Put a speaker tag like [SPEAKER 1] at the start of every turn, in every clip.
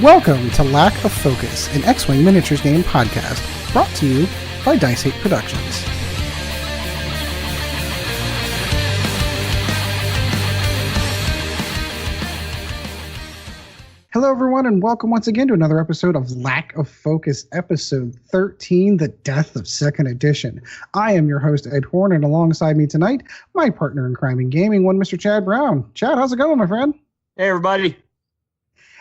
[SPEAKER 1] Welcome to Lack of Focus, an X-Wing miniatures game podcast, brought to you by Dice 8 Productions. Hello everyone, and welcome once again to another episode of Lack of Focus, episode 13, The Death of 2nd Edition. I am your host, Ed Horn, and alongside me tonight, my partner in crime and gaming, one Mr. Chad Brown. Chad, how's it going, my friend?
[SPEAKER 2] Hey, everybody.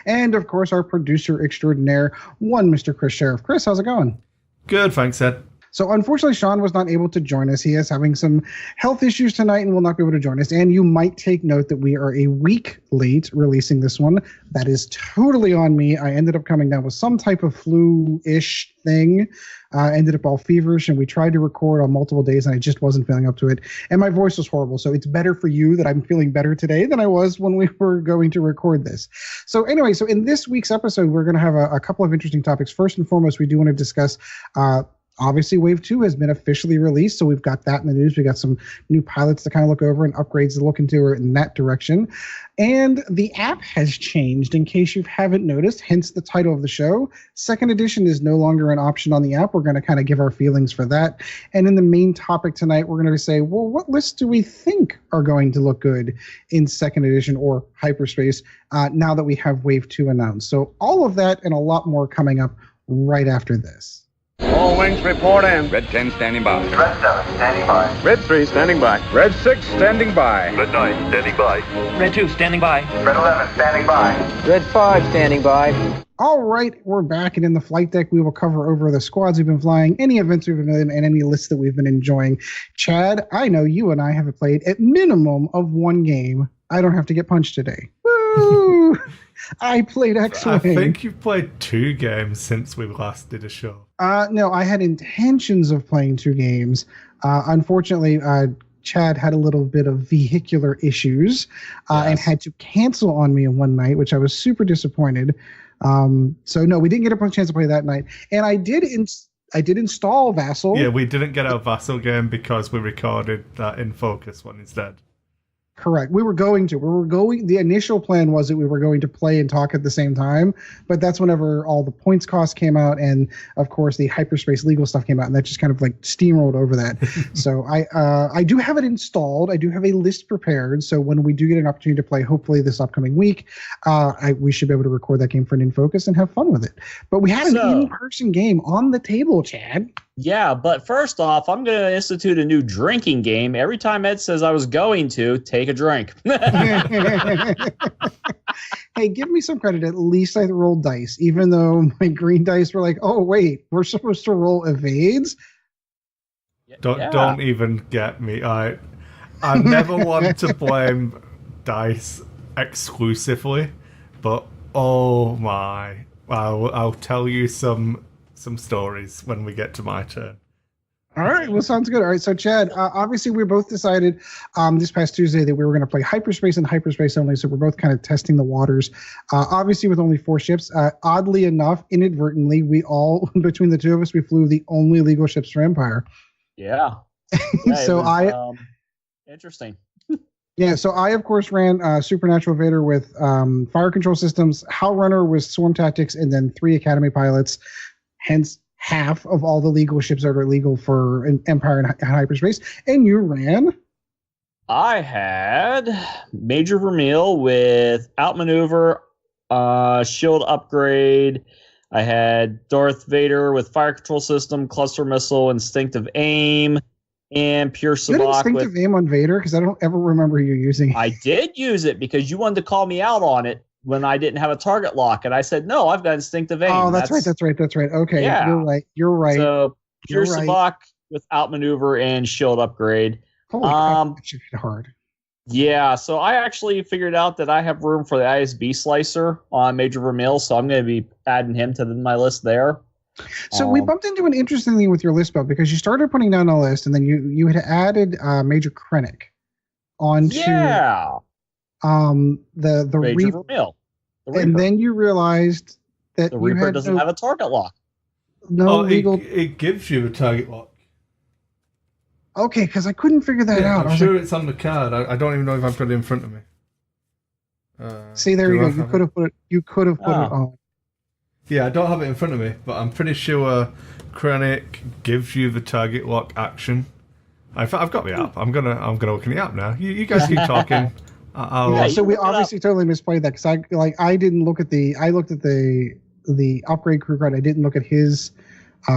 [SPEAKER 1] And, of course, our producer extraordinaire, one Mr. Kris Sheriff. Kris, how's it going?
[SPEAKER 3] Good, thanks, Ed.
[SPEAKER 1] So, unfortunately, Sean was not able to join us. He is having some health issues tonight and will not be able to join us. And you might take note that we are a week late releasing this one. That is totally on me. I ended up coming down with some type of flu-ish thing. Ended up all feverish, and we tried to record on multiple days, and I just wasn't feeling up to it. And my voice was horrible, so it's better for you that I'm feeling better today than I was when we were going to record this. So anyway, so in this week's episode, we're going to have a couple of interesting topics. First and foremost, we do want to discuss obviously, Wave 2 has been officially released, so we've got that in the news. We got some new pilots to kind of look over and upgrades to look into in that direction. And the app has changed, in case you haven't noticed, hence the title of the show. 2nd Edition is no longer an option on the app. We're going to kind of give our feelings for that. And in the main topic tonight, we're going to say, well, what lists do we think are going to look good in 2nd Edition or Hyperspace now that we have Wave 2 announced? So all of that and a lot more coming up right after this.
[SPEAKER 4] All wings report in.
[SPEAKER 5] Red 10 standing by.
[SPEAKER 6] Red 7 standing by.
[SPEAKER 4] Red 3 standing by.
[SPEAKER 5] Red 6 standing by.
[SPEAKER 6] Red 9 standing by.
[SPEAKER 7] Red 2 standing by.
[SPEAKER 6] Red 11 standing by.
[SPEAKER 7] Red 5 standing by.
[SPEAKER 1] All right, we're back, and in the flight deck, we will cover over the squads we've been flying, any events we've been in, and any lists that we've been enjoying. Chad, I know you and I have played at minimum of one game. I don't have to get punched today. Woo! I played X-Wing.
[SPEAKER 3] I think you've played 2 games since we last did a show.
[SPEAKER 1] No, I had intentions of playing 2 games. Unfortunately, Chad had a little bit of vehicular issues and had to cancel on me one night, which I was super disappointed. So no, we didn't get a chance to play that night. And I did install Vassal.
[SPEAKER 3] Yeah, we didn't get our Vassal game because we recorded that In Focus one instead.
[SPEAKER 1] Correct. The initial plan was that we were going to play and talk at the same time, but that's whenever all the points costs came out, and of course the hyperspace legal stuff came out, and that just kind of like steamrolled over that. So I do have it installed. I do have a list prepared. So when we do get an opportunity to play, hopefully this upcoming week, we should be able to record that game for an In Focus and have fun with it. But we had an in-person game on the table, Chad.
[SPEAKER 2] Yeah, but first off, I'm going to institute a new drinking game. Every time Ed says I was going to, take a drink.
[SPEAKER 1] Hey, give me some credit. At least I rolled dice, even though my green dice were like, oh, wait, we're supposed to roll evades?
[SPEAKER 3] Don't even get me. I never want to blame dice exclusively, but oh my. I'll tell you some stories when we get to my turn.
[SPEAKER 1] All right, well, sounds good. All right, so Chad, obviously we both decided this past Tuesday that we were going to play Hyperspace and Hyperspace only, so we're both kind of testing the waters. Obviously with only 4 ships. Oddly enough, inadvertently, we all, between the two of us, we flew the only legal ships for Empire.
[SPEAKER 2] Yeah.
[SPEAKER 1] So
[SPEAKER 2] interesting.
[SPEAKER 1] Yeah, so I, of course, ran Supernatural Vader with fire control systems, Howl Runner with swarm tactics, and then 3 Academy pilots. Hence, half of all the legal ships that are legal for Empire and Hyperspace. And you ran?
[SPEAKER 2] I had Major Vermeil with outmaneuver, shield upgrade. I had Darth Vader with fire control system, cluster missile, instinctive aim, and pure Sabacc.
[SPEAKER 1] You had instinctive aim on Vader? Because I don't ever remember you using it.
[SPEAKER 2] I did use it because you wanted to call me out on it when I didn't have a target lock, and I said, no, I've got instinctive aim.
[SPEAKER 1] Oh, that's right. Okay, yeah. You're right.
[SPEAKER 2] So, pure Sabacc with outmaneuver and shield upgrade.
[SPEAKER 1] Holy crap, that should be hard.
[SPEAKER 2] Yeah, so I actually figured out that I have room for the ISB slicer on Major Vermeil, so I'm going to be adding him to my list there.
[SPEAKER 1] So we bumped into an interesting thing with your list, Bill, because you started putting down a list, and then you had added Major Krennic onto...
[SPEAKER 2] Yeah.
[SPEAKER 1] The
[SPEAKER 2] Major Vermeil.
[SPEAKER 1] And then you realized that
[SPEAKER 2] the Reaper doesn't have a target lock.
[SPEAKER 1] No legal.
[SPEAKER 3] It gives you a target lock.
[SPEAKER 1] Okay, because I couldn't figure that out.
[SPEAKER 3] I'm sure it's on the card. I don't even know if I've got it in front of me.
[SPEAKER 1] See, there you go. You could have put it. You could have put it on.
[SPEAKER 3] Yeah, I don't have it in front of me, but I'm pretty sure Krennic gives you the target lock action. I've got the app. I'm gonna look in the app now. You guys keep talking.
[SPEAKER 1] Yeah, so we obviously totally misplayed that because I didn't look at I looked at the upgrade crew card. I didn't look at his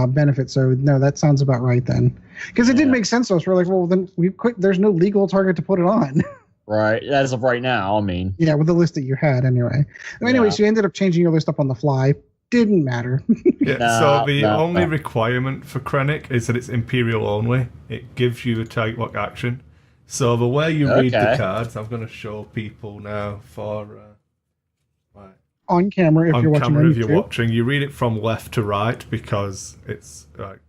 [SPEAKER 1] benefit. So no, that sounds about right then. Because it didn't make sense to us. We're like, well, then we quit. There's no legal target to put it on.
[SPEAKER 2] Right, as of right now, I mean.
[SPEAKER 1] Yeah, with the list that you had anyway. Anyway, so you ended up changing your list up on the fly. Didn't matter.
[SPEAKER 3] So the only requirement for Krennic is that it's Imperial only. It gives you the target lock action. So the way you read the cards, I'm going to show people now for
[SPEAKER 1] on camera if you're watching.
[SPEAKER 3] You read it from left to right because it's like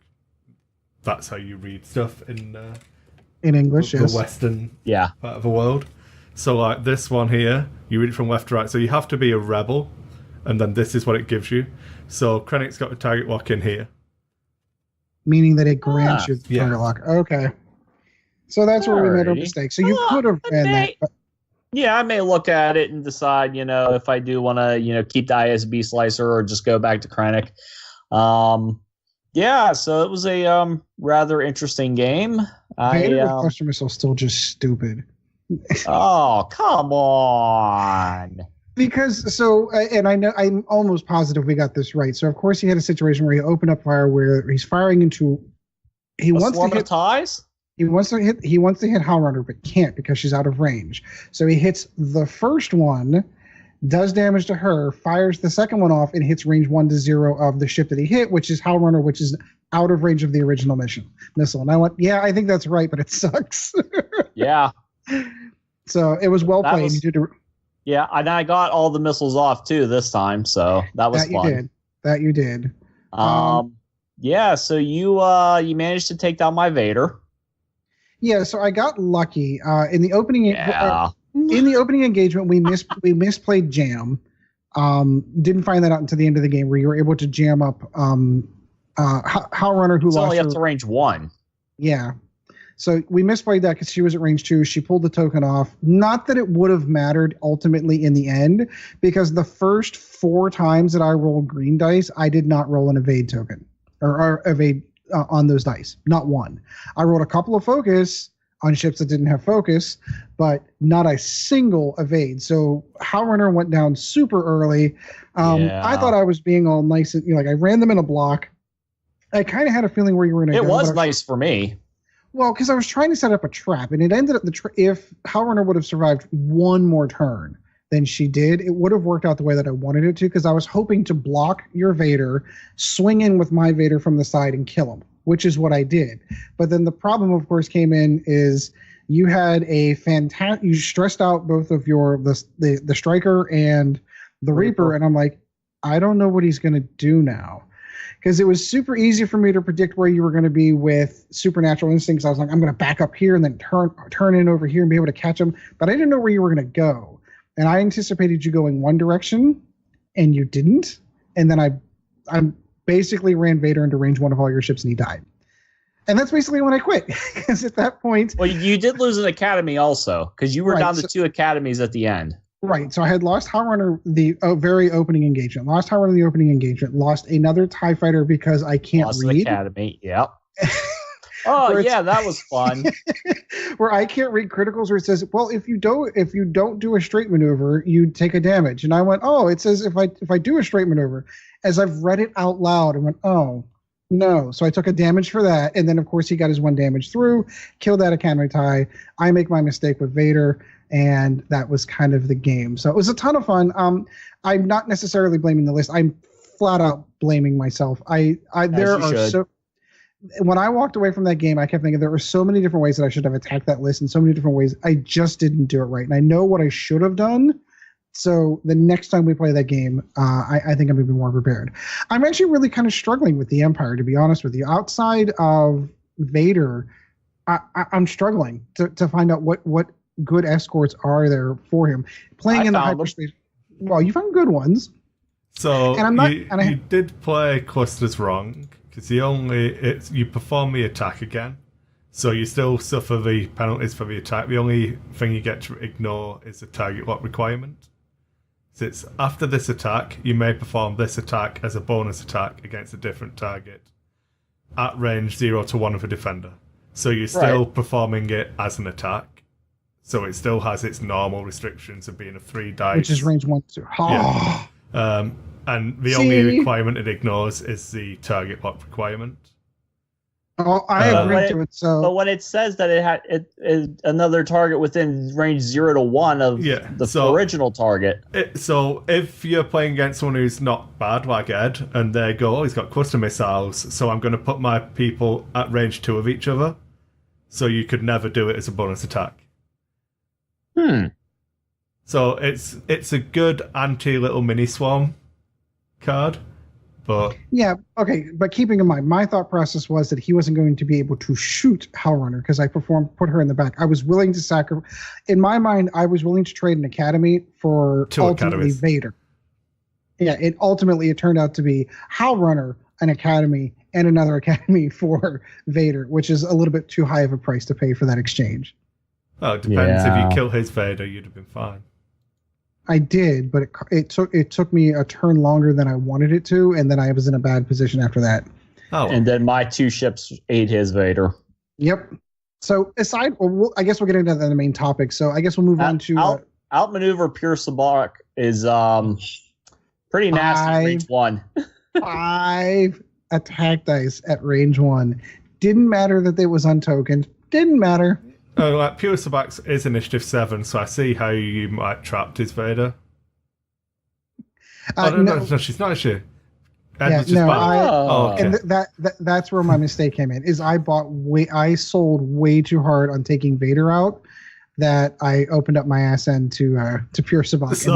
[SPEAKER 3] that's how you read stuff in
[SPEAKER 1] English,
[SPEAKER 3] the Western part of the world. So like this one here, you read it from left to right. So you have to be a rebel, and then this is what it gives you. So Krennic's got a target lock in here,
[SPEAKER 1] meaning that it grants you the target lock. Okay. So that's where we made our mistake. So you could have ran that. But...
[SPEAKER 2] Yeah, I may look at it and decide, if I do want to, keep the ISB slicer or just go back to Krennic. Yeah, so it was a rather interesting game.
[SPEAKER 1] Vader with cluster missile still just stupid.
[SPEAKER 2] Oh, come on.
[SPEAKER 1] Because and I know I'm almost positive we got this right. So of course he had a situation where he opened up fire where he's firing into. He wants to hit
[SPEAKER 2] ties.
[SPEAKER 1] He wants to hit Howl Runner, but can't because she's out of range. So he hits the first one, does damage to her, fires the second one off, and hits range 1 to 0 of the ship that he hit, which is Howl Runner, which is out of range of the original missile. And I went, yeah, I think that's right, but it sucks.
[SPEAKER 2] Yeah.
[SPEAKER 1] So it was well played.
[SPEAKER 2] Yeah, and I got all the missiles off too this time, so that was fun.
[SPEAKER 1] That you did.
[SPEAKER 2] Yeah, so you managed to take down my Vader.
[SPEAKER 1] Yeah, so I got lucky in the opening. In the opening engagement, we misplayed jam. Didn't find that out until the end of the game, where you were able to jam up Howl Runner, who
[SPEAKER 2] it's
[SPEAKER 1] lost
[SPEAKER 2] only up to range 1.
[SPEAKER 1] Yeah, so we misplayed that because she was at range 2. She pulled the token off. Not that it would have mattered ultimately in the end, because the first 4 times that I rolled green dice, I did not roll an evade token or evade. On those dice, not one. I rolled a couple of focus on ships that didn't have focus, but not a single evade. So Howl Runner went down super early. I thought I was being all nice and I ran them in a block. I kind of had a feeling where you were going to go.
[SPEAKER 2] It was nice for me.
[SPEAKER 1] Well, because I was trying to set up a trap, and it ended up if Howl Runner would have survived one more turn than she did, it would have worked out the way that I wanted it to, because I was hoping to block your Vader, swing in with my Vader from the side and kill him, which is what I did. But then the problem, of course, came in is you had you stressed out both of the Striker and the Reaper, and I'm like, I don't know what he's going to do now. Because it was super easy for me to predict where you were going to be with Supernatural Instincts. I was like, I'm going to back up here and then turn in over here and be able to catch him. But I didn't know where you were going to go. And I anticipated you going one direction, and you didn't. And then I basically ran Vader into range 1 of all your ships, and he died. And that's basically when I quit. Because at that point...
[SPEAKER 2] Well, you did lose an academy also, because you were down to 2 academies at the end.
[SPEAKER 1] Right. So I had lost Howl Runner the very opening engagement. Lost Howl Runner the opening engagement. Lost another TIE Fighter because I can't read.
[SPEAKER 2] Lost an academy, yep. Oh yeah, that was fun.
[SPEAKER 1] Where I can't read criticals, where it says, "Well, if you don't do a straight maneuver, you take a damage." And I went, "Oh, it says if I do a straight maneuver." As I've read it out loud, and went, "Oh no!" So I took a damage for that, and then of course he got his 1 damage through, killed that Academy TIE. I make my mistake with Vader, and that was kind of the game. So it was a ton of fun. I'm not necessarily blaming the list. I'm flat out blaming myself. When I walked away from that game, I kept thinking there were so many different ways that I should have attacked that list in so many different ways. I just didn't do it right. And I know what I should have done. So the next time we play that game, I think I'm going to be more prepared. I'm actually really kind of struggling with the Empire, to be honest with you. Outside of Vader, I'm struggling to find out what good escorts are there for him. Playing in the hyperspace. Well, you found good ones.
[SPEAKER 3] So you did play clusters wrong. Because you perform the attack again, so you still suffer the penalties for the attack. The only thing you get to ignore is the target lock requirement. So it's after this attack, you may perform this attack as a bonus attack against a different target at range 0 to 1 of a defender. So you're still performing it as an attack. So it still has its normal restrictions of being a 3 dice.
[SPEAKER 1] Which is range 1 to. Oh.
[SPEAKER 3] Yeah. And the only requirement it ignores is the target lock requirement.
[SPEAKER 1] Oh, I agree to it. So,
[SPEAKER 2] but when it says that it is another target within range 0 to 1 of the original target.
[SPEAKER 3] So if you're playing against someone who's not bad, like Ed, and they go, he's got cluster missiles, so I'm going to put my people at range 2 of each other. So you could never do it as a bonus attack. So it's a good anti-little mini-swarm card. But
[SPEAKER 1] yeah, okay. But keeping in mind, my thought process was that he wasn't going to be able to shoot Hellrunner because I put her in the back. I was willing to sacrifice. In my mind, I was willing to trade an academy for ultimately Vader. Yeah, it turned out to be Hellrunner, an academy, and another academy for Vader, which is a little bit too high of a price to pay for that exchange.
[SPEAKER 3] Oh, it depends. If you kill his Vader, you'd have been fine.
[SPEAKER 1] I did, but it took me a turn longer than I wanted it to, and then I was in a bad position after that.
[SPEAKER 2] Oh, and then my 2 ships ate his Vader.
[SPEAKER 1] Yep. So I guess we'll get into the main topic. So I guess we'll move on to
[SPEAKER 2] outmaneuver Pure Sabak is pretty nasty at range 1.
[SPEAKER 1] 5 attack dice at range 1. Didn't matter that it was untokened. Didn't matter.
[SPEAKER 3] Pure Sabak is initiative 7, so I see how you might trapped his Vader. No, she's not, is she?
[SPEAKER 1] Okay. And that's where my mistake came in. Is I sold way too hard on taking Vader out, that I opened up my ass end to Pure Sabak,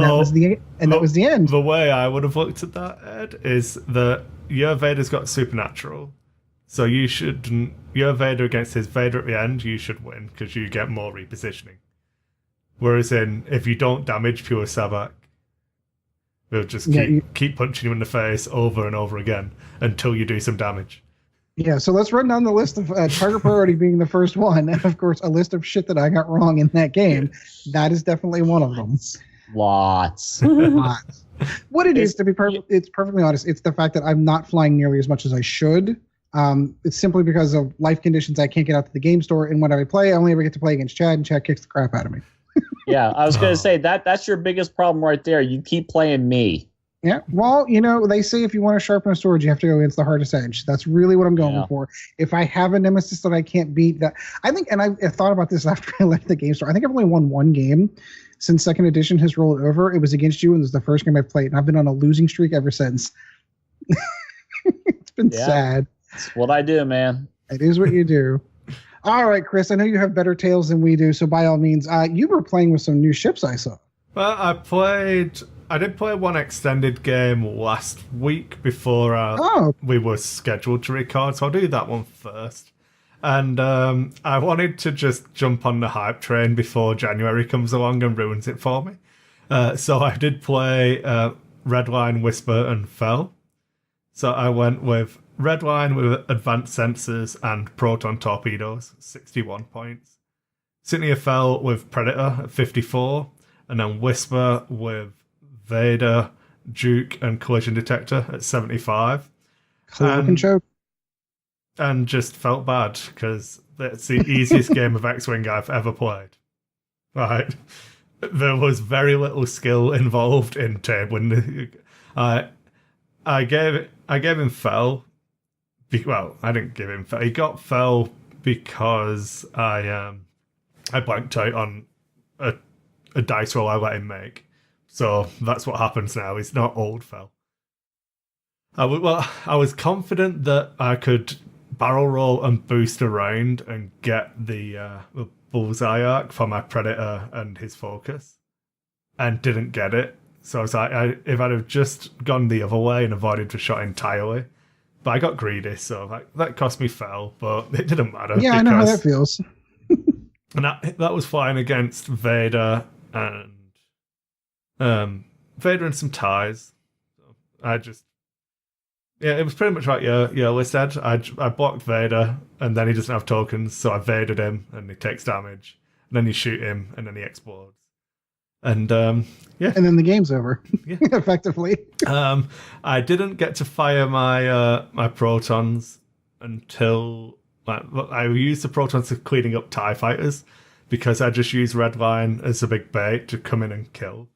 [SPEAKER 1] and that was the end.
[SPEAKER 3] The way I would have looked at that, Ed, is that your Vader's got supernatural. So your Vader against his Vader at the end, you should win because you get more repositioning. Whereas if you don't damage Pure Sabak, they'll just keep punching you in the face over and over again until you do some damage.
[SPEAKER 1] Yeah, so let's run down the list of target priority being the first one, and of course a list of shit that I got wrong in that game. That is definitely one of them.
[SPEAKER 2] Lots.
[SPEAKER 1] What it is, to be it's perfectly honest, it's the fact that I'm not flying nearly as much as I should. It's simply because of life conditions. I can't get out to the game store, and when I play, I only ever get to play against Chad, and Chad kicks the crap out of me.
[SPEAKER 2] Yeah, I was going to say that's your biggest problem right there. You keep playing me.
[SPEAKER 1] Yeah, well, they say if you want to sharpen a sword, you have to go against the hardest edge. That's really what I'm going for. If I have a nemesis that I can't beat, that I think, and I thought about this after I left the game store. I think I've only won one game since second edition has rolled over. It was against you, and it was the first game I played, and I've been on a losing streak ever since. It's been sad.
[SPEAKER 2] That's what I do, man.
[SPEAKER 1] It is what you do. All right, Kris, I know you have better tales than we do, so by all means, you were playing with some new ships, I saw.
[SPEAKER 3] Well, I did play one extended game last week before we were scheduled to record, so I'll do that one first. And I wanted to just jump on the hype train before January comes along and ruins it for me. So I did play Redline, Whisper, and Fell. So I went with Redline with advanced sensors and proton torpedoes, 61 points. Sydney Fell with Predator at 54. And then Whisper with Vader, Duke, and Collision Detector at 75. And just felt bad because that's the easiest game of X-Wing I've ever played. Right. There was very little skill involved in tabling. I gave him Fell. Well, I didn't give him Fell. He got Fell because I blanked out on a dice roll I let him make. So that's what happens now. He's not old Fell. I was confident that I could barrel roll and boost around and get the bullseye arc for my Predator and his focus, and didn't get it. So I was like, if I'd have just gone the other way and avoided the shot entirely, but I got greedy, so that cost me Fell, but it didn't matter.
[SPEAKER 1] Yeah, I know how that feels.
[SPEAKER 3] And that was fine against Vader and some ties. So it was pretty much like your list, Ed. I blocked Vader, and then he doesn't have tokens, so I Vadered him, and he takes damage. And then you shoot him, and then he explodes. And yeah.
[SPEAKER 1] And then the game's over,
[SPEAKER 3] Yeah.
[SPEAKER 1] effectively.
[SPEAKER 3] I didn't get to fire my my protons until I used the protons for cleaning up TIE fighters because I just used Redline as a big bait to come in and kill.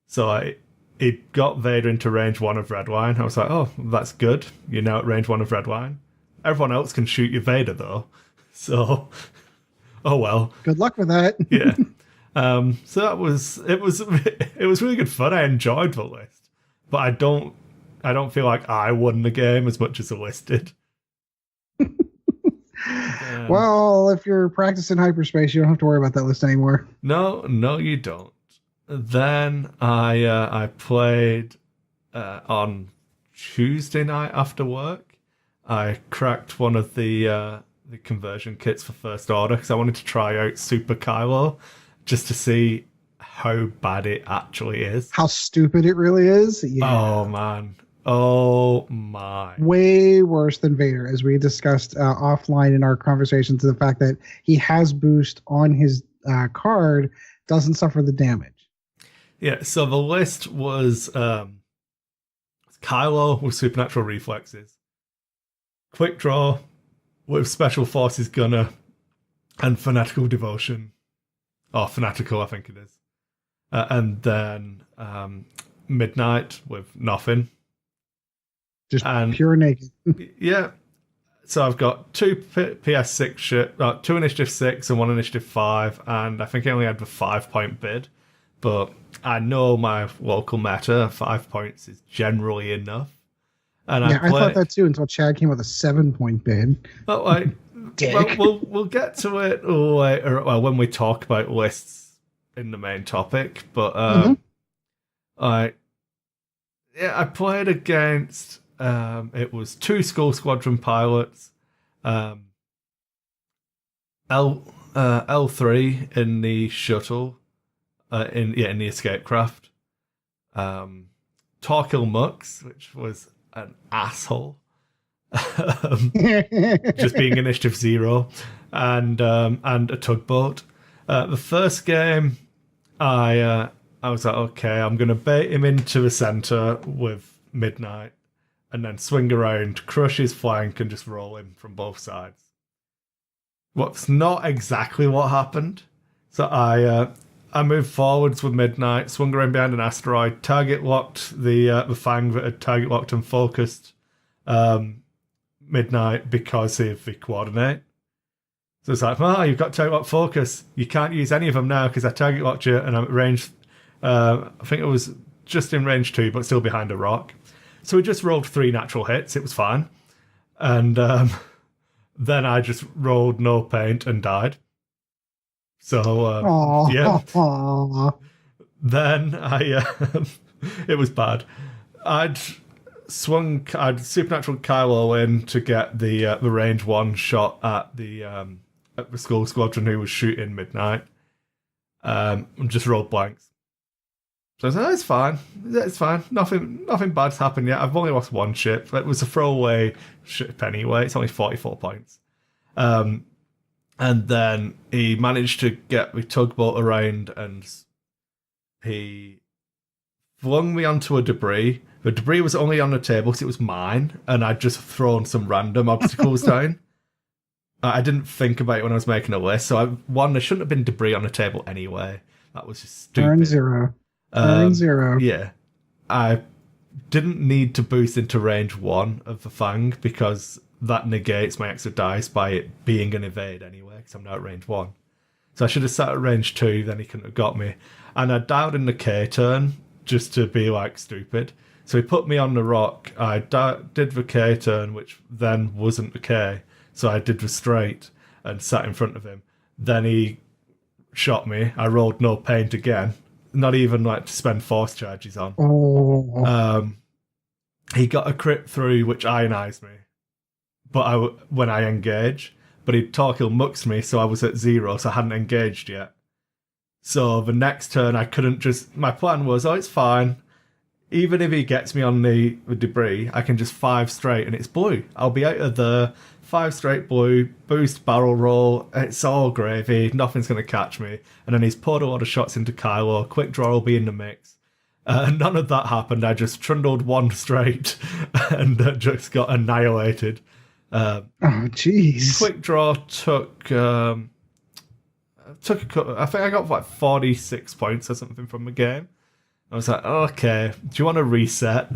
[SPEAKER 3] So it got Vader into range 1 of Redline. I was like, oh, that's good. You're now at range 1 of Redline. Everyone else can shoot your Vader though. So, oh well.
[SPEAKER 1] Good luck with that.
[SPEAKER 3] Yeah. So it was really good fun. I enjoyed the list, but I don't feel like I won the game as much as the list did.
[SPEAKER 1] Well, if you're practicing hyperspace, you don't have to worry about that list anymore.
[SPEAKER 3] No, you don't. Then I played on Tuesday night after work. I cracked one of the conversion kits for First Order because I wanted to try out Super Kylo just to see how bad it actually is.
[SPEAKER 1] How stupid it really is. Yeah.
[SPEAKER 3] Oh man. Oh my.
[SPEAKER 1] Way worse than Vader, as we discussed offline in our conversations. The fact that he has boost on his card doesn't suffer the damage.
[SPEAKER 3] Yeah, so the list was Kylo with supernatural reflexes, Quick Draw with Special Forces Gunner, and Fanatical Devotion. Or Fanatical, I think it is. And then Midnight with nothing.
[SPEAKER 1] Just
[SPEAKER 3] and,
[SPEAKER 1] pure naked.
[SPEAKER 3] Yeah. So I've got 2 PS6 ship, 2 Initiative 6 and 1 Initiative 5, and I think I only had the 5-point bid. But I know my local meta, 5 points is generally enough. And
[SPEAKER 1] yeah, I thought that too until Chad came with a 7-point bid.
[SPEAKER 3] But like, we'll get to it later. Well, when we talk about lists in the main topic. But I played against. It was 2 Skull Squadron pilots. L3 in the shuttle. In the escape craft. Torkil Mux, which was an asshole. Just being initiative 0, and a tugboat. The first game, I was like, okay, I'm gonna bait him into the center with Midnight, and then swing around, crush his flank, and just roll him from both sides. What's not exactly what happened. So I moved forwards with Midnight, swung around behind an asteroid, target locked the Fang that had target locked and focused Midnight because of the coordinate. So it's like, you've got target lock focus. You can't use any of them now because I target locked you and I'm at range. I think it was just in range 2, but still behind a rock. So we just rolled 3 natural hits. It was fine. And then I just rolled no paint and died. So, yeah. Then it was bad. I'd supernatural Kylo in to get the range 1 shot at the Skull Squadron who was shooting Midnight. And just rolled blanks. So I said, it's fine. Nothing bad's happened yet. I've only lost 1 ship. It was a throwaway ship anyway. It's only 44 points. And then he managed to get the tugboat around and he flung me onto a debris. The debris was only on the table because it was mine, and I'd just thrown some random obstacles down. I didn't think about it when I was making a list, so there shouldn't have been debris on the table anyway. That was just stupid.
[SPEAKER 1] Turn 0. Turn 0.
[SPEAKER 3] Yeah. I didn't need to boost into range 1 of the Fang because that negates my extra dice by it being an evade anyway, because I'm now at range 1. So I should have sat at range 2, then he couldn't have got me. And I dialed in the K turn just to be like stupid. So he put me on the rock. I did the K turn, which then wasn't the K. So I did the straight and sat in front of him. Then he shot me. I rolled no paint again. Not even like to spend force charges on.
[SPEAKER 1] Oh.
[SPEAKER 3] He got a crit through, which ionized me. But when I engage, but he Torkil muxed me, so I was at 0, so I hadn't engaged yet. So the next turn, I couldn't just. My plan was, it's fine. even if he gets me on the debris, I can just 5 straight and it's blue. I'll be out of the 5 straight blue, boost barrel roll, it's all gravy, nothing's going to catch me. And then he's poured a lot of shots into Kylo, quick draw will be in the mix. None of that happened, I just trundled 1 straight and just got annihilated.
[SPEAKER 1] Oh, jeez.
[SPEAKER 3] Quick draw took a couple, I think I got like 46 points or something from the game. I was like, okay, do you want to reset?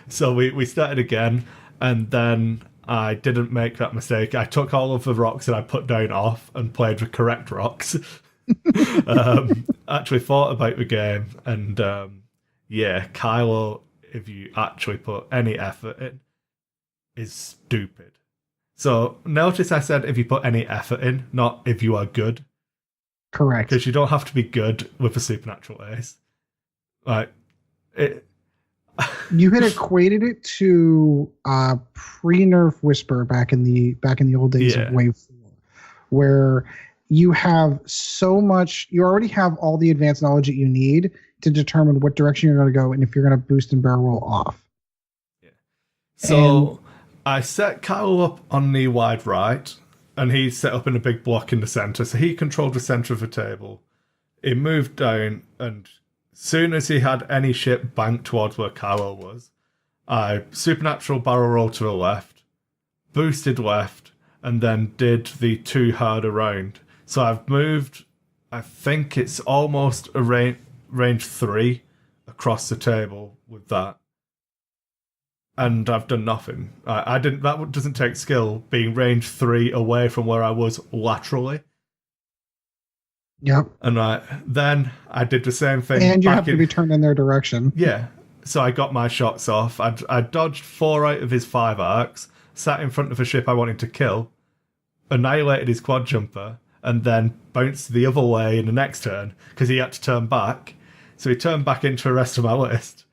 [SPEAKER 3] So we started again, and then I didn't make that mistake. I took all of the rocks that I put down off and played the correct rocks. Actually thought about the game, and yeah, Kylo, if you actually put any effort in, is stupid. So notice I said if you put any effort in, not if you are good.
[SPEAKER 1] Correct.
[SPEAKER 3] Because you don't have to be good with a supernatural ace. Like it.
[SPEAKER 1] You had equated it to pre-nerf Whisper back in the old days of Wave 4, where you have so much, you already have all the advanced knowledge that you need to determine what direction you're going to go and if you're going to boost and barrel roll off.
[SPEAKER 3] Yeah. So I set Kyle up on the wide right, and he set up in a big block in the center. So he controlled the center of the table. He moved down, and soon as he had any ship banked towards where Kylo was, I supernatural barrel roll to the left, boosted left, and then did the 2 hard around. So I've moved, I think it's almost a range 3 across the table with that. And I've done nothing. I didn't. That doesn't take skill, being range 3 away from where I was laterally.
[SPEAKER 1] Yep.
[SPEAKER 3] And then I did the same thing.
[SPEAKER 1] And you have to be turned in their direction.
[SPEAKER 3] Yeah. So I got my shots off. I dodged 4 out of his 5 arcs, sat in front of a ship I wanted to kill, annihilated his quad jumper, and then bounced the other way in the next turn because he had to turn back. So he turned back into the rest of my list.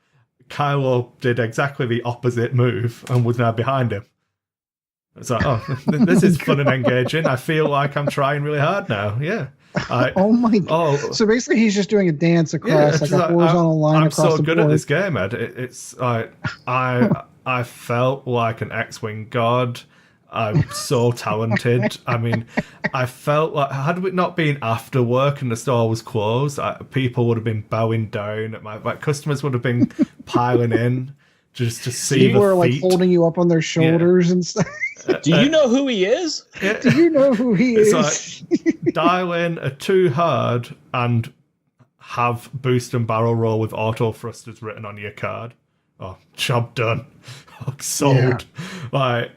[SPEAKER 3] Kylo did exactly the opposite move and was now behind him. It's like, oh, this is fun and engaging. I feel like I'm trying really hard now. Yeah.
[SPEAKER 1] Oh my god! So basically, he's just doing a dance across like a horizontal line
[SPEAKER 3] I'm
[SPEAKER 1] across
[SPEAKER 3] so
[SPEAKER 1] the
[SPEAKER 3] good
[SPEAKER 1] board.
[SPEAKER 3] at this game, Ed. It's like I felt like an X-wing god. I'm so talented. I mean, I felt like had it not been after work and the store was closed, people would have been bowing down. My customers would have been piling in just to see
[SPEAKER 1] people
[SPEAKER 3] the
[SPEAKER 1] were
[SPEAKER 3] feet.
[SPEAKER 1] Like holding you up on their shoulders and stuff.
[SPEAKER 2] Do you know who he is?
[SPEAKER 1] Do you know who he is?
[SPEAKER 3] Like, dial in a 2 hard and have boost and barrel roll with auto thrusters written on your card. Oh, job done. Sold. Yeah. Like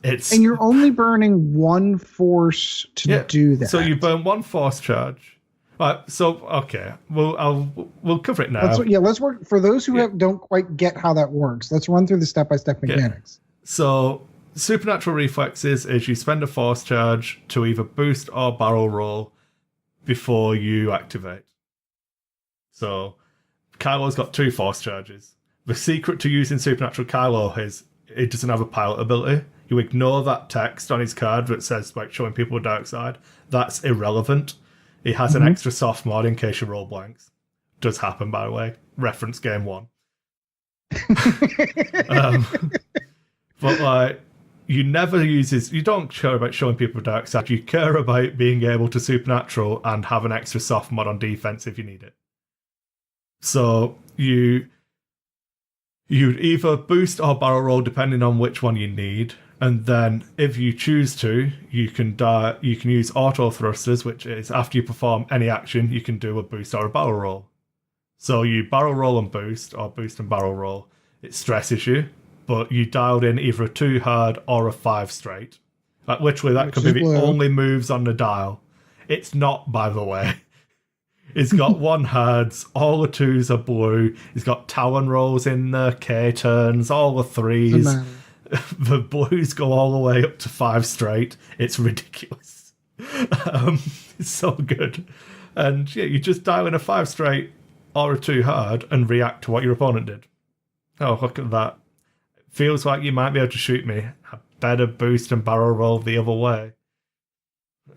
[SPEAKER 3] it's,
[SPEAKER 1] and you're only burning 1 force to do that.
[SPEAKER 3] So you burn 1 force charge. Right. So okay, we'll cover it now.
[SPEAKER 1] Let's work for those who don't quite get how that works. Let's run through the step-by-step mechanics.
[SPEAKER 3] So supernatural reflexes is you spend a force charge to either boost or barrel roll before you activate. So Kylo's got 2 force charges. The secret to using supernatural Kylo is it doesn't have a pilot ability. You ignore that text on his card that says like showing people the dark side. That's irrelevant. He has an extra soft mod in case you roll blanks. Does happen, by the way. Reference game 1. But like, you don't care about showing people the dark side. You care about being able to supernatural and have an extra soft mod on defense if you need it. So you either boost or barrel roll depending on which one you need. And then, if you choose to, you can use auto thrusters, which is after you perform any action, you can do a boost or a barrel roll. So you barrel roll and boost, or boost and barrel roll. It stresses you, but you dialed in either a 2 hard or a 5 straight. Like literally, that could be the only moves on the dial. It's not, by the way. It's got 1 hards, all the 2s are blue. It's got talon rolls in the K turns, all the 3s. The blues go all the way up to 5 straight. It's ridiculous. It's so good. And yeah, you just dial in a 5 straight or a 2 hard and react to what your opponent did. Oh, look at that. Feels like you might be able to shoot me. I better boost and barrel roll the other way.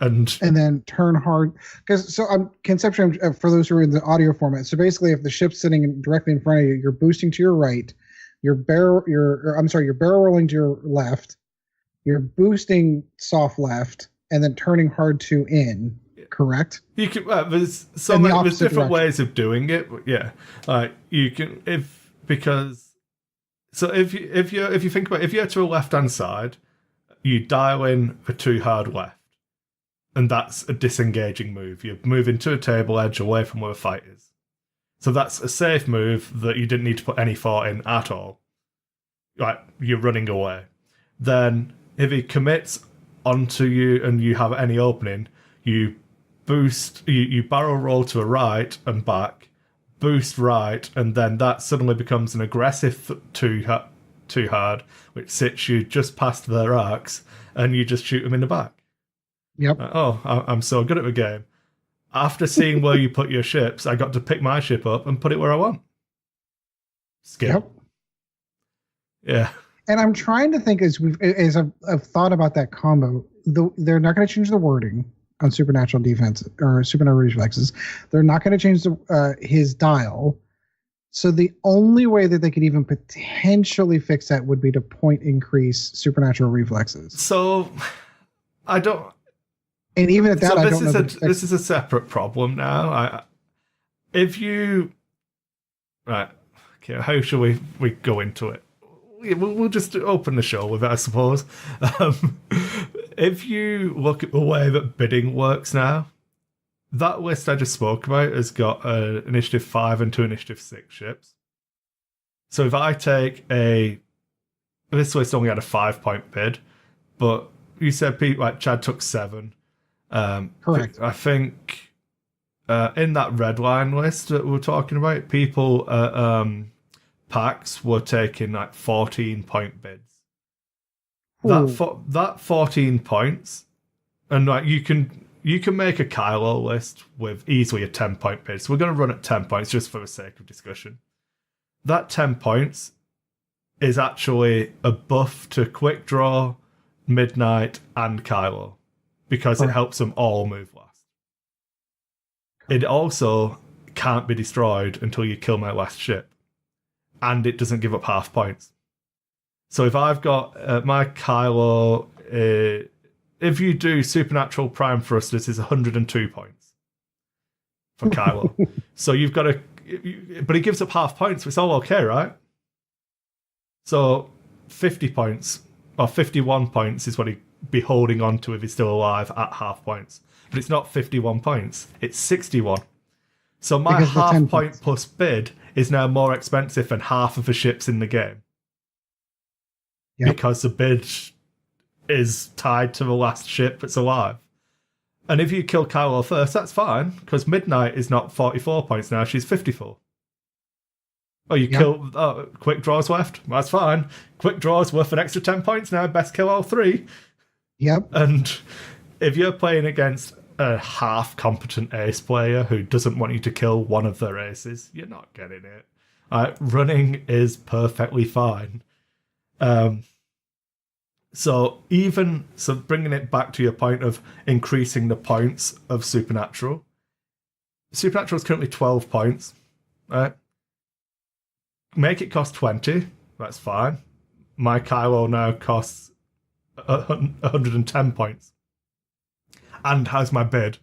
[SPEAKER 3] And
[SPEAKER 1] then turn hard. Because so I'm conceptually for those who are in the audio format. So basically, if the ship's sitting directly in front of you, you're boosting to your right. You're barrel rolling to your left. You're boosting soft left, and then turning hard to in. Correct.
[SPEAKER 3] You can. There's different
[SPEAKER 1] direction.
[SPEAKER 3] ways of doing it. But yeah, you can if you think about it, if you're to a left hand side, you dial in a too hard left, and that's a disengaging move. You're moving to a table edge away from where the fight is. So that's a safe move that you didn't need to put any thought in at all. Right, you're running away. Then if he commits onto you and you have any opening, you boost, you barrel roll to a right and back, boost right, and then that suddenly becomes an aggressive too hard, which sits you just past their arcs, and you just shoot them in the back.
[SPEAKER 1] Yep.
[SPEAKER 3] I'm so good at the game. After seeing where you put your ships, I got to pick my ship up and put it where I want. Skill.
[SPEAKER 1] Yep.
[SPEAKER 3] Yeah.
[SPEAKER 1] And I'm trying to think as I've thought about that combo. They're not going to change the wording on supernatural defense or supernatural reflexes. They're not going to change his dial. So the only way that they could even potentially fix that would be to point increase supernatural reflexes.
[SPEAKER 3] So I don't.
[SPEAKER 1] And even at that,
[SPEAKER 3] so
[SPEAKER 1] I don't know.
[SPEAKER 3] This is a separate problem now. Right. Okay. How shall we go into it? We'll just open the show with it, I suppose. If you look at the way that bidding works now, that list I just spoke about has got Initiative 5 and 2 Initiative 6 ships. So if I take this list only had a 5-point bid, but you said people like Chad took 7.
[SPEAKER 1] Correct.
[SPEAKER 3] I think in that red line list that we're talking about, people packs were taking like 14-point bids. That 14 points, and like you can make a Kylo list with easily a 10-point bid. So we're going to run at 10 points just for the sake of discussion. That 10 points is actually a buff to Quick Draw, Midnight, and Kylo, because it helps them all move last. It also can't be destroyed until you kill my last ship. And it doesn't give up half points. So if I've got my Kylo, if you do Supernatural Prime Thrusters, is 102 points for Kylo. So you've got but he gives up half points, so it's all okay, right? So 50 points, or 51 points is what he'd be holding on to if he's still alive at half points. But it's not 51 points, it's 61. So my half point plus bid is now more expensive than half of the ships in the game. Yep. Because the bid is tied to the last ship that's alive. And if you kill Kylo first, that's fine, because Midnight is not 44 points now, she's 54. Oh, you kill Quick Draw's left? That's fine. Quick Draw's worth an extra 10 points now, best kill all 3.
[SPEAKER 1] Yep.
[SPEAKER 3] And if you're playing against a half-competent ace player who doesn't want you to kill one of their aces, you're not getting it. Running is perfectly fine. So bringing it back to your point of increasing the points of Supernatural. Supernatural is currently 12 points. Right? Make it cost 20. That's fine. My Kylo now costs 110 points. And has my bid.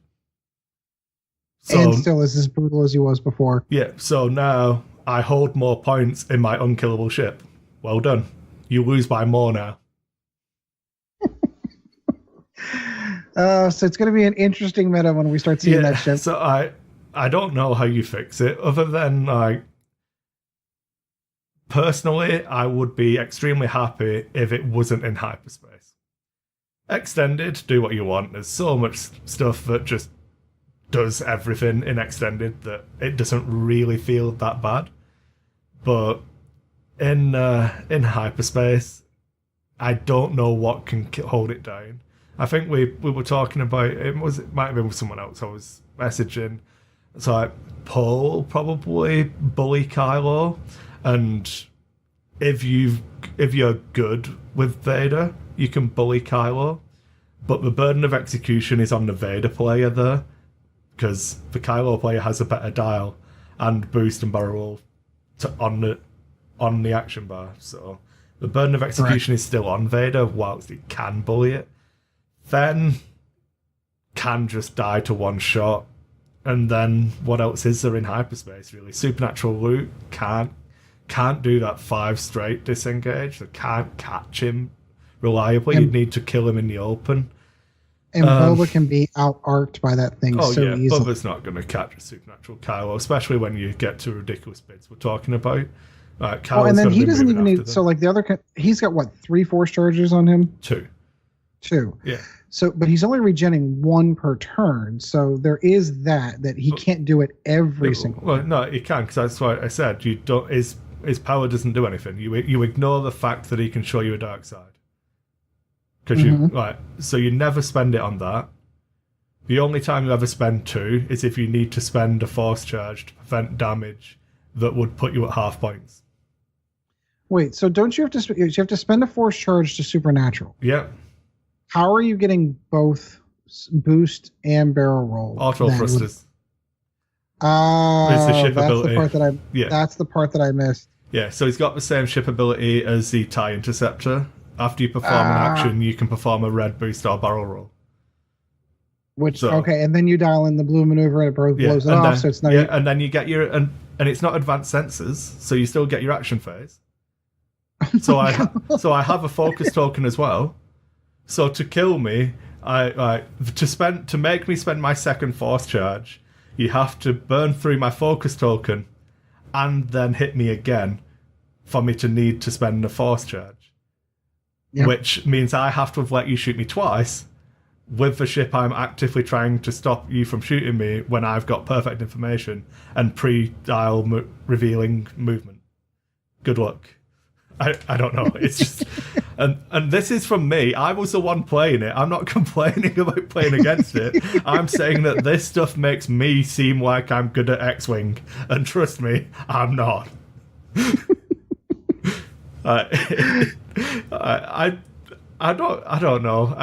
[SPEAKER 1] And still is as brutal as he was before.
[SPEAKER 3] Yeah, so now I hold more points in my unkillable ship. Well done. You lose by more now.
[SPEAKER 1] So it's going to be an interesting meta when we start seeing that ship.
[SPEAKER 3] So I don't know how you fix it, other than like, personally, I would be extremely happy if it wasn't in hyperspace. Extended, do what you want. There's so much stuff that just does everything in Extended that it doesn't really feel that bad. But in hyperspace, I don't know what can hold it down. I think we were talking about it might have been with someone else I was messaging. It's like Paul probably bully Kylo, and if you're good with Vader, you can bully Kylo. but the burden of execution is on the Vader player there, because the Kylo player has a better dial and boost and barrel roll on the action bar. So the burden of execution is still on Vader, whilst he can bully it. Then can just die to one shot. And then what else is there in hyperspace, really? Supernatural Luke can't do that 5 straight disengage. They can't catch him reliably. You'd need to kill him in the open.
[SPEAKER 1] And Boba can be out-arced by that thing easily.
[SPEAKER 3] Boba's not going to catch a Supernatural Kylo, especially when you get to ridiculous bids we're talking about.
[SPEAKER 1] And then he doesn't even need... So, like, the other... He's got, what, 3 force charges on him?
[SPEAKER 3] 2.
[SPEAKER 1] Yeah. So, but he's only regenning 1 per turn, so there is that he can't do it every single time.
[SPEAKER 3] Well, no, he can, because that's why I said you don't. His power doesn't do anything. You ignore the fact that he can show you a dark side, because so you never spend it on that. The only time you ever spend 2 is if you need to spend a force charge to prevent damage that would put you at half points.
[SPEAKER 1] Wait, so don't you have to? You have to spend a force charge to supernatural?
[SPEAKER 3] Yeah.
[SPEAKER 1] How are you getting both boost and barrel roll?
[SPEAKER 3] Auto thrusters.
[SPEAKER 1] It's the ship
[SPEAKER 3] ability.
[SPEAKER 1] That's the part that I missed.
[SPEAKER 3] Yeah, so he's got the same ship ability as the TIE Interceptor. After you perform an action, you can perform a red boost or barrel roll.
[SPEAKER 1] And then you dial in the blue maneuver and it blows it off.
[SPEAKER 3] Then,
[SPEAKER 1] so it's not.
[SPEAKER 3] And then you get your and it's not advanced sensors, so you still get your action phase. So I have a focus token as well. So to kill me, to make me spend my second force charge, you have to burn through my focus token, and then hit me again, for me to need to spend a force charge. Yep. Which means I have to have let you shoot me twice, with the ship I'm actively trying to stop you from shooting me when I've got perfect information and pre-dial revealing movement. Good luck. I don't know. It's just, and this is from me. I was the one playing it. I'm not complaining about playing against it. I'm saying that this stuff makes me seem like I'm good at X-Wing, and trust me, I'm not. I don't know.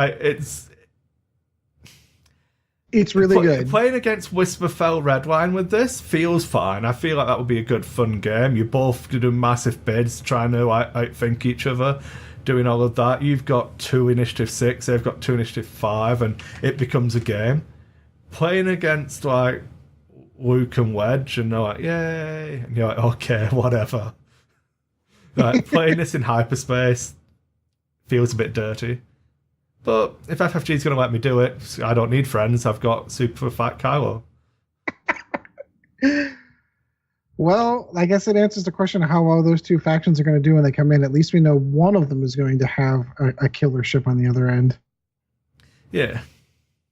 [SPEAKER 1] It's really good.
[SPEAKER 3] Playing against Whisperfell Redline with this feels fine. I feel like that would be a good fun game. You're both doing massive bids, trying to outthink each other, doing all of that. You've got 2 initiative 6, they've got 2 initiative 5, and it becomes a game. Playing against like Luke and Wedge, and they're like, yay, and you're like, okay, whatever. Like, playing this in hyperspace feels a bit dirty. But if FFG is going to let me do it, I don't need friends. I've got super fat Kylo.
[SPEAKER 1] Well, I guess it answers the question of how well those 2 factions are going to do when they come in. At least we know one of them is going to have a killer ship on the other end.
[SPEAKER 3] Yeah.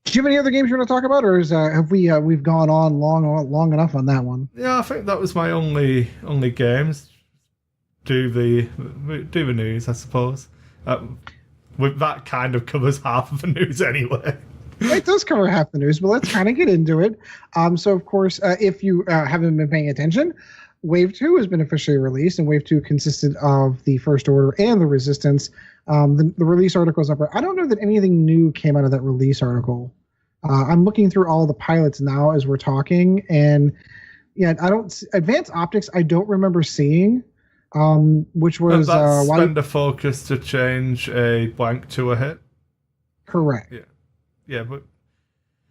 [SPEAKER 1] Do you have any other games you want to talk about, or have we've gone on long enough on that one?
[SPEAKER 3] Yeah, I think that was my only games. Do the news, I suppose. That kind of covers half of the news anyway.
[SPEAKER 1] It does cover half the news, but let's kind of get into it. So, of course, if you haven't been paying attention, Wave 2 has been officially released, and Wave 2 consisted of the First Order and the Resistance. The release article is up. I don't know that anything new came out of that release article. I'm looking through all the pilots now as we're talking, and Advanced Optics I don't remember seeing. Which was
[SPEAKER 3] spend a focus to change a blank to a hit.
[SPEAKER 1] Correct.
[SPEAKER 3] Yeah, but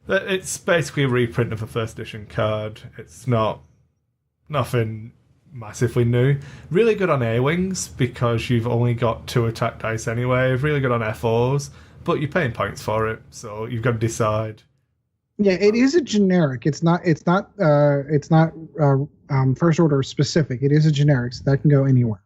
[SPEAKER 3] it's basically a reprint of a first edition card. It's nothing massively new. Really good on A-Wings because you've only got 2 attack dice anyway. Really good on FOs, but you're paying points for it, so you've got to decide. Yeah,
[SPEAKER 1] it is a generic. It's not First Order specific. It is a generic, so that can go anywhere.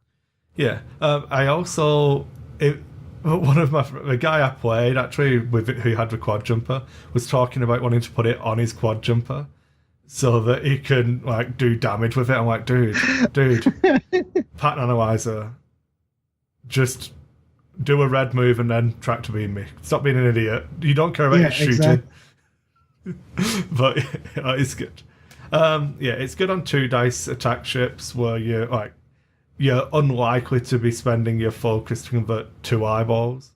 [SPEAKER 3] Yeah. I also the guy I played actually with who had the quad jumper was talking about wanting to put it on his quad jumper so that he can like do damage with it. I'm like, dude, pattern analyzer, just do a red move and then tractor beam me. Stop being an idiot. You don't care about your shooting. Exactly. But it's good. It's good on 2 dice attack ships where you're unlikely to be spending your focus to convert 2 eyeballs.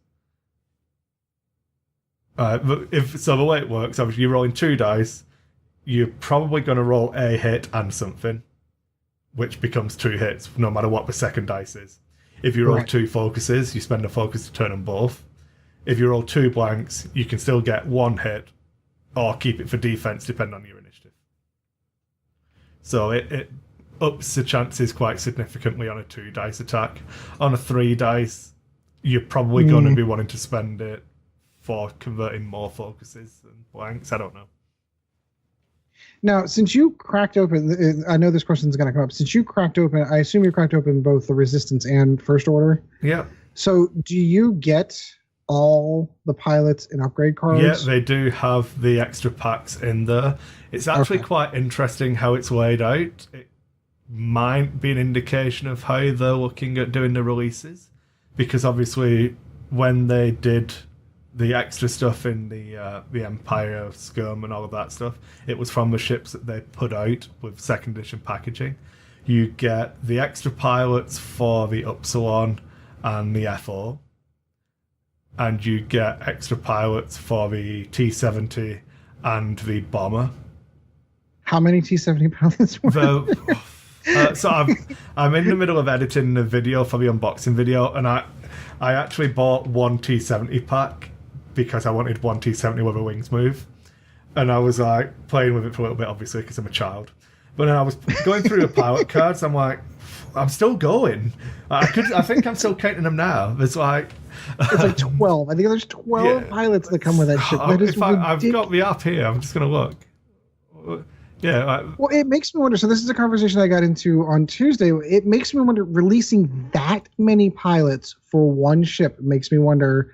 [SPEAKER 3] But the way it works, obviously you're rolling 2 dice, you're probably going to roll a hit and something, which becomes 2 hits, no matter what the second dice is. If you roll 2 focuses, you spend a focus to turn them both. If you roll 2 blanks, you can still get 1 hit, or keep it for defense, depending on your initiative. So it ups the chances quite significantly on a 2 dice attack. On a 3 dice, you're probably going to be wanting to spend it for converting more focuses than blanks. I don't know.
[SPEAKER 1] Now, since you cracked open, I know this question's going to come up. Since you cracked open, I assume you cracked open both the Resistance and First Order.
[SPEAKER 3] Yeah.
[SPEAKER 1] So do you get all the pilots and upgrade cards?
[SPEAKER 3] Yeah, they do have the extra packs in there. It's actually quite interesting how it's laid out. It might be an indication of how they're looking at doing the releases, because obviously when they did the extra stuff in the Empire scum and all of that stuff, it was from the ships that they put out with second edition packaging. You get the extra pilots for the Upsilon and the FO, and you get extra pilots for the T-70 and the bomber.
[SPEAKER 1] How many T-70 pilots were there?
[SPEAKER 3] So I'm in the middle of editing the video for the unboxing video, and I actually bought 1 T-70 pack because I wanted 1 T-70 with a wings move, and I was like playing with it for a little bit, obviously because I'm a child. But then I was going through the pilot cards. I'm like, I'm still going. I think I'm still counting them now. There's like
[SPEAKER 1] it's like 12. I think there's 12 pilots that come with that ship. That is
[SPEAKER 3] I've got the app here. I'm just gonna look. Yeah.
[SPEAKER 1] Well, it makes me wonder. So this is a conversation I got into on Tuesday. It makes me wonder, releasing that many pilots for one ship makes me wonder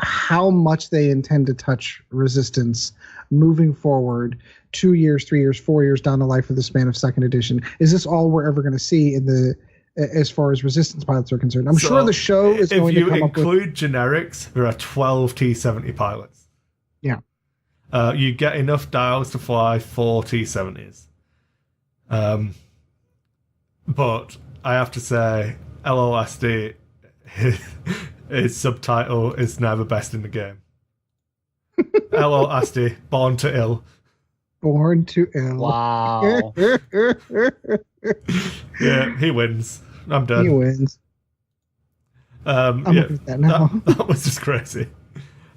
[SPEAKER 1] how much they intend to touch Resistance moving forward 2 years, 3 years, 4 years down the life of the span of second edition. Is this all we're ever going to see in the as far as Resistance pilots are concerned? I'm sure the show is going to come up with...
[SPEAKER 3] If you include generics, there are 12 T-70 pilots.
[SPEAKER 1] Yeah.
[SPEAKER 3] You get enough dials to fly 4 T-70s. But I have to say, LOSD, his subtitle is never best in the game. LOSD, Born to Ill.
[SPEAKER 1] Born to Ill.
[SPEAKER 2] Wow.
[SPEAKER 3] Yeah, he wins. I'm done.
[SPEAKER 1] He wins.
[SPEAKER 3] That was just crazy.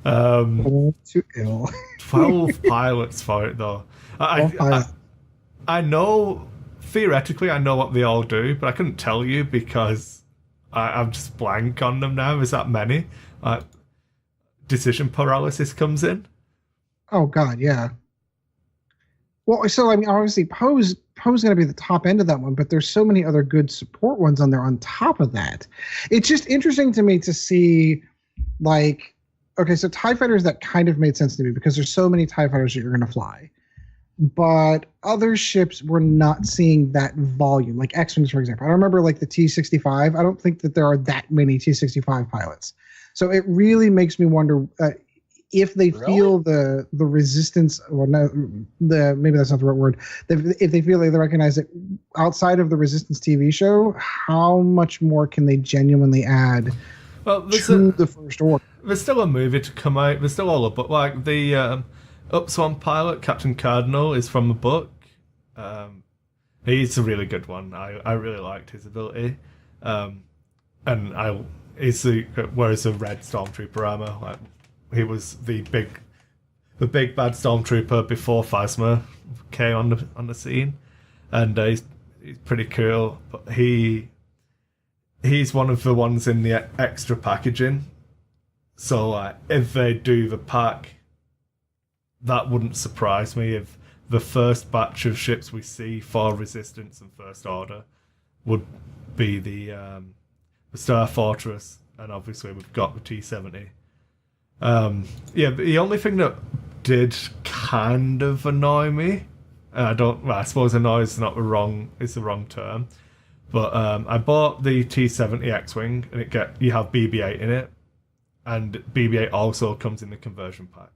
[SPEAKER 1] Born to Ill.
[SPEAKER 3] 12 pilots for it, though. I know, theoretically, I know what they all do, but I couldn't tell you because I'm just blank on them now. Is that many? Decision paralysis comes in.
[SPEAKER 1] Oh, God, yeah. Well, so, I mean, obviously, Poe's going to be the top end of that one, but there's so many other good support ones on there on top of that. It's just interesting to me to see, like, okay, so TIE Fighters, that kind of made sense to me because there's so many TIE Fighters that you're going to fly. But other ships, we're not seeing that volume, like X-Wings, for example. I remember, like, the T-65. I don't think that there are that many T-65 pilots. So it really makes me wonder if they feel the resistance, well, no, maybe that's not the right word. If they feel they recognize it outside of the Resistance TV show, how much more can they genuinely add to the First Order?
[SPEAKER 3] There's still a movie to come out. There's still all of, but like the Upsilon pilot, Captain Cardinal, is from the book. He's a really good one. I really liked his ability, and wears the red Stormtrooper armor. Like, he was the big bad Stormtrooper before Phasma came on the scene, and he's pretty cool. But he's one of the ones in the extra packaging. So if they do the pack, that wouldn't surprise me if the first batch of ships we see for Resistance and First Order would be the Star Fortress, and obviously we've got the T-70. Yeah, but the only thing that did kind of annoy me, I suppose annoy is the wrong term, but I bought the T-70 X-Wing, and you have BB-8 in it, and BB-8 also comes in the conversion pack.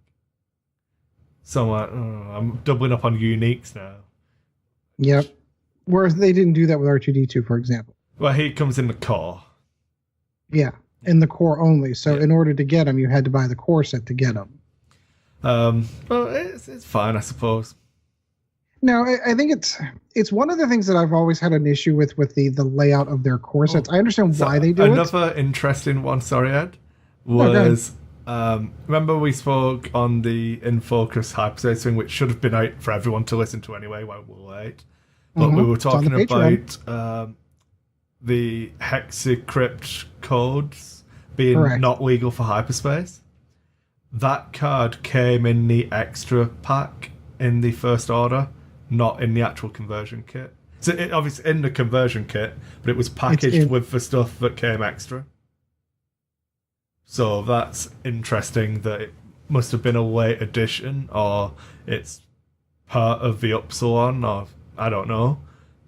[SPEAKER 3] So I'm like, I'm doubling up on uniques now.
[SPEAKER 1] Yep. Whereas they didn't do that with R2-D2, for example.
[SPEAKER 3] Well, he comes in the core.
[SPEAKER 1] Yeah, in the core only. So in order to get him, you had to buy the core set to get him.
[SPEAKER 3] But it's fine, I suppose.
[SPEAKER 1] No, I think it's one of the things that I've always had an issue with the layout of their core sets. I understand why they do it.
[SPEAKER 3] Another interesting one, sorry, Ed, was remember we spoke on the In Focus Hyperspace thing, which should have been out for everyone to listen to anyway while we're late. But we were talking about the hexacrypt codes being not legal for hyperspace. That card came in the extra pack in the first order, not in the actual conversion kit. So it obviously in the conversion kit, but it was packaged with the stuff that came extra. So that's interesting that it must have been a late addition, or it's part of the Upsilon, or I don't know.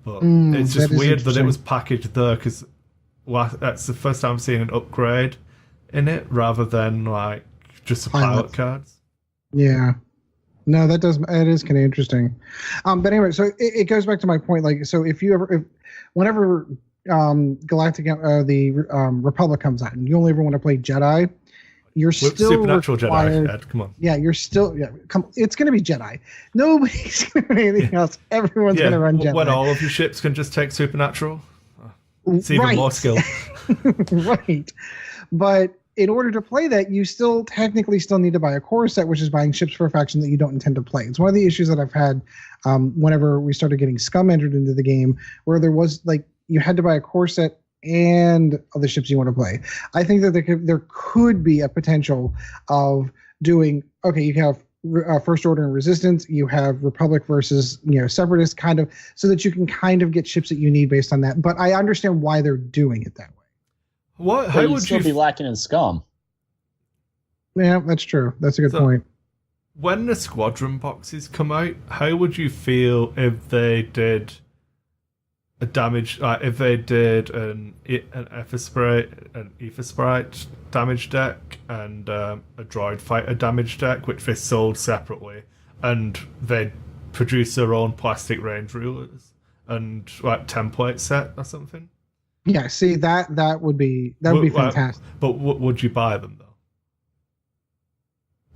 [SPEAKER 3] But it's just weird that it was packaged there, because that's the first time I've seen an upgrade in it, rather than like just the pilot cards.
[SPEAKER 1] Yeah. No, it is kind of interesting. But anyway, so it goes back to my point. Like, so whenever Galactic, the Republic comes out, and you only ever want to play Jedi, you're still
[SPEAKER 3] Supernatural
[SPEAKER 1] required,
[SPEAKER 3] Jedi. Ed, come on.
[SPEAKER 1] Yeah, you're still it's going to be Jedi. Nobody's going to do anything else. Everyone's going to run Jedi.
[SPEAKER 3] When all of your ships can just take Supernatural, it's even more skill.
[SPEAKER 1] Right, but in order to play that, you still technically need to buy a core set, which is buying ships for a faction that you don't intend to play. It's one of the issues that I've had whenever we started getting Scum entered into the game, where there was like you had to buy a core set and other ships you want to play. I think that there could be a potential of doing, okay, you have First Order and Resistance, you have Republic versus Separatist, kind of, so that you can kind of get ships that you need based on that. But I understand why they're doing it that way.
[SPEAKER 2] What? How would you be lacking in Scum?
[SPEAKER 1] Yeah, that's true. That's a good point.
[SPEAKER 3] When the Squadron boxes come out, how would you feel if they did a damage? If they did an Ether Sprite damage deck and a Droid Fighter damage deck, which they sold separately, and they produce their own plastic range rulers and like template set or something?
[SPEAKER 1] Yeah, see that would be fantastic.
[SPEAKER 3] But would you buy them though?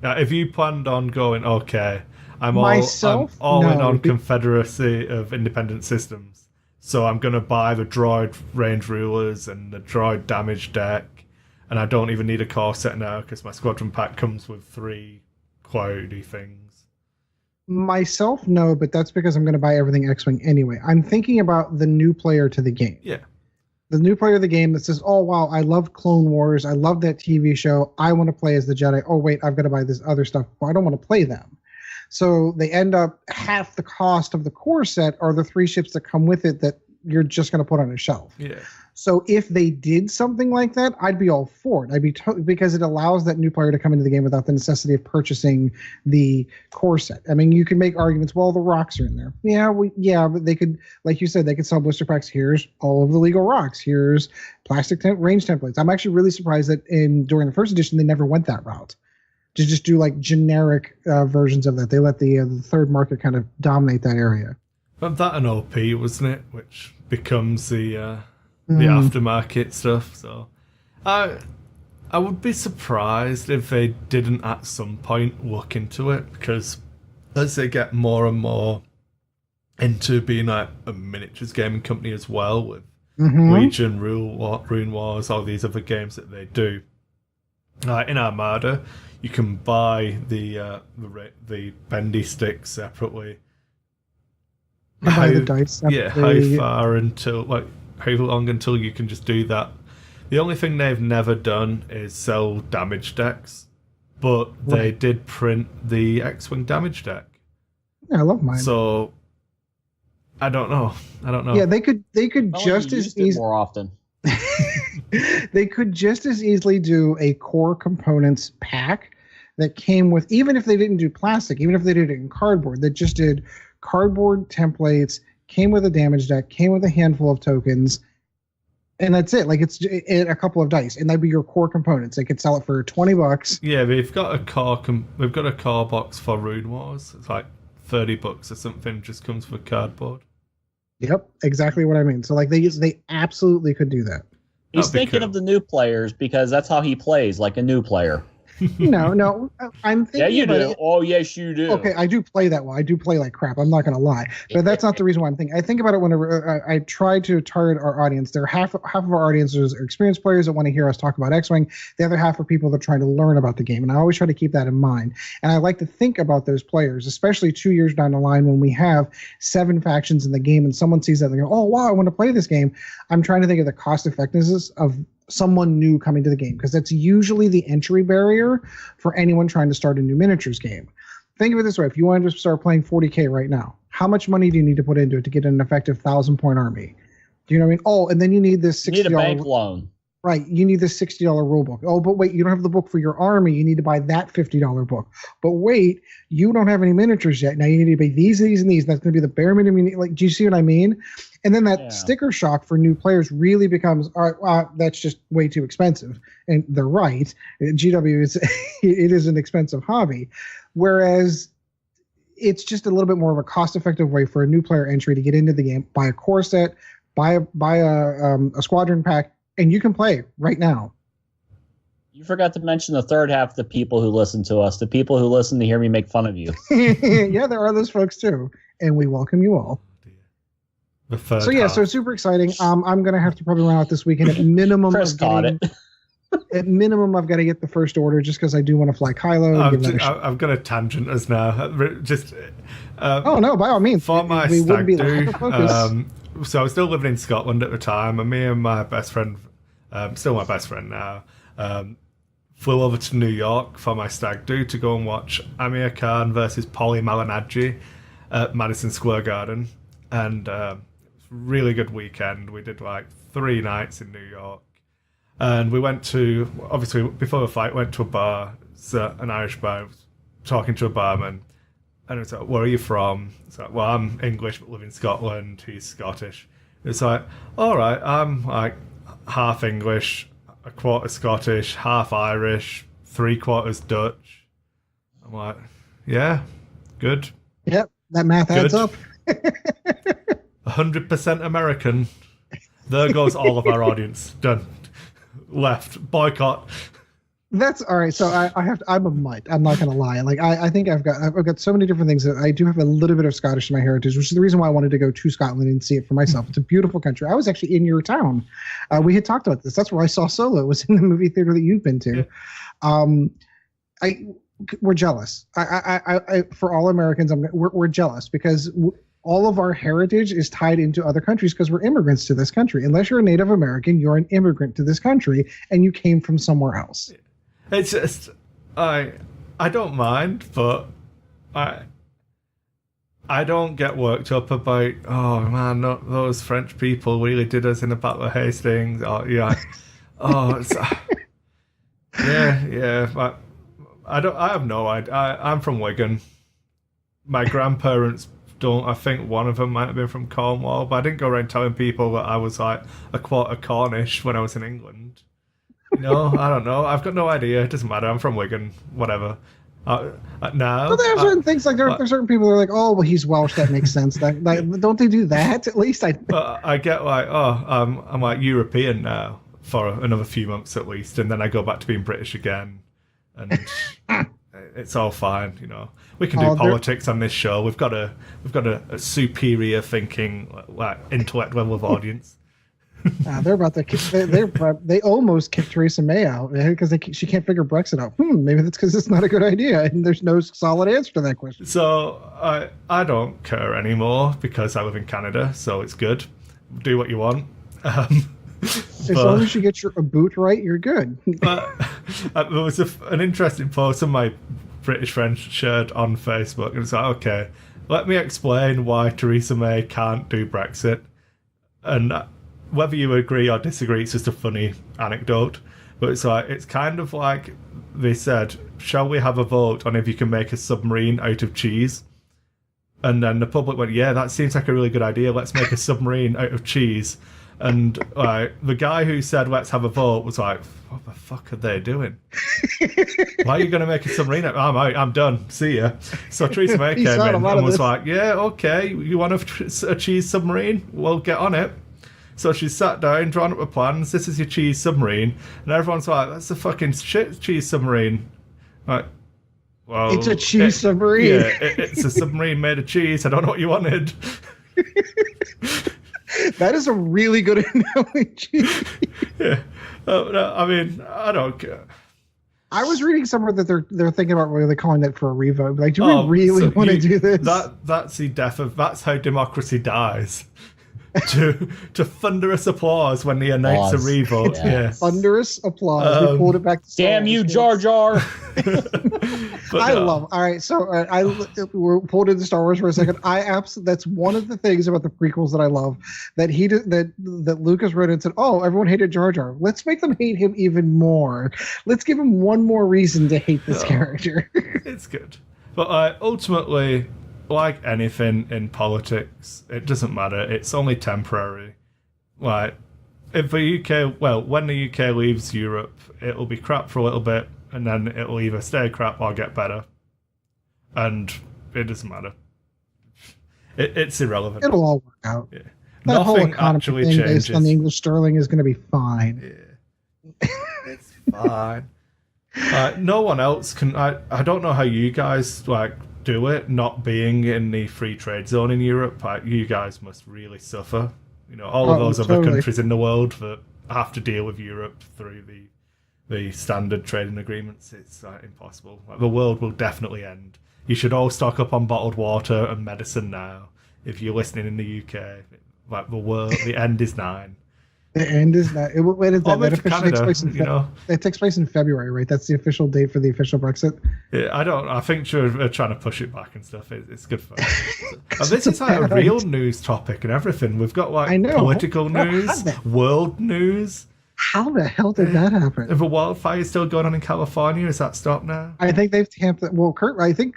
[SPEAKER 3] Now, if you planned on going, okay, I'm all in on Confederacy of Independent Systems, so I'm gonna buy the Droid range rulers and the Droid damage deck, and I don't even need a core set now because my Squadron pack comes with 3 cloudy things.
[SPEAKER 1] Myself, no, but that's because I'm gonna buy everything X-Wing anyway. I'm thinking about the new player to the game.
[SPEAKER 3] Yeah.
[SPEAKER 1] The new player of the game that says, oh, wow, I love Clone Wars. I love that TV show. I want to play as the Jedi. Oh, wait, I've got to buy this other stuff. Well, I don't want to play them. So they end up half the cost of the core set are the 3 ships that come with it that you're just going to put on a shelf.
[SPEAKER 3] Yeah.
[SPEAKER 1] So if they did something like that, I'd be all for it. I'd be because it allows that new player to come into the game without the necessity of purchasing the core set. I mean, you can make arguments. Well, the rocks are in there. Yeah, but they could, like you said, they could sell blister packs. Here's all of the legal rocks. Here's plastic range templates. I'm actually really surprised that during the first edition they never went that route to just do like generic versions of that. They let the third market kind of dominate that area.
[SPEAKER 3] But that an OP, wasn't it? Which becomes the aftermarket stuff. So I would be surprised if they didn't at some point look into it, because as they get more and more into being like a miniatures gaming company as well, with Legion, Rune Wars, all these other games that they do. In Armada, you can buy the bendy sticks separately.
[SPEAKER 1] Buy the dice separately.
[SPEAKER 3] How long until you can just do that? The only thing they've never done is sell damage decks, but they did print the X-Wing damage deck.
[SPEAKER 1] Yeah, I love mine.
[SPEAKER 3] So I don't know.
[SPEAKER 1] Yeah, they could just as easily
[SPEAKER 2] more often.
[SPEAKER 1] They could just as easily do a core components pack that came with, even if they didn't do plastic, even if they did it in cardboard, that just did cardboard templates, came with a damage deck, came with a handful of tokens, and that's it. Like, it's a couple of dice, and that'd be your core components. They could sell it for $20.
[SPEAKER 3] Yeah, we've got a core box for Rune Wars. It's like $30 or something. Just comes with cardboard.
[SPEAKER 1] Yep, exactly what I mean. So like they absolutely could do that.
[SPEAKER 2] He's thinking of the new players because that's how he plays, like a new player.
[SPEAKER 1] No, I'm thinking.
[SPEAKER 2] Yeah, you
[SPEAKER 1] about
[SPEAKER 2] do.
[SPEAKER 1] it.
[SPEAKER 2] Oh, yes, you do.
[SPEAKER 1] Okay, I do play that well. I do play like crap. I'm not going to lie, but that's not the reason why I'm thinking. I think about it whenever I try to target our audience. There are half of our audiences are experienced players that want to hear us talk about X-Wing. The other half are people that are trying to learn about the game, and I always try to keep that in mind. And I like to think about those players, especially 2 years down the line when we have 7 factions in the game, and someone sees that and they go, "Oh wow, I want to play this game." I'm trying to think of the cost effectiveness of someone new coming to the game, because that's usually the entry barrier for anyone trying to start a new miniatures game. Think of it this way: if you wanted to start playing 40K right now, how much money do you need to put into it to get an effective 1,000-point army? Do you know what I mean? Oh, and then you need this $60.
[SPEAKER 2] You need a bank loan.
[SPEAKER 1] Right, you need this $60 rule book. Oh, but wait, you don't have the book for your army. You need to buy that $50 book. But wait, you don't have any miniatures yet. Now you need to buy these, and these. That's going to be the bare minimum. Like, do you see what I mean? And then that sticker shock for new players really becomes, all right, well, that's just way too expensive. And they're right. GW it is an expensive hobby, whereas it's just a little bit more of a cost-effective way for a new player entry to get into the game. Buy a core set, buy a squadron pack, and you can play right now.
[SPEAKER 2] You forgot to mention the third half of the people who listen to us, the people who listen to hear me make fun of you.
[SPEAKER 1] Yeah, there are those folks too, and we welcome you all. So yeah, so super exciting. I'm gonna have to probably run out this weekend at minimum.
[SPEAKER 2] Chris caught it.
[SPEAKER 1] At minimum, I've got to get the first order just because I do want to fly Kylo.
[SPEAKER 3] I've got a tangent as now. Just
[SPEAKER 1] oh no, by all means.
[SPEAKER 3] For my stag do. So I was still living in Scotland at the time, and me and my best friend, still my best friend now, flew over to New York for my stag do to go and watch Amir Khan versus Polly Malignaggi at Madison Square Garden, and it was a really good weekend. We did like 3 nights in New York, and we went to, obviously before the fight, went to a bar, an Irish bar. I was talking to a barman. And it's like, where are you from? It's like, well, I'm English but live in Scotland. He's Scottish. It's like, all right, I'm like half English, a quarter Scottish, half Irish, 3/4 Dutch. I'm like, yeah, good.
[SPEAKER 1] Yep, that math adds up.
[SPEAKER 3] 100% American. There goes all of our audience. Done. Left. Boycott.
[SPEAKER 1] That's all right. So I'm a mutt. I'm not gonna lie. Like I think I've got so many different things that I do have a little bit of Scottish in my heritage, which is the reason why I wanted to go to Scotland and see it for myself. It's a beautiful country. I was actually in your town. We had talked about this. That's where I saw Solo. It was in the movie theater that you've been to. Yeah. We're jealous. I for all Americans, we're jealous because all of our heritage is tied into other countries because we're immigrants to this country. Unless you're a Native American, you're an immigrant to this country, and you came from somewhere else.
[SPEAKER 3] It's just I don't mind, but I don't get worked up about, oh man, those French people really did us in the Battle of Hastings. Or yeah, oh it's, yeah. I have no idea. I'm from Wigan. My grandparents don't. I think one of them might have been from Cornwall, but I didn't go around telling people that I was like a quarter Cornish when I was in England. No, I don't know. I've got no idea. It doesn't matter. I'm from Wigan. Whatever. Now,
[SPEAKER 1] well, there are certain things like there are certain people that are like, oh, well, he's Welsh. That makes sense. That don't they do that? At least I
[SPEAKER 3] get like, oh, I'm like European now for another few months at least, and then I go back to being British again, and it's all fine. You know, we can do politics on this show. We've got a superior thinking, like intellect level of audience.
[SPEAKER 1] They're about to they almost kicked Theresa May out because she can't figure Brexit out. Maybe that's because it's not a good idea, and there's no solid answer to that question.
[SPEAKER 3] So I don't care anymore because I live in Canada, so it's good. Do what you want.
[SPEAKER 1] As long as you get your boot right, you're good.
[SPEAKER 3] But there was an interesting post that my British friend shared on Facebook, and it's like, okay, let me explain why Theresa May can't do Brexit, and whether you agree or disagree, it's just a funny anecdote. But it's kind of like they said, shall we have a vote on if you can make a submarine out of cheese? And then the public went, yeah, that seems like a really good idea. Let's make a submarine out of cheese. And the guy who said, let's have a vote was like, what the fuck are they doing? Why are you going to make a submarine? I'm out. I'm done. See ya. So Theresa May came in and was like, yeah, okay, you want a cheese submarine? Well, get on it. So she sat down, drawn up the plans. This is your cheese submarine. And everyone's like, that's a fucking shit cheese submarine. Like, well,
[SPEAKER 1] it's a cheese submarine.
[SPEAKER 3] Yeah, it's a submarine made of cheese. I don't know what you wanted.
[SPEAKER 1] That is a really good analogy.
[SPEAKER 3] Yeah. No, I mean, I don't care.
[SPEAKER 1] I was reading somewhere that they're thinking about really calling that for a revote. Like, do we really want to do this?
[SPEAKER 3] That's the death of. That's how democracy dies. to thunderous applause when they announce a revote. Yeah.
[SPEAKER 1] Thunderous applause. We pulled it back to Star
[SPEAKER 2] damn
[SPEAKER 1] Wars
[SPEAKER 2] you,
[SPEAKER 1] kids.
[SPEAKER 2] Jar Jar.
[SPEAKER 1] I love. All right, so we're pulled into Star Wars for a second. That's one of the things about the prequels that I love. That that Lucas wrote and said, "Oh, everyone hated Jar Jar. Let's make them hate him even more. Let's give him one more reason to hate this character."
[SPEAKER 3] It's good, but ultimately, like anything in politics, it doesn't matter. It's only temporary. Like, if the UK, when the UK leaves Europe, it'll be crap for a little bit, and then it'll either stay crap or get better. And it doesn't matter. It's irrelevant.
[SPEAKER 1] It'll all work out.
[SPEAKER 3] Yeah.
[SPEAKER 1] That whole
[SPEAKER 3] Nothing
[SPEAKER 1] economy
[SPEAKER 3] actually
[SPEAKER 1] thing
[SPEAKER 3] changes.
[SPEAKER 1] based on the English sterling is going to be fine.
[SPEAKER 3] Yeah. It's fine. No one else can. I don't know how you guys do it, not being in the free trade zone in Europe. You guys must really suffer. All of those other countries in the world that have to deal with Europe through the standard trading agreements. It's impossible. The world will definitely end. You should all stock up on bottled water and medicine now. If you're listening in the UK, the end is nigh.
[SPEAKER 1] The end is not. When is that? That officially
[SPEAKER 3] Canada,
[SPEAKER 1] takes place it takes place in February, right? That's the official date for the official Brexit.
[SPEAKER 3] Yeah, I think they're trying to push it back and stuff. It's good fun. This is a real news topic and everything. We've got political news, world news.
[SPEAKER 1] How the hell did that happen?
[SPEAKER 3] If a wildfire still going on in California, is that stopped now?
[SPEAKER 1] I think they've tamped that. Well, Kurt, I think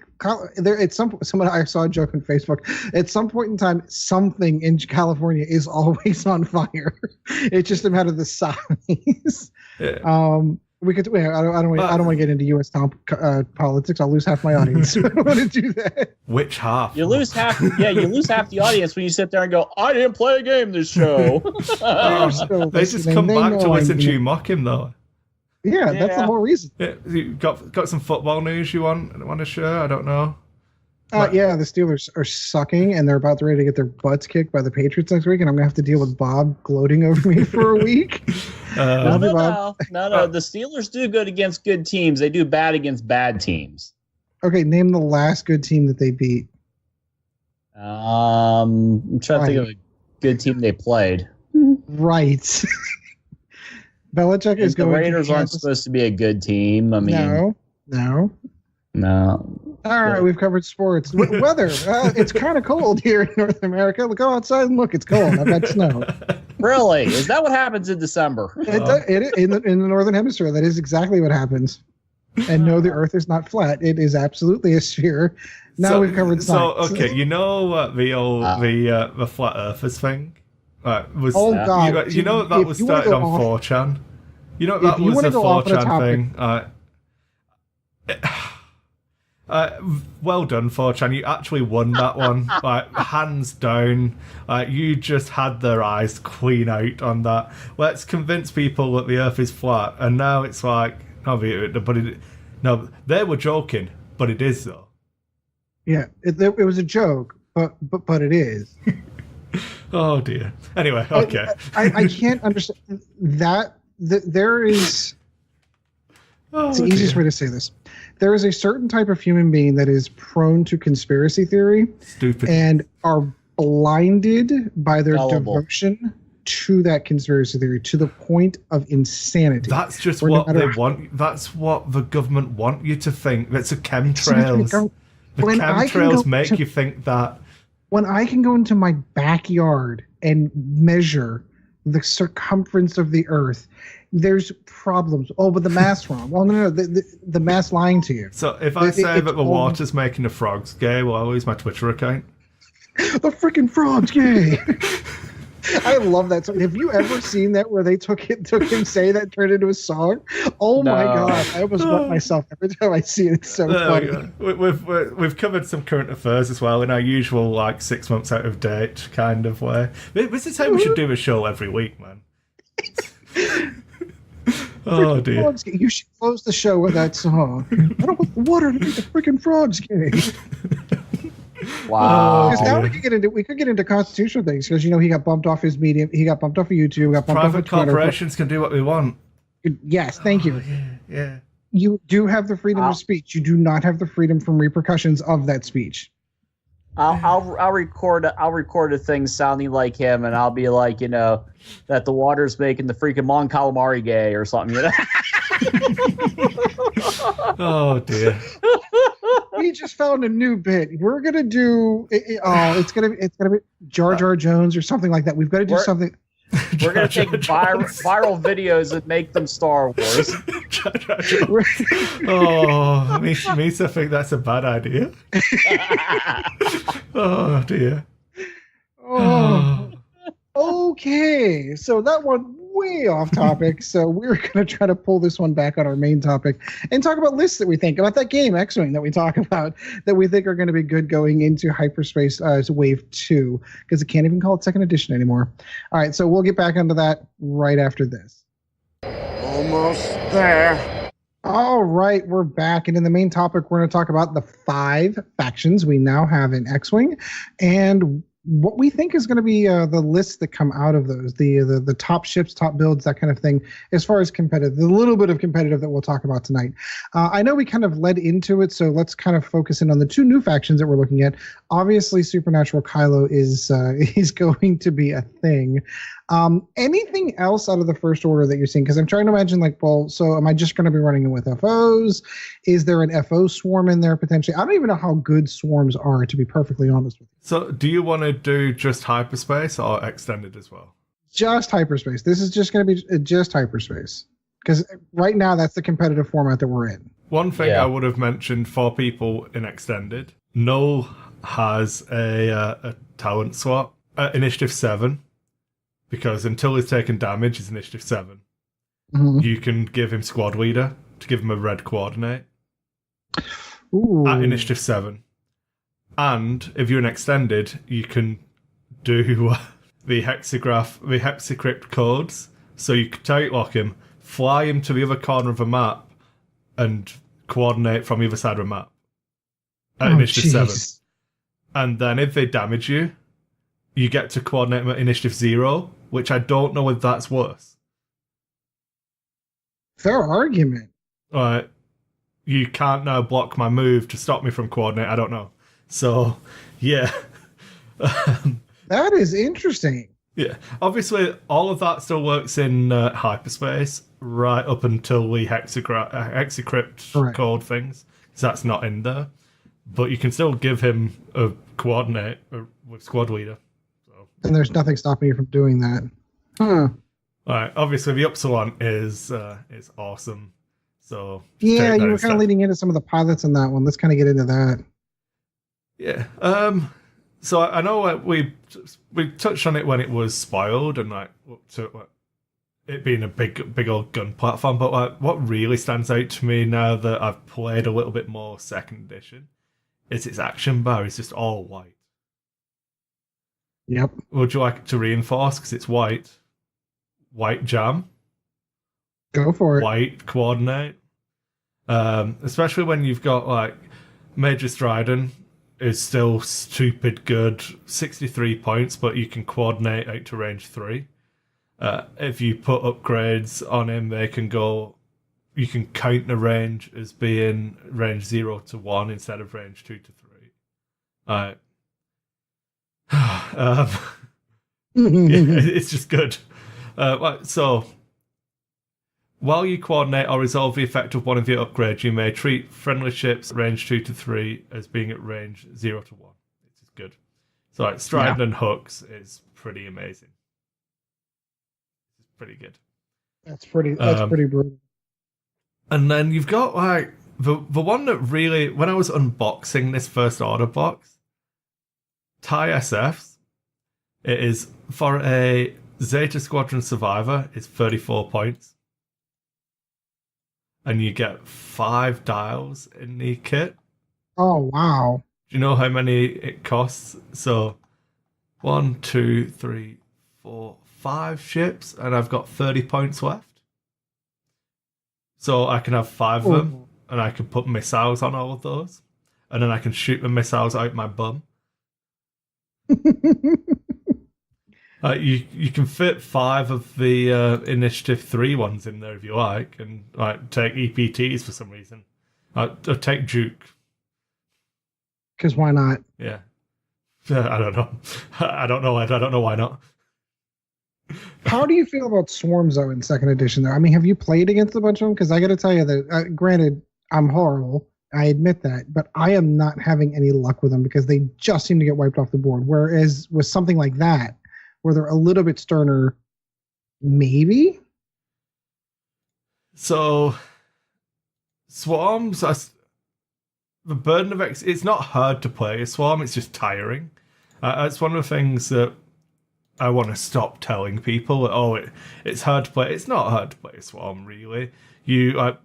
[SPEAKER 1] there at someone I saw a joke on Facebook. At some point in time, something in California is always on fire. It's just a matter of the size.
[SPEAKER 3] Yeah.
[SPEAKER 1] We could. I don't want to get into U.S. politics. I'll lose half my audience. I don't want to do that.
[SPEAKER 3] Which half?
[SPEAKER 2] You lose half. Yeah, you lose half the audience when you sit there and go, "I didn't play a game this show."
[SPEAKER 3] They just come back to listen to you mock him, though.
[SPEAKER 1] Yeah, that's the whole reason.
[SPEAKER 3] Yeah, you got some football news you want to share? I don't know.
[SPEAKER 1] Yeah, the Steelers are sucking, and they're about ready to get their butts kicked by the Patriots next week, and I'm gonna have to deal with Bob gloating over me for a week.
[SPEAKER 2] No. The Steelers do good against good teams. They do bad against bad teams.
[SPEAKER 1] Okay, name the last good team that they beat.
[SPEAKER 2] I'm trying to think of a good team they played.
[SPEAKER 1] Right. Belichick is going.
[SPEAKER 2] The Raiders aren't supposed to be a good team. I mean,
[SPEAKER 1] no. All right, we've covered sports. Weather. It's kind of cold here in North America. Go outside and look. It's cold. I've got snow.
[SPEAKER 2] Really? Is that what happens in December?
[SPEAKER 1] In the Northern Hemisphere, that is exactly what happens. And no, the Earth is not flat. It is absolutely a sphere. Now we've covered science.
[SPEAKER 3] So, okay, you know the flat earthers thing? Was,
[SPEAKER 1] God.
[SPEAKER 3] You know that was started on 4chan? You know that was a 4chan thing? Well done, 4chan. You actually won that one. Hands down. You just had their eyes clean out on that. Let's convince people that the Earth is flat. And now it's like, no, they were joking, but it is though.
[SPEAKER 1] Yeah, it was a joke, but it is.
[SPEAKER 3] Oh dear. Anyway, okay.
[SPEAKER 1] I can't understand that. There is. It's the easiest way to say this. There is a certain type of human being that is prone to conspiracy theory.
[SPEAKER 3] Stupid.
[SPEAKER 1] And are blinded by their devotion to that conspiracy theory to the point of insanity.
[SPEAKER 3] That's just what they want. That's what the government want you to think. That's a chemtrails. The chemtrails make you think that.
[SPEAKER 1] When I can go into my backyard and measure the circumference of the Earth, there's problems. Oh, but the math's wrong. Well, no, the math's lying to you.
[SPEAKER 3] So if I say that the water's making the frogs gay, well, I'll lose my Twitter account.
[SPEAKER 1] The freaking frog's gay. I love that song. Have you ever seen that where they took him say that, turned into a song? Oh my God. I almost wet myself every time I see it. It's so funny.
[SPEAKER 3] We've covered some current affairs as well in our usual 6 months out of date kind of way. This is how we should do a show every week, man. Oh dear.
[SPEAKER 1] Frogs gay. You should close the show with that song. I don't want the water to make the freaking frogs gay.
[SPEAKER 2] Wow.
[SPEAKER 1] Because now we could get into constitutional things because he got bumped off his medium, he got bumped off of YouTube, got bumped off
[SPEAKER 3] Private
[SPEAKER 1] of Twitter.
[SPEAKER 3] corporations can do what they want.
[SPEAKER 1] Yes, thank you.
[SPEAKER 3] Yeah.
[SPEAKER 1] You do have the freedom of speech. You do not have the freedom from repercussions of that speech.
[SPEAKER 2] I'll record a thing sounding like him, and I'll be like, that the water's making the freaking Mon Calamari gay or something.
[SPEAKER 3] Oh dear.
[SPEAKER 1] We just found a new bit. We're gonna do. It's gonna be Jar Jar Jones or something like that. We've got to do something.
[SPEAKER 2] We're gonna take viral videos and make them Star Wars.
[SPEAKER 3] Oh, Misa think that's a bad idea. Oh dear.
[SPEAKER 1] Oh. Okay, so that one way off topic. So we're going to try to pull this one back on our main topic and talk about lists that we think about that game X-Wing that we talk about that we think are going to be good going into hyperspace wave 2 because it can't even call it second edition anymore. All right, so we'll get back onto that right after this.
[SPEAKER 4] Almost there.
[SPEAKER 1] All right, we're back, and in the main topic, we're going to talk about the 5 factions we now have in X-Wing, and what we think is going to be the lists that come out of those, the top ships, top builds, that kind of thing, as far as competitive, the little bit of competitive that we'll talk about tonight. I know we kind of led into it, so let's kind of focus in on the 2 new factions that we're looking at. Obviously, Supernatural Kylo is going to be a thing. Anything else out of the First Order that you're seeing? Because I'm trying to imagine, so am I just going to be running it with FOs? Is there an FO swarm in there potentially? I don't even know how good swarms are, to be perfectly honest with you.
[SPEAKER 3] So, do you want to do just hyperspace or extended as well?
[SPEAKER 1] Just hyperspace. This is just going to be just hyperspace. Because right now, that's the competitive format that we're in.
[SPEAKER 3] One thing I would have mentioned for people in extended, Null has a talent swap at Initiative 7. Because until he's taken damage, he's Initiative 7. Mm-hmm. You can give him Squad Leader to give him a red coordinate.
[SPEAKER 1] Ooh.
[SPEAKER 3] At Initiative 7. And if you're an extended, you can do the hexacrypt codes. So you can target lock him, fly him to the other corner of a map, and coordinate from the other side of a map. At Initiative 7. And then if they damage you, you get to coordinate them at Initiative 0, which I don't know if that's worse.
[SPEAKER 1] Fair argument.
[SPEAKER 3] Right. You can't now block my move to stop me from coordinate. I don't know. So, yeah.
[SPEAKER 1] That is interesting.
[SPEAKER 3] Yeah. Obviously, all of that still works in hyperspace right up until we hexacrypt code things. Because that's not in there. But you can still give him a coordinate with Squad Leader.
[SPEAKER 1] And there's nothing stopping you from doing that. Huh.
[SPEAKER 3] Alright, obviously the Upsilon is awesome. So
[SPEAKER 1] yeah, you were kind of leading into some of the pilots in that one. Let's kind of get into that.
[SPEAKER 3] Yeah. So I know we touched on it when it was spoiled and it being a big old gun platform, but what really stands out to me now that I've played a little bit more second edition is its action bar is just all white.
[SPEAKER 1] Yep.
[SPEAKER 3] Would you like to reinforce because it's white? White jam.
[SPEAKER 1] Go for it.
[SPEAKER 3] White coordinate. Especially when you've got Major Stridon is still stupid good, 63 points, but you can coordinate out to range 3. If you put upgrades on him, you can count the range as being range 0 to 1 instead of range 2 to 3. It's just good. So, while you coordinate or resolve the effect of one of your upgrades, you may treat friendly ships range 2 to 3 as being at range 0 to 1. It's just good. So, Strident and Hooks is pretty amazing. It's pretty good. That's pretty
[SPEAKER 1] brutal.
[SPEAKER 3] And then you've got the one that really, when I was unboxing this First Order box, TIE SFs, it is for a Zeta Squadron Survivor, it's 34 points. And you get 5 dials in the kit.
[SPEAKER 1] Oh, wow.
[SPEAKER 3] Do you know how many it costs? So, 1, 2, 3, 4, 5 ships, and I've got 30 points left. So I can have 5 of them, and I can put missiles on all of those, and then I can shoot the missiles out my bum. You can fit 5 of the Initiative 3 ones in there if you like, and like take EPTs for some reason. Or take Duke.
[SPEAKER 1] Because why not?
[SPEAKER 3] Yeah. I don't know. I don't know. I don't know why not.
[SPEAKER 1] How do you feel about swarms though in second edition? Though, I mean, have you played against a bunch of them? Because I got to tell you that, granted, I'm horrible. I admit that, but I am not having any luck with them because they just seem to get wiped off the board. Whereas with something like that, where they're a little bit sterner, maybe.
[SPEAKER 3] So, swarms are the burden of it's not hard to play a swarm. It's just tiring. It's one of the things that I want to stop telling people. It's hard to play. It's not hard to play a swarm, really. 80%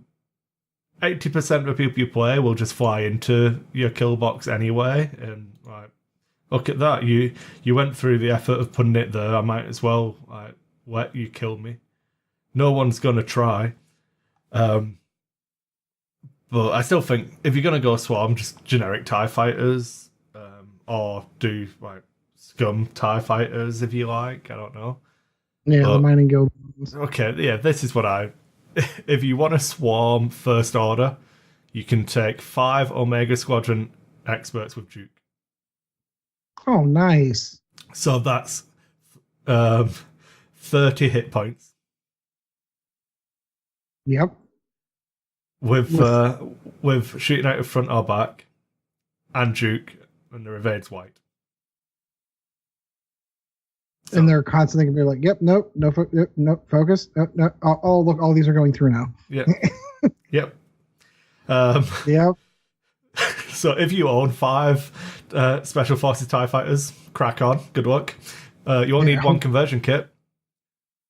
[SPEAKER 3] of the people you play will just fly into your kill box anyway, and look at that. You went through the effort of putting it there. I might as well let you kill me. No one's gonna try. But I still think if you're gonna go swarm, just generic TIE fighters, or do scum TIE fighters if you like. I don't know.
[SPEAKER 1] Yeah, the mining guild.
[SPEAKER 3] Okay, yeah, this is what if you want to swarm First Order, you can take 5 Omega Squadron experts with Duke.
[SPEAKER 1] Oh, nice.
[SPEAKER 3] So that's 30 hit points.
[SPEAKER 1] Yep.
[SPEAKER 3] With shooting out of front or back, and Duke, and the evade's white. So,
[SPEAKER 1] and they're constantly going to be like, "Yep, nope, no, no focus, no. Oh, look, all these are going through now."
[SPEAKER 3] Yeah. Yep.
[SPEAKER 1] Yep.
[SPEAKER 3] So if you own 5 Special Forces TIE Fighters, crack on. Good luck. You only need 1 conversion kit.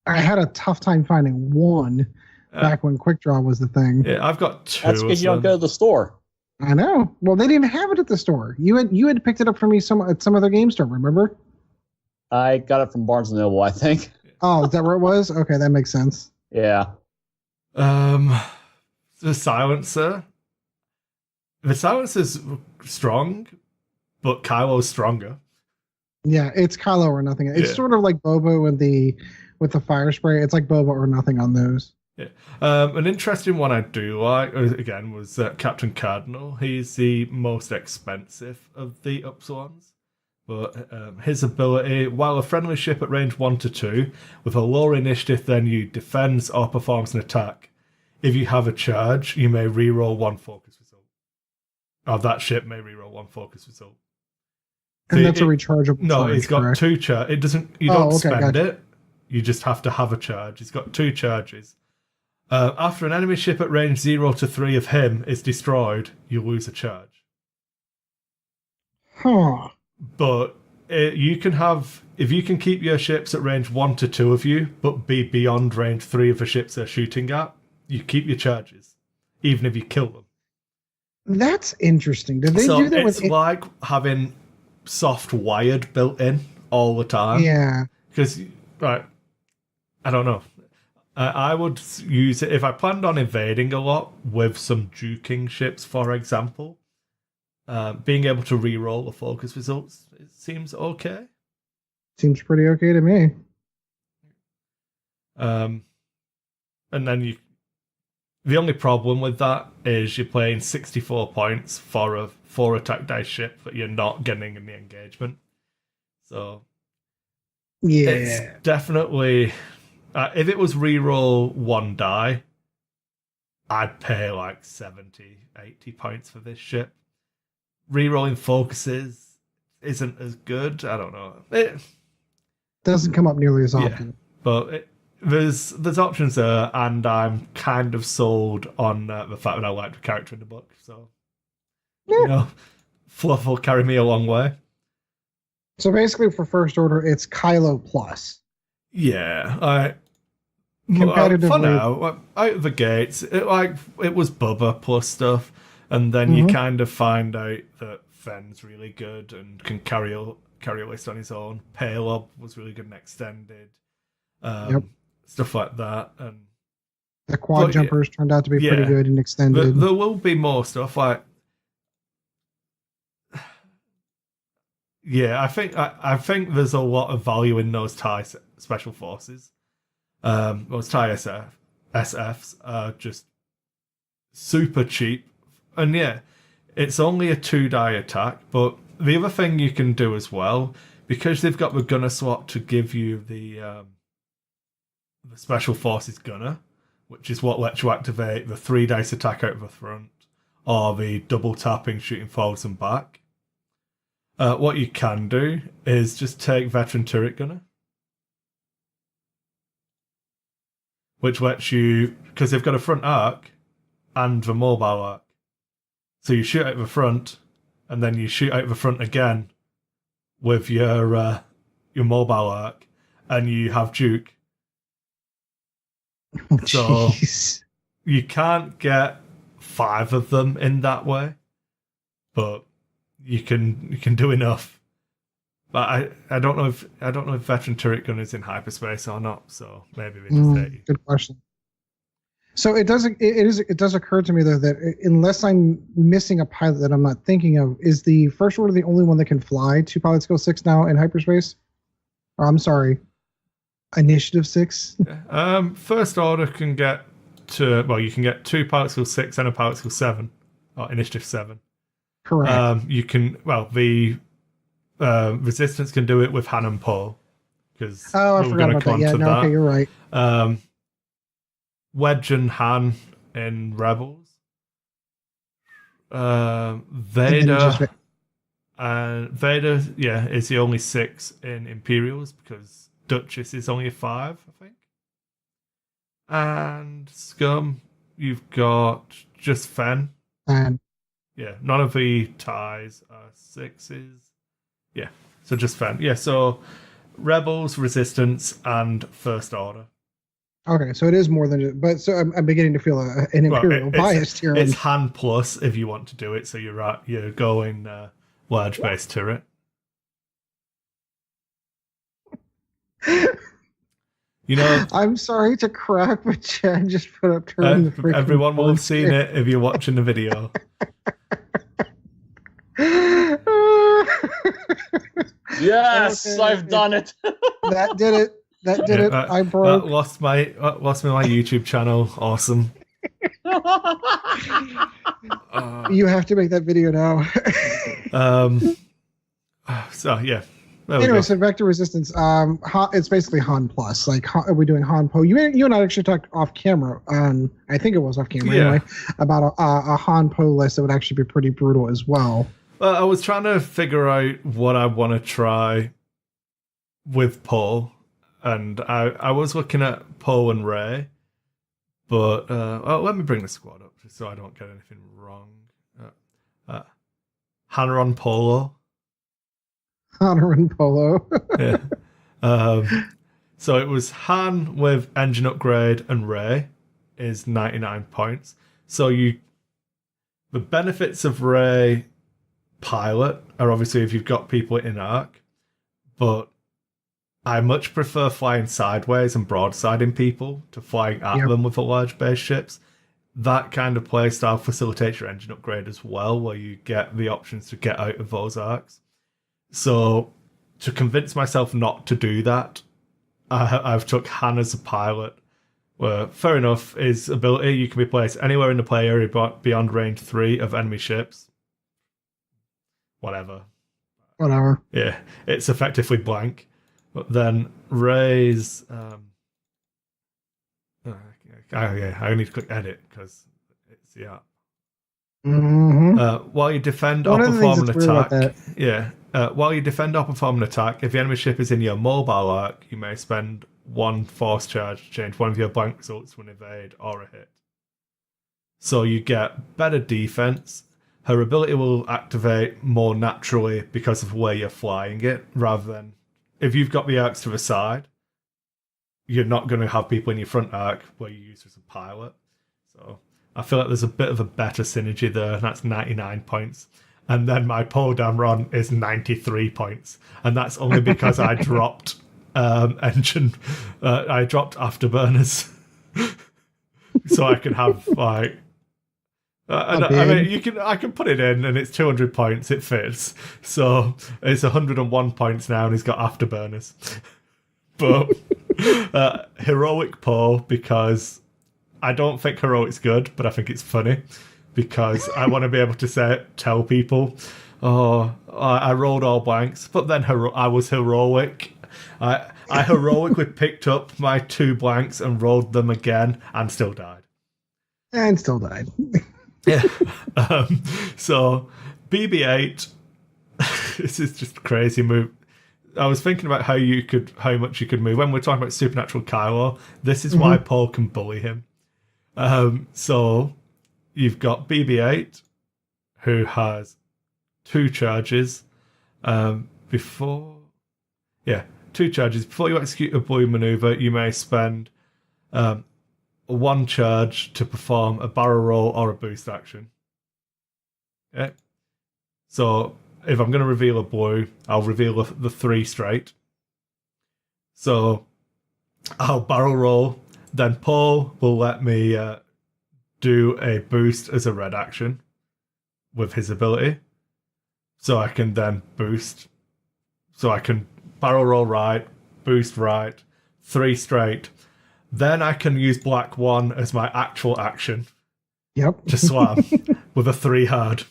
[SPEAKER 1] I had a tough time finding one back when Quick Draw was the thing.
[SPEAKER 3] Yeah, I've got 2.
[SPEAKER 2] That's because you don't go to the store.
[SPEAKER 1] I know. Well, they didn't have it at the store. You had picked it up for me at some other game store. Remember?
[SPEAKER 2] I got it from Barnes & Noble, I think.
[SPEAKER 1] Oh, is that where it was? Okay, that makes sense.
[SPEAKER 2] Yeah.
[SPEAKER 3] The silencer. The silencer's strong, but Kylo's stronger.
[SPEAKER 1] Yeah, it's Kylo or nothing. It's sort of like Boba with the fire spray. It's like Boba or nothing on those.
[SPEAKER 3] Yeah. An interesting one I do like, again, was Captain Cardinal. He's the most expensive of the Upsilons. But his ability, while a friendly ship at range 1 to 2, with a lower initiative than you, defends or performs an attack. If you have a charge, you may reroll 1 focus result. Or that ship may reroll 1 focus result. So
[SPEAKER 1] and that's a rechargeable
[SPEAKER 3] No,
[SPEAKER 1] charge,
[SPEAKER 3] he's got
[SPEAKER 1] correct?
[SPEAKER 3] 2 charge. You don't spend it. You just have to have a charge. He's got 2 charges. After an enemy ship at range 0 to 3 of him is destroyed, you lose a charge.
[SPEAKER 1] Huh.
[SPEAKER 3] But if you can keep your ships at range 1 to 2 of you, but be beyond range 3 of the ships they're shooting at, you keep your charges, even if you kill them.
[SPEAKER 1] That's interesting. Did they do that
[SPEAKER 3] it's like having soft wired built in all the time.
[SPEAKER 1] Yeah.
[SPEAKER 3] Because, I don't know. I would use it if I planned on invading a lot with some juking ships, for example. Being able to re-roll the focus results, it seems okay.
[SPEAKER 1] Seems pretty okay to me.
[SPEAKER 3] And then the only problem with that is you're playing 64 points for a 4 attack dice ship that you're not getting in the engagement. So
[SPEAKER 1] yeah,
[SPEAKER 3] it's definitely if it was re-roll 1 die, I'd pay like 70, 80 points for this ship. Rerolling focuses isn't as good. I don't know. It
[SPEAKER 1] doesn't come up nearly as often.
[SPEAKER 3] Yeah, but there's options there, and I'm kind of sold on the fact that I like the character in the book. So, fluff will carry me a long way.
[SPEAKER 1] So basically, for First Order, it's Kylo plus.
[SPEAKER 3] Yeah,
[SPEAKER 1] competitively
[SPEAKER 3] for now, out of the gates, it was Bubba plus stuff. And then you kind of find out that Fenn's really good and can carry a list on his own. Paylob was really good and extended. Stuff like that. And
[SPEAKER 1] The quad jumpers turned out to be pretty good and extended.
[SPEAKER 3] There will be more stuff like. Yeah, I think there's a lot of value in those TIE special forces. Those TIE SFs are just super cheap, and it's only a 2-die attack. But the other thing you can do as well, because they've got the gunner slot to give you the special forces gunner, which is what lets you activate the 3-dice attack out of the front or the double tapping shooting forwards and back. What you can do is just take veteran turret gunner, which lets you, because they've got a front arc and the mobile arc, so you shoot out the front and then you shoot out the front again with your mobile arc, and you have Duke. So you can't get 5 of them in that way, but you can do enough. But I don't know if veteran turret gun is in hyperspace or not. So maybe they just take you.
[SPEAKER 1] Good question. So it does occur to me though that unless I'm missing a pilot that I'm not thinking of, is the First Order the only one that can fly 2 pilots go 6 now in hyperspace? Oh, I'm sorry, Initiative 6.
[SPEAKER 3] First Order can get you can get 2 pilots go 6 and a pilot go 7, or Initiative 7.
[SPEAKER 1] Correct.
[SPEAKER 3] You can the Resistance can do it with Han and Poe, because
[SPEAKER 1] I forgot about that. Yeah, no, okay, you're right.
[SPEAKER 3] Wedge and Han in Rebels. Vader is the only 6 in Imperials, because Duchess is only a 5, I think. And Scum, you've got just Fen. Yeah, none of the ties are 6s. Yeah, so just Fen. Yeah, so Rebels, Resistance, and First Order.
[SPEAKER 1] Okay, so it is more than just, but so I'm beginning to feel an Imperial bias here.
[SPEAKER 3] It's Han plus if you want to do it, so you're going large base turret. You know,
[SPEAKER 1] I'm sorry to crack, but Chad just put up turn the freaking
[SPEAKER 3] everyone will have seen it if you're watching the video.
[SPEAKER 2] Yes,
[SPEAKER 1] okay,
[SPEAKER 2] I've done it.
[SPEAKER 1] That did it. That did it. I broke.
[SPEAKER 3] That lost me my YouTube channel. Awesome.
[SPEAKER 1] You have to make that video now.
[SPEAKER 3] So yeah.
[SPEAKER 1] Anyway, so Vector Resistance, it's basically Han plus. Like, we're doing Han Poe. You and I actually talked off camera, I think it was off camera anyway, about a Han Poe list that would actually be pretty brutal as well.
[SPEAKER 3] Well, I was trying to figure out what I want to try with Poe, and I was looking at Poe and Rey, but let me bring the squad up just so I don't get anything wrong. Hanron Polo.
[SPEAKER 1] Honor and Polo.
[SPEAKER 3] Yeah. So it was Han with engine upgrade and Rey is 99 points. So the benefits of Rey pilot are obviously if you've got people in arc, but I much prefer flying sideways and broadsiding people to flying at them with the large base ships. That kind of playstyle facilitates your engine upgrade as well, where you get the options to get out of those arcs. So, to convince myself not to do that, I've took Han as a pilot. Where, fair enough, his ability, you can be placed anywhere in the play area beyond range 3 of enemy ships. Whatever. Yeah, it's effectively blank. But then Rey's... I need to click edit, because it's the app.
[SPEAKER 1] Mm-hmm.
[SPEAKER 3] While you defend or perform an attack... while you defend or perform an attack, if the enemy ship is in your mobile arc, you may spend 1 force charge to change one of your blank results to an evade or a hit. So you get better defense. Her ability will activate more naturally because of where you're flying it, rather than if you've got the arcs to the side, you're not going to have people in your front arc where you use as a pilot. So I feel like there's a bit of a better synergy there. That's 99 points. And then my Poe Dameron is 93 points. And that's only because I dropped I dropped afterburners. so I can have like. I mean, I can put it in, and it's 200 points. It fits, so it's 101 points now, and he's got afterburners. But heroic Paul, because I don't think heroic's good, but I think it's funny because I want to be able to tell people, oh, I rolled all blanks, but then I was heroic. I heroically picked up my 2 blanks and rolled them again, and still died. Yeah. So BB-8, this is just a crazy move. I was thinking about how much you could move. When we're talking about Supernatural Kylo, this is why Paul can bully him. So you've got BB-8, who has 2 charges. 2 charges. Before you execute a blue maneuver, you may spend 1 charge to perform a barrel roll or a boost action. Okay. So if I'm going to reveal a blue, I'll reveal the 3 straight. So I'll barrel roll. Then Paul will let me do a boost as a red action with his ability. So I can then boost. So I can barrel roll right, boost right, 3 straight. Then I can use black 1 as my actual action.
[SPEAKER 1] Yep.
[SPEAKER 3] To slam with a 3 hard.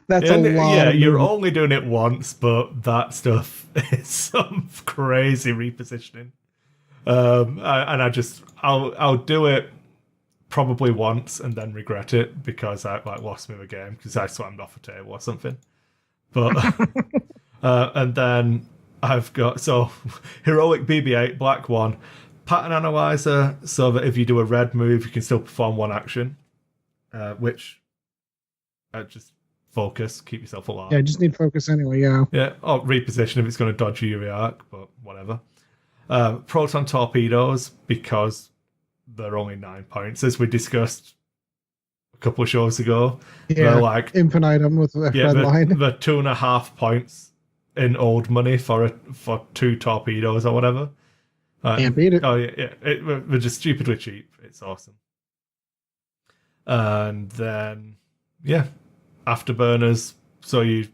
[SPEAKER 1] That's a lot.
[SPEAKER 3] Yeah, you're only doing it once, but that stuff is some crazy repositioning. I'll do it probably once and then regret it because I lost me the game because I slammed off a table or something. But and then I've got heroic BB-8 black 1 pattern analyzer, so that if you do a red move, you can still perform 1 action, which just focus, keep yourself alive.
[SPEAKER 1] Yeah, just need focus anyway. Yeah.
[SPEAKER 3] Yeah, or reposition if it's going to dodge your arc, but whatever. Proton torpedoes, because they're only 9 points, as we discussed a couple of shows ago.
[SPEAKER 1] Yeah,
[SPEAKER 3] they're like
[SPEAKER 1] infinitum with a red line.
[SPEAKER 3] They're 2.5 points in old money for 2 torpedoes or whatever.
[SPEAKER 1] Can't beat it.
[SPEAKER 3] Oh yeah. They're just stupidly cheap. It's awesome. And then afterburners. So you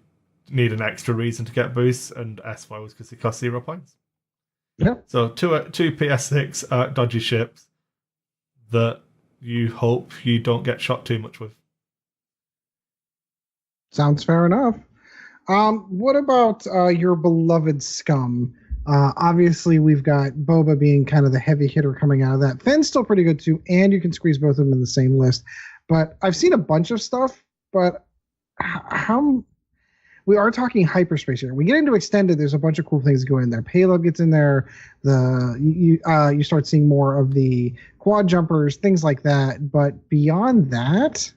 [SPEAKER 3] need an extra reason to get boosts, and S-foils because it costs 0 points.
[SPEAKER 1] Yeah.
[SPEAKER 3] So two PS6 dodgy ships that you hope you don't get shot too much with.
[SPEAKER 1] Sounds fair enough. What about your beloved scum? Obviously, we've got Boba being kind of the heavy hitter coming out of that. Fenn's still pretty good too, and you can squeeze both of them in the same list. But I've seen a bunch of stuff, but how... We are talking hyperspace here. We get into extended. There's a bunch of cool things that go in there. Payload gets in there. You start seeing more of the quad jumpers, things like that. But beyond that,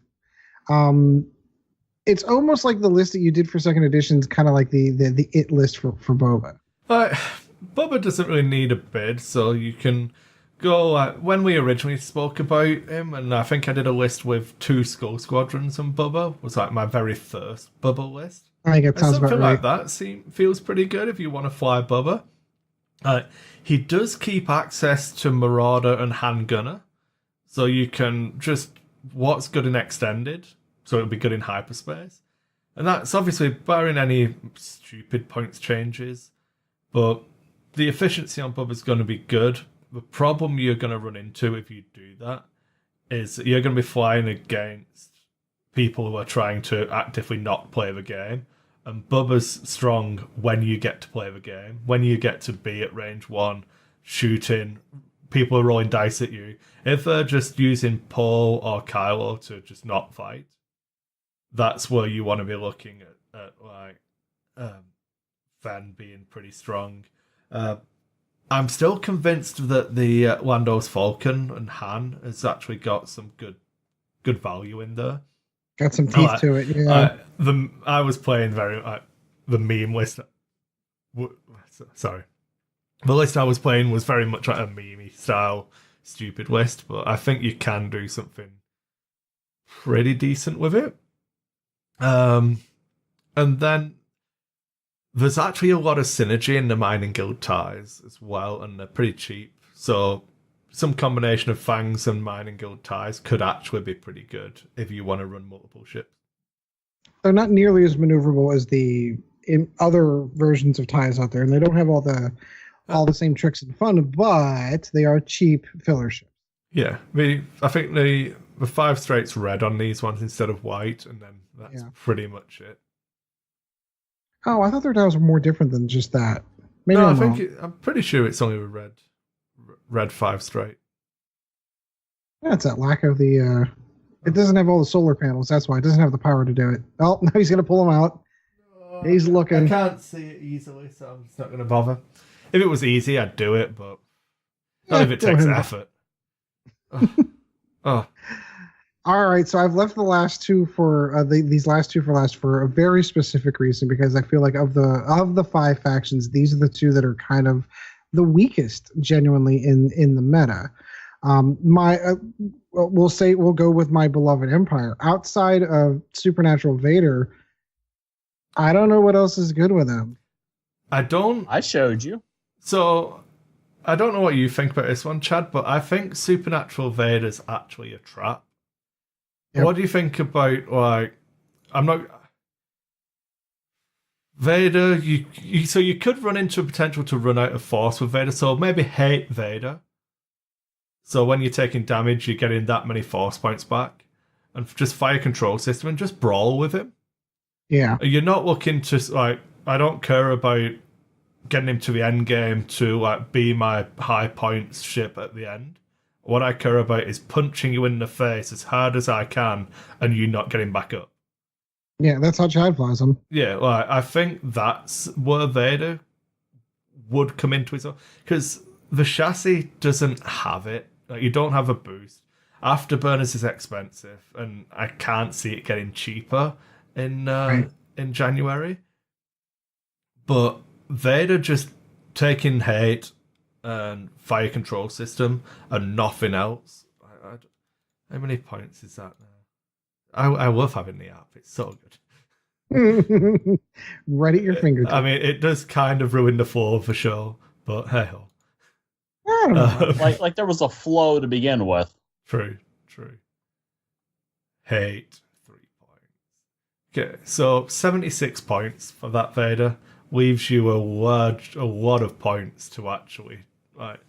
[SPEAKER 1] it's almost like the list that you did for second edition is kind of like the it list for Boba.
[SPEAKER 3] Boba doesn't really need a bid, so you can go when we originally spoke about him, and I think I did a list with 2 Skull Squadrons and Bubba. Was like my very first Bubba list.
[SPEAKER 1] I think it sounds about
[SPEAKER 3] something
[SPEAKER 1] right.
[SPEAKER 3] like that feels pretty good if you want to fly Bubba. He does keep access to Marauder and Handgunner, so you can just what's good in extended, so it'll be good in hyperspace, and that's obviously barring any stupid points changes. But the efficiency on Bubba's going to be good. The problem you're going to run into if you do that is that you're going to be flying against people who are trying to actively not play the game. And Bubba's strong when you get to play the game. When you get to be at range 1, shooting, people are rolling dice at you. If they're just using Paul or Kylo to just not fight, that's where you want to be looking at Fenn being pretty strong. I'm still convinced that the Lando's Falcon and Han has actually got some good value in there.
[SPEAKER 1] Got some teeth to it, yeah.
[SPEAKER 3] I was playing the meme list. Sorry. The list I was playing was very much like a meme style stupid list, but I think you can do something pretty decent with it. And then there's actually a lot of synergy in the mining guild ties as well, and they're pretty cheap. So some combination of Fangs and Mining Guild ties could actually be pretty good if you want to run multiple ships.
[SPEAKER 1] They're not nearly as maneuverable as the in other versions of ties out there, and they don't have all the same tricks and fun, but they are cheap filler ships.
[SPEAKER 3] Yeah, I think the 5 straight's red on these ones instead of white, and then that's pretty much it.
[SPEAKER 1] Oh, I thought their tiles were more different than just that. Maybe
[SPEAKER 3] No,
[SPEAKER 1] I'm
[SPEAKER 3] pretty sure it's only a red 5 straight.
[SPEAKER 1] Yeah, it's that lack of the. It doesn't have all the solar panels. That's why it doesn't have the power to do it. Oh, now he's gonna pull them out. He's looking.
[SPEAKER 3] I can't see it easily, so I'm just not gonna bother. If it was easy, I'd do it, but not if it takes effort. Oh.
[SPEAKER 1] All right, so I've left the last two for these last two for last for a very specific reason, because I feel like of the 5 factions, these are the two that are kind of the weakest, genuinely in the meta. We'll go with my beloved Empire. Outside of Supernatural Vader, I don't know what else is good with him.
[SPEAKER 2] I showed you.
[SPEAKER 3] So I don't know what you think about this one, Chad, but I think Supernatural Vader's actually a trap. Yep. What do you think about, like, Vader, so you could run into a potential to run out of force with Vader, so maybe hate Vader. So when you're taking damage, you're getting that many force points back. And just fire control system and just brawl with him.
[SPEAKER 1] Yeah.
[SPEAKER 3] You're not looking to, like, I don't care about getting him to the end game to, like, be my high points ship at the end. What I care about is punching you in the face as hard as I can and you not getting back up.
[SPEAKER 1] Yeah, that's how Chad flies him.
[SPEAKER 3] Yeah, like, I think that's where Vader would come into his own. Because the chassis doesn't have it. Like, you don't have a boost. Afterburners is expensive, and I can't see it getting cheaper in January. But Vader just taking hate and fire control system and nothing else. How many points is that now? I love having the app. It's so good.
[SPEAKER 1] Right at your fingertips.
[SPEAKER 3] I mean, it does kind of ruin the flow of the show, but hey ho.
[SPEAKER 2] Like there was a flow to begin with.
[SPEAKER 3] True. Hate 3 points. Okay, so 76 points for that Vader leaves you a lot of points to actually, like,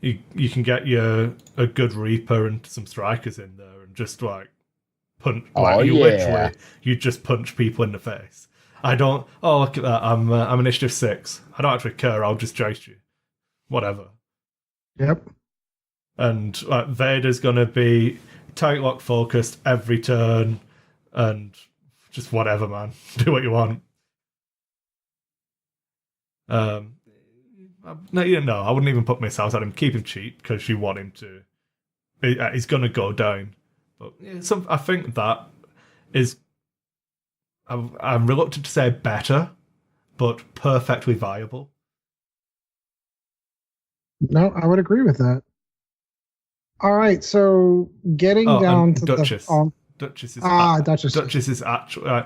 [SPEAKER 3] you can get a good Reaper and some strikers in there and just, like, punch. Literally, you just punch people in the face. Look at that, I'm initiative 6. I don't actually care, I'll just chase you. Whatever.
[SPEAKER 1] Yep.
[SPEAKER 3] And, like, Vader's gonna be tight lock focused every turn and just whatever, man. Do what you want. No, I wouldn't even put missiles at him. Keep him cheap because you want him to. He's gonna go down. But yeah, I think that is. I'm reluctant to say better, but perfectly viable.
[SPEAKER 1] No, I would agree with that. All right, so getting down to
[SPEAKER 3] Duchess.
[SPEAKER 1] Duchess is
[SPEAKER 3] Duchess is actually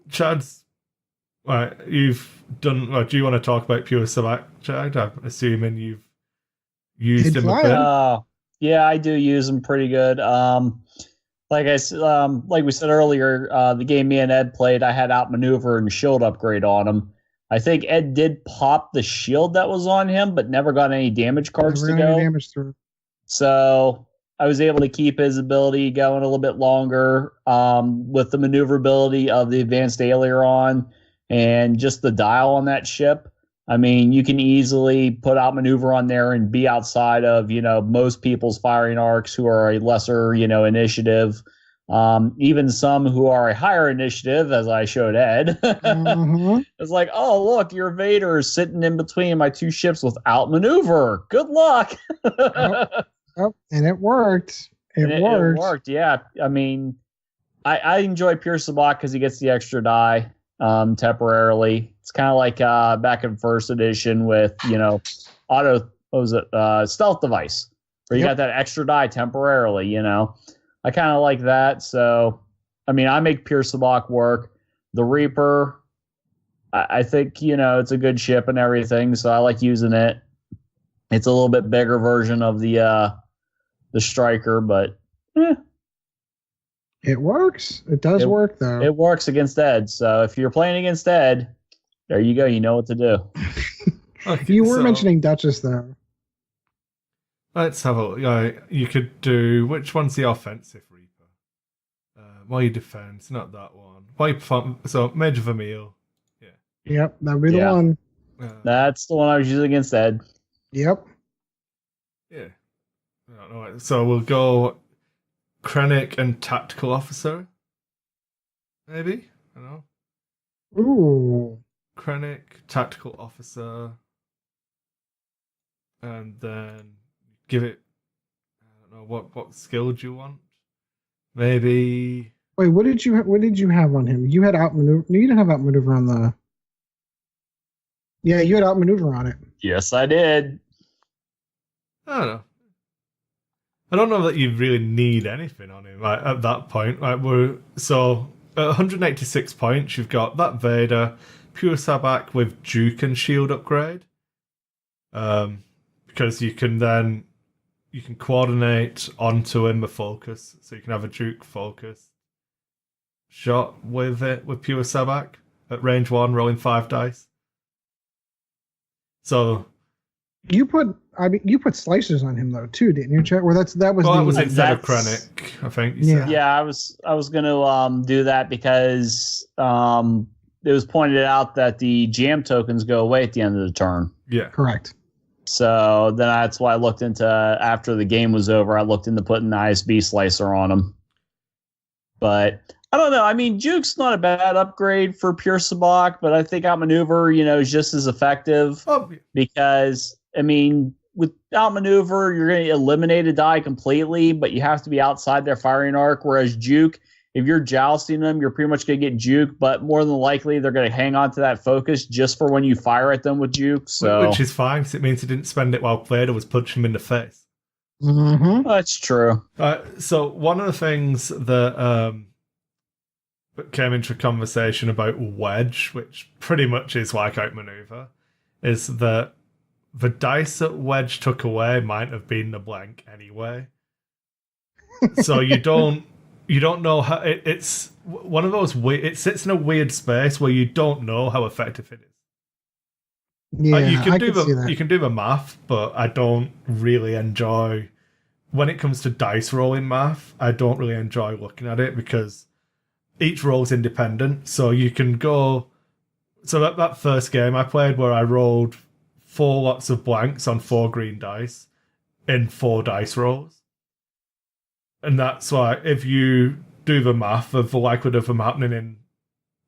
[SPEAKER 3] Chad's. You've done. Do you want to talk about Pure Select, Chad? I'm assuming you've used him a bit.
[SPEAKER 2] Yeah, I do use him pretty good. Like we said earlier, the game me and Ed played, I had outmaneuver and shield upgrade on him. I think Ed did pop the shield that was on him, but never got any damage cards to go.
[SPEAKER 1] Damage through.
[SPEAKER 2] So I was able to keep his ability going a little bit longer with the maneuverability of the advanced aileron and just the dial on that ship. I mean, you can easily put outmaneuver on there and be outside of, most people's firing arcs who are a lesser, initiative. Even some who are a higher initiative, as I showed Ed. Mm-hmm. It's like, oh, look, your Vader is sitting in between my 2 ships with outmaneuver. Good luck.
[SPEAKER 1] Yep. And it worked. It worked,
[SPEAKER 2] yeah. I mean, I enjoy Pure Sabak because he gets the extra die temporarily. It's kind of like back in first edition with, stealth device, where you got that extra die temporarily, I kind of like that. So, I mean, I make Pure Sabak work. The Reaper, I think, it's a good ship and everything, so I like using it. It's a little bit bigger version of the striker, but
[SPEAKER 1] it works. It does work though.
[SPEAKER 2] It works against Ed. So if you're playing against Ed, there you go. You know what to do.
[SPEAKER 3] Okay,
[SPEAKER 1] you were mentioning Duchess though.
[SPEAKER 3] Let's have a look. You could do, which one's the offensive Reaper? Why you defense? Not that one. Why you perform? So Major Vermeil. Yeah.
[SPEAKER 1] Yep, that'd be the one.
[SPEAKER 2] That's the one I was using against Ed.
[SPEAKER 1] Yep.
[SPEAKER 3] Yeah. I don't know. So we'll go Krennic and Tactical Officer. Maybe? I don't know.
[SPEAKER 1] Ooh.
[SPEAKER 3] Krennic, Tactical Officer. And then give it, I don't know, what skill do you want? Maybe.
[SPEAKER 1] Wait, what did you have on him? You had outmaneuver. No, you didn't have outmaneuver on the. Yeah, you had outmaneuver on it.
[SPEAKER 2] Yes, I did.
[SPEAKER 3] I don't know. I don't know that you really need anything on him at that point. So at 186 points, you've got that Vader, Pure Sabak with Duke and Shield upgrade. Because you can coordinate onto him a focus, so you can have a Duke focus shot with it with Pure Sabak at range 1, rolling 5 dice. So
[SPEAKER 1] you put slicers on him though too, didn't you, Chet?
[SPEAKER 3] That was instead of Krennic, I think.
[SPEAKER 2] Yeah, I was gonna do that because it was pointed out that the jam tokens go away at the end of the turn.
[SPEAKER 3] Yeah,
[SPEAKER 1] correct.
[SPEAKER 2] So then that's why I looked into, after the game was over, I looked into putting the ISB slicer on him. But I don't know. I mean, Juke's not a bad upgrade for Pure Sabak, but I think Outmaneuver, is just as effective because, I mean, with Outmaneuver, you're going to eliminate a die completely, but you have to be outside their firing arc, whereas Juke, if you're jousting them, you're pretty much going to get Juke, but more than likely they're going to hang on to that focus just for when you fire at them with Juke. So,
[SPEAKER 3] which is fine, because it means he didn't spend it while Plato was punching him in the face.
[SPEAKER 1] Mm-hmm.
[SPEAKER 2] That's true.
[SPEAKER 3] So one of the things that came into a conversation about Wedge, which pretty much is like Outmaneuver, is that the dice that Wedge took away might have been the blank anyway. So you don't know how it's one of those it sits in a weird space where you don't know how effective it is.
[SPEAKER 1] Yeah,
[SPEAKER 3] you can do the math, but I don't really enjoy when it comes to dice rolling math. I don't really enjoy looking at it because each roll's independent. So you can go. So that first game I played where I rolled 4 lots of blanks on 4 green dice in 4 dice rolls. And that's why if you do the math of the likelihood of them happening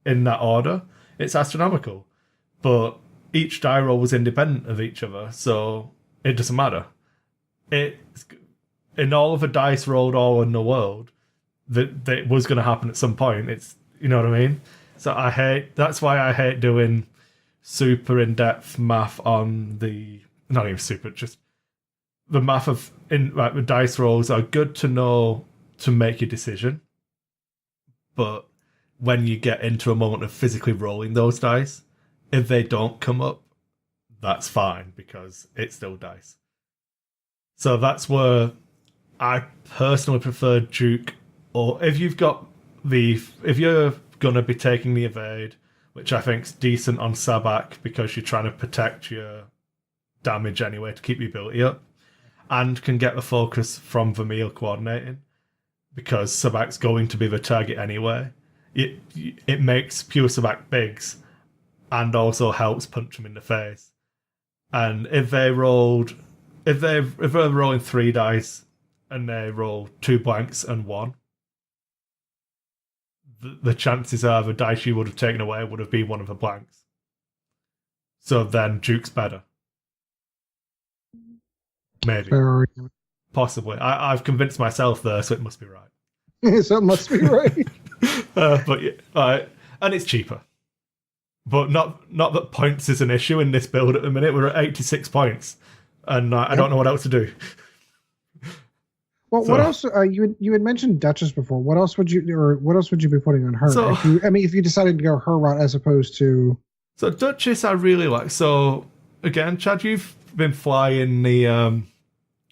[SPEAKER 3] in that order, it's astronomical. But each die roll was independent of each other, so it doesn't matter. In all of the dice rolled all in the world, that it was going to happen at some point. It's, you know what I mean? So that's why I hate doing super in-depth math on not even super, just the math of the dice rolls are good to know to make your decision, but when you get into a moment of physically rolling those dice, if they don't come up, that's fine because it's still dice. So that's where I personally prefer Duke, or if you're gonna be taking the evade, which I think's decent on Sabak because you're trying to protect your damage anyway to keep your ability up. And can get the focus from Vermeil coordinating because Sabak's going to be the target anyway. It makes Pure Sabak bigs and also helps punch them in the face. And if they're rolling 3 dice and they roll 2 blanks and 1, the chances are the dice you would have taken away would have been one of the blanks. So then Duke's better. Maybe. Possibly. I've convinced myself there, so it must be right.
[SPEAKER 1] So it must be right.
[SPEAKER 3] But yeah, and it's cheaper. But not that points is an issue in this build at the minute. We're at 86 points, and I don't know what else to do.
[SPEAKER 1] Well, what else? You had mentioned Duchess before. What else would you be putting on her? If you decided to go her route as opposed to.
[SPEAKER 3] So Duchess, I really like. So again, Chad, you've been flying the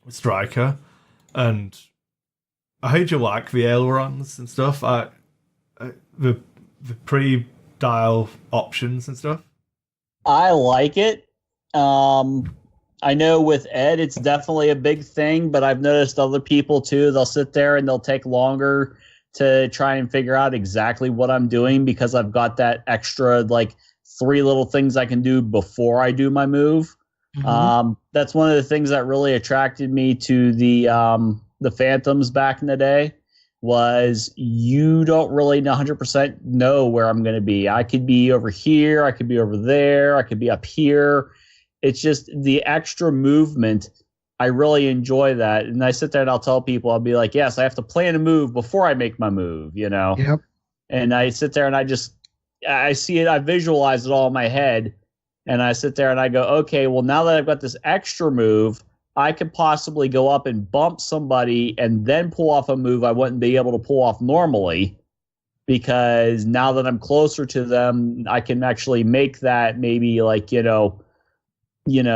[SPEAKER 3] Striker, and I heard you like the ailerons and stuff. The pre-dial options and stuff.
[SPEAKER 2] I like it. I know with Ed, it's definitely a big thing, but I've noticed other people too. They'll sit there and they'll take longer to try and figure out exactly what I'm doing because I've got that extra like 3 little things I can do before I do my move. Mm-hmm. That's one of the things that really attracted me to the Phantoms back in the day. Was you don't really 100% know where I'm going to be. I could be over here. I could be over there. I could be up here. It's just the extra movement. I really enjoy that. And I sit there and I'll tell people, I'll be like, yes, I have to plan a move before I make my move, you know?
[SPEAKER 1] Yep.
[SPEAKER 2] And I sit there and I see it, I visualize it all in my head. And I sit there and I go, okay, well, now that I've got this extra move, I could possibly go up and bump somebody and then pull off a move I wouldn't be able to pull off normally because now that I'm closer to them, I can actually make that maybe like,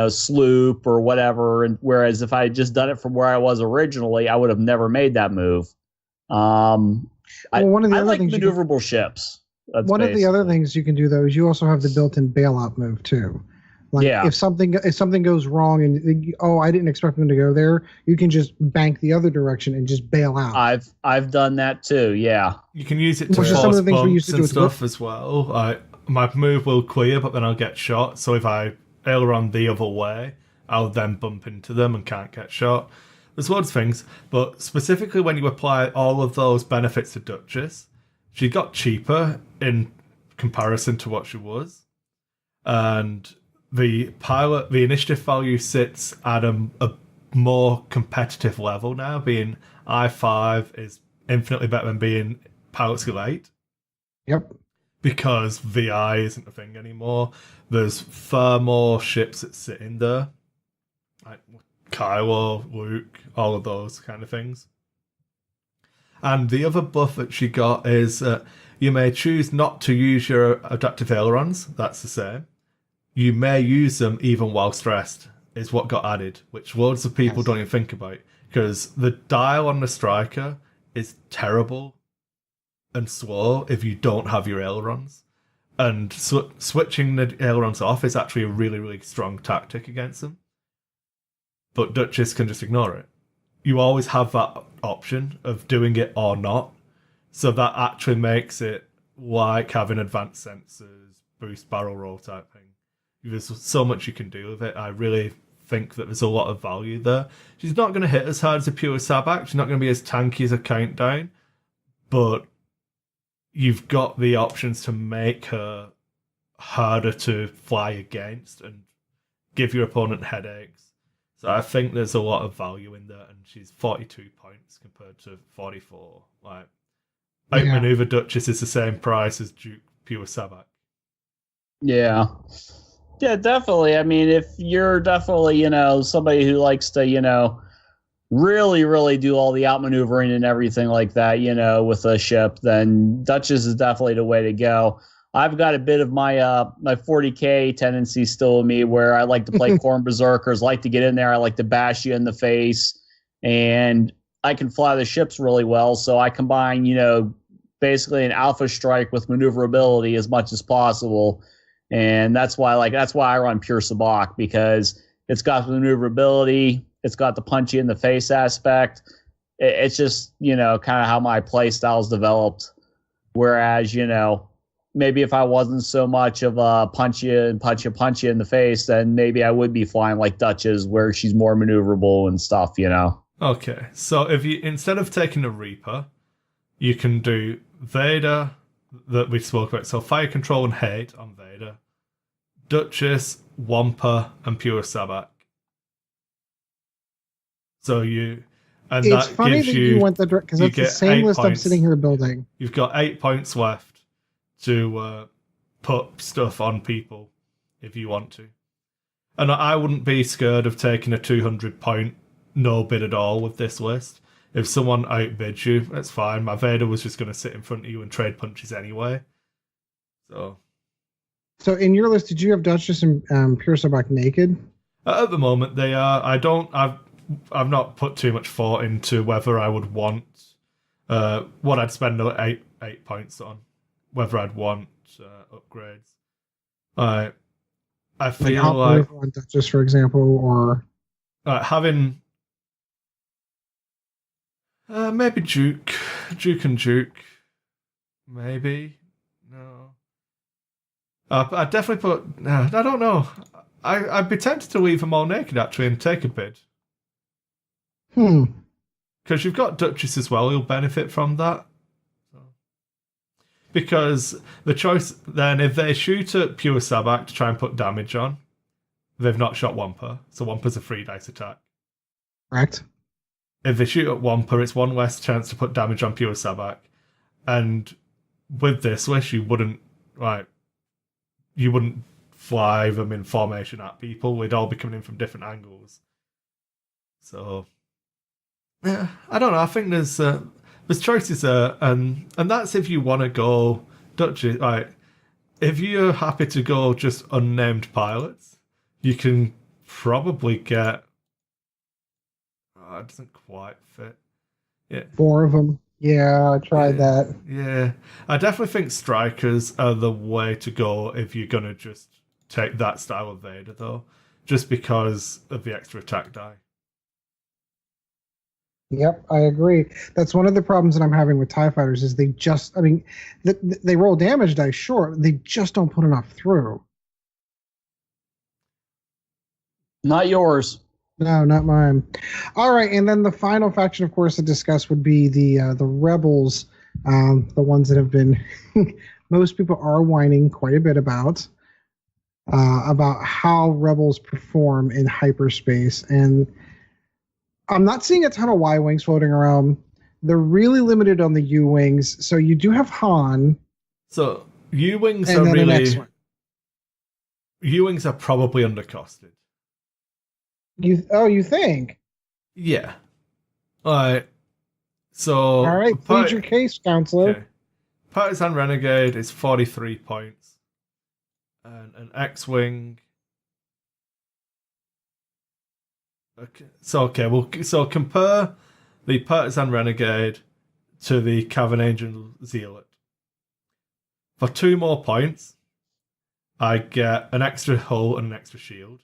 [SPEAKER 2] sloop or whatever. And whereas if I had just done it from where I was originally, I would have never made that move.
[SPEAKER 1] One of the
[SPEAKER 2] I
[SPEAKER 1] other
[SPEAKER 2] like
[SPEAKER 1] things
[SPEAKER 2] maneuverable ships.
[SPEAKER 1] One of the other things you can do though is you also have the built-in bailout move too. Like if something goes wrong and I didn't expect them to go there, you can just bank the other direction and just bail out.
[SPEAKER 2] I've done that too. Yeah,
[SPEAKER 3] you can use it to force some of the things we used to do and stuff as well. My move will clear, but then I'll get shot. So if I aileron the other way, I'll then bump into them and can't get shot. There's loads of things, but specifically when you apply all of those benefits to Duchess, she got cheaper in comparison to what she was, and the initiative value sits at a more competitive level now, being I5 is infinitely better than being pilot skill 8.
[SPEAKER 1] Yep.
[SPEAKER 3] Because VI isn't a thing anymore. There's far more ships that sit in there. Like Kylo, Luke, all of those kind of things. And the other buff that she got is you may choose not to use your adaptive ailerons. That's the same. You may use them even while stressed, is what got added, which loads of people don't even think about. Because the dial on the Striker is terrible and slow if you don't have your ailerons. And switching the ailerons off is actually a really, really strong tactic against them. But Duchess can just ignore it. You always have that option of doing it or not. So that actually makes it like having advanced sensors, boost barrel roll type thing. There's so much you can do with it. I really think that there's a lot of value there. She's not going to hit as hard as a pure Sabak. She's not going to be as tanky as a Countdown. But you've got the options to make her harder to fly against and give your opponent headaches. So I think there's a lot of value in there. And she's 42 points compared to 44. Outmaneuver Duchess is the same price as Duke pure Sabak.
[SPEAKER 2] Yeah. Yeah, definitely. I mean, if you're definitely, somebody who likes to, really, really do all the outmaneuvering and everything like that, with a ship, then Duchess is definitely the way to go. I've got a bit of my 40K tendency still in me where I like to play Corn Berserkers, like to get in there, I like to bash you in the face, and I can fly the ships really well, so I combine, basically an alpha strike with maneuverability as much as possible. And that's why I run pure Sabak, because it's got maneuverability, it's got the punch you in the face aspect. It's just, kind of how my play style's developed. Whereas, maybe if I wasn't so much of a punch you in the face, then maybe I would be flying like Duchess, where she's more maneuverable and stuff,
[SPEAKER 3] Okay, so if you, instead of taking a Reaper, you can do Vader, that we spoke about. So Fire Control and Hate on Vader, Duchess, Wampa, and Pure Sabak. So
[SPEAKER 1] it's that funny gives that you went the because that's the same list points. I'm sitting here building.
[SPEAKER 3] You've got 8 points left to put stuff on people if you want to. And I wouldn't be scared of taking a 200 point no bid at all with this list. If someone outbids you, that's fine. My Vader was just going to sit in front of you and trade punches anyway. So
[SPEAKER 1] So in your list, did you have Duchess and Pure Sabak naked?
[SPEAKER 3] At the moment, they are. I've not put too much thought into whether I would want what I'd spend 8 points on, whether I'd want upgrades. I feel like
[SPEAKER 1] on Duchess, for example, or
[SPEAKER 3] having maybe Duke and Duke, maybe no. I'd definitely put. I don't know. I'd be tempted to leave them all naked actually and take a bid. Because you've got Duchess as well, you'll benefit from that. Because the choice then, if they shoot at Pure Sabak to try and put damage on, they've not shot Wampa, so Wampa's a 3 dice attack.
[SPEAKER 1] Correct.
[SPEAKER 3] If they shoot at Wampa, it's one less chance to put damage on Pure Sabak. And with this wish, you wouldn't fly them in formation at people. We'd all be coming in from different angles. So yeah, I don't know. I think there's choices there, and that's if you want to go Duchy. Right, if you're happy to go just unnamed pilots, you can probably get. It doesn't quite fit. Yeah,
[SPEAKER 1] 4 of them. Yeah, I tried that.
[SPEAKER 3] Yeah, I definitely think strikers are the way to go if you're gonna just take that style of Vader, though, just because of the extra attack die.
[SPEAKER 1] Yep, I agree. That's one of the problems that I'm having with TIE fighters is they just, they roll damage dice, sure, they just don't put enough through.
[SPEAKER 2] Not yours.
[SPEAKER 1] No, not mine. All right, and then the final faction, of course, to discuss would be the Rebels, the ones that have been, most people are whining quite a bit about how Rebels perform in hyperspace, and I'm not seeing a ton of Y-Wings floating around. They're really limited on the U-Wings. So you do have Han.
[SPEAKER 3] So U-Wings are really... U-Wings are probably undercosted.
[SPEAKER 1] You think?
[SPEAKER 3] Yeah. Alright. So...
[SPEAKER 1] Alright, plead your case, Counselor.
[SPEAKER 3] Okay. Partisan Renegade is 43 points. And an X-Wing... Okay. So compare the Partisan Renegade to the Cavern Angel Zealot. For 2 more points, I get an extra hull and an extra shield.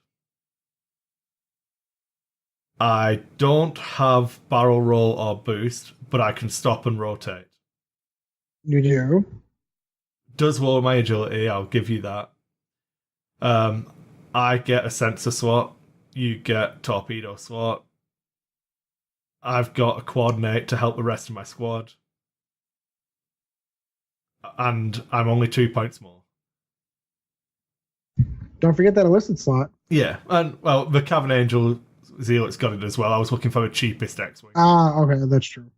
[SPEAKER 3] I don't have barrel roll or boost, but I can stop and rotate.
[SPEAKER 1] You do?
[SPEAKER 3] Does lower my agility, I'll give you that. I get a sensor slot. You get torpedo slot. I've got a coordinate to help the rest of my squad. And I'm only 2 points more.
[SPEAKER 1] Don't forget that illicit slot.
[SPEAKER 3] Yeah, and well, the Cavern Angel Zealot's got it as well. I was looking for the cheapest X-Wing.
[SPEAKER 1] Okay, that's true.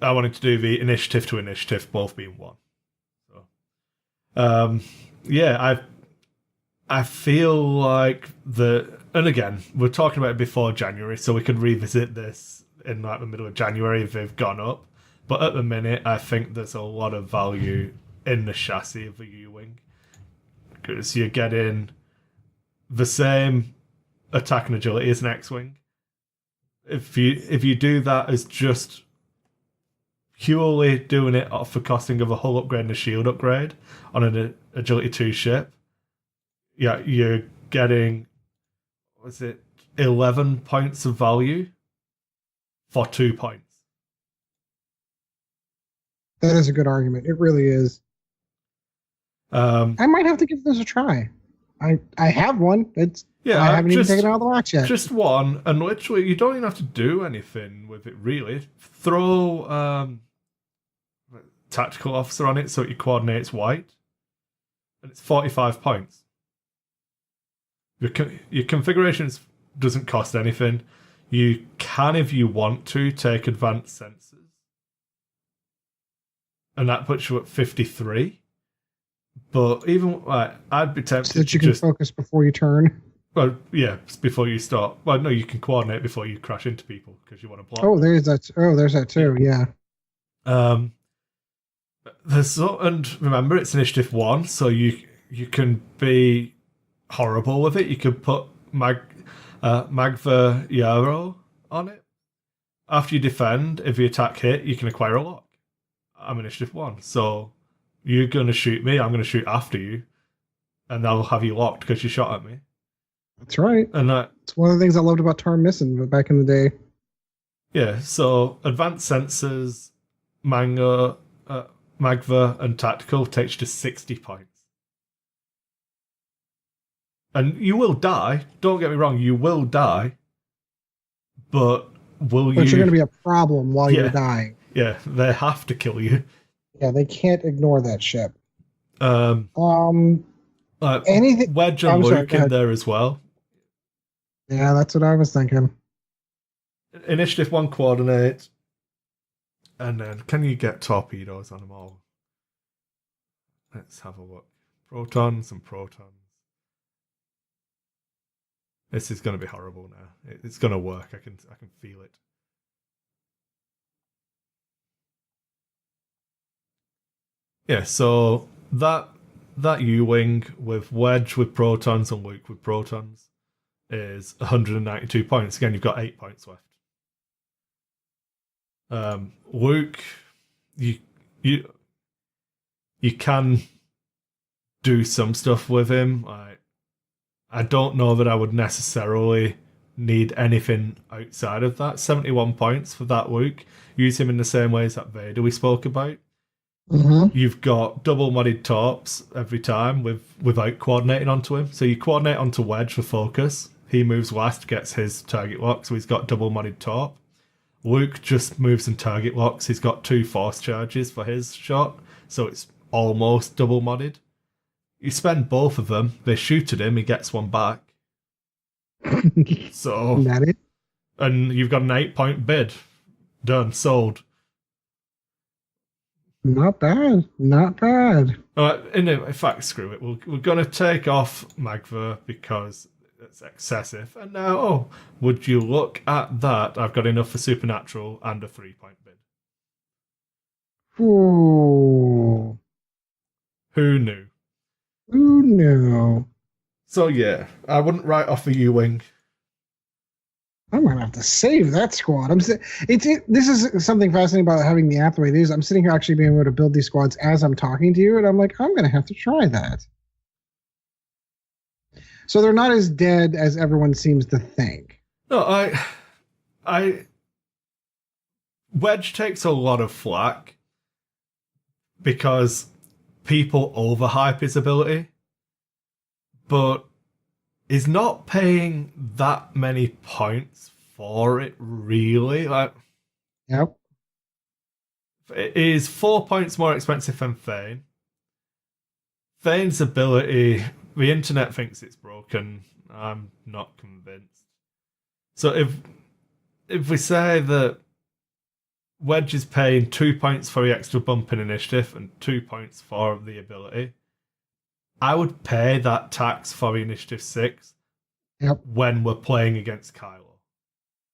[SPEAKER 3] I wanted to do the initiative to initiative, both being 1. So, yeah, I feel like and again, we're talking about it before January, so we could revisit this in like the middle of January if they've gone up. But at the minute, I think there's a lot of value in the chassis of the U-Wing. Because you're getting the same attack and agility as an X-Wing. If you do that as just purely doing it off the costing of a hull upgrade and a shield upgrade on an Agility 2 ship, yeah, you're getting, 11 points of value for 2 points.
[SPEAKER 1] That is a good argument. It really is. I might have to give this a try. I have one. I haven't even taken it out of the box yet.
[SPEAKER 3] Just one, and literally you don't even have to do anything with it really. Throw tactical officer on it so it coordinates white, and it's 45 points. Your configurations doesn't cost anything. You can, if you want to, take advanced sensors. And that puts you at 53. But even, I'd be tempted
[SPEAKER 1] so that you can focus before you turn.
[SPEAKER 3] Well, yeah, before you start. Well, no, you can coordinate before you crash into people because you want to block.
[SPEAKER 1] Oh, there's that too, yeah.
[SPEAKER 3] And remember, it's initiative 1, so you can be horrible with it. You could put Magva Yarrow on it. After you defend, if you attack hit, you can acquire a lock. I'm initiative 1, so you're going to shoot me, I'm going to shoot after you, and I'll have you locked because you shot at me.
[SPEAKER 1] That's right.
[SPEAKER 3] And
[SPEAKER 1] it's one of the things I loved about Tarm Missing back in the day.
[SPEAKER 3] Yeah, so advanced sensors, Magva, and tactical takes you to 60 points. And you will die, don't get me wrong, you will die, but you're
[SPEAKER 1] going to be a problem while you're dying.
[SPEAKER 3] Yeah, they have to kill you.
[SPEAKER 1] Yeah, they can't ignore that shit.
[SPEAKER 3] Anything. Wedge and Luke in there as well.
[SPEAKER 1] Yeah, that's what I was thinking.
[SPEAKER 3] Initiative 1 coordinate. And then, can you get torpedoes on them all? Let's have a look. Protons and protons. This is going to be horrible now. It's going to work. I can feel it. Yeah, so that U-wing with Wedge with protons and Luke with protons is 192 points. Again, you've got 8 points left. Luke, you can do some stuff with him. I don't know that I would necessarily need anything outside of that. 71 points for that Luke. Use him in the same way as that Vader we spoke about.
[SPEAKER 1] Mm-hmm.
[SPEAKER 3] You've got double modded torps every time without coordinating onto him. So you coordinate onto Wedge for focus. He moves last, gets his target lock, so he's got double modded torp. Luke just moves and target locks. He's got 2 force charges for his shot, so it's almost double modded. You spend both of them, they shoot at him, he gets one back. So, and you've got an 8-point bid. Done, sold.
[SPEAKER 1] Not bad, not bad.
[SPEAKER 3] In fact, screw it. We're going to take off Magva because it's excessive. And now, would you look at that? I've got enough for Supernatural and a 3-point bid.
[SPEAKER 1] Ooh.
[SPEAKER 3] Who knew?
[SPEAKER 1] Who knew?
[SPEAKER 3] So yeah, I wouldn't write off a U-Wing.
[SPEAKER 1] I'm gonna have to save that squad. This is something fascinating about having the app the way it is. I'm sitting here actually being able to build these squads as I'm talking to you, and I'm like, I'm gonna have to try that. So they're not as dead as everyone seems to think.
[SPEAKER 3] No, Wedge takes a lot of flack because people overhype his ability, but is not paying that many points for it, really.
[SPEAKER 1] Yep.
[SPEAKER 3] It is 4 points more expensive than Thane. Thane's ability, the internet thinks it's broken. I'm not convinced. So if we say that Wedge is paying 2 points for the extra bump in initiative and 2 points for the ability, I would pay that tax for the initiative 6 when we're playing against Kylo.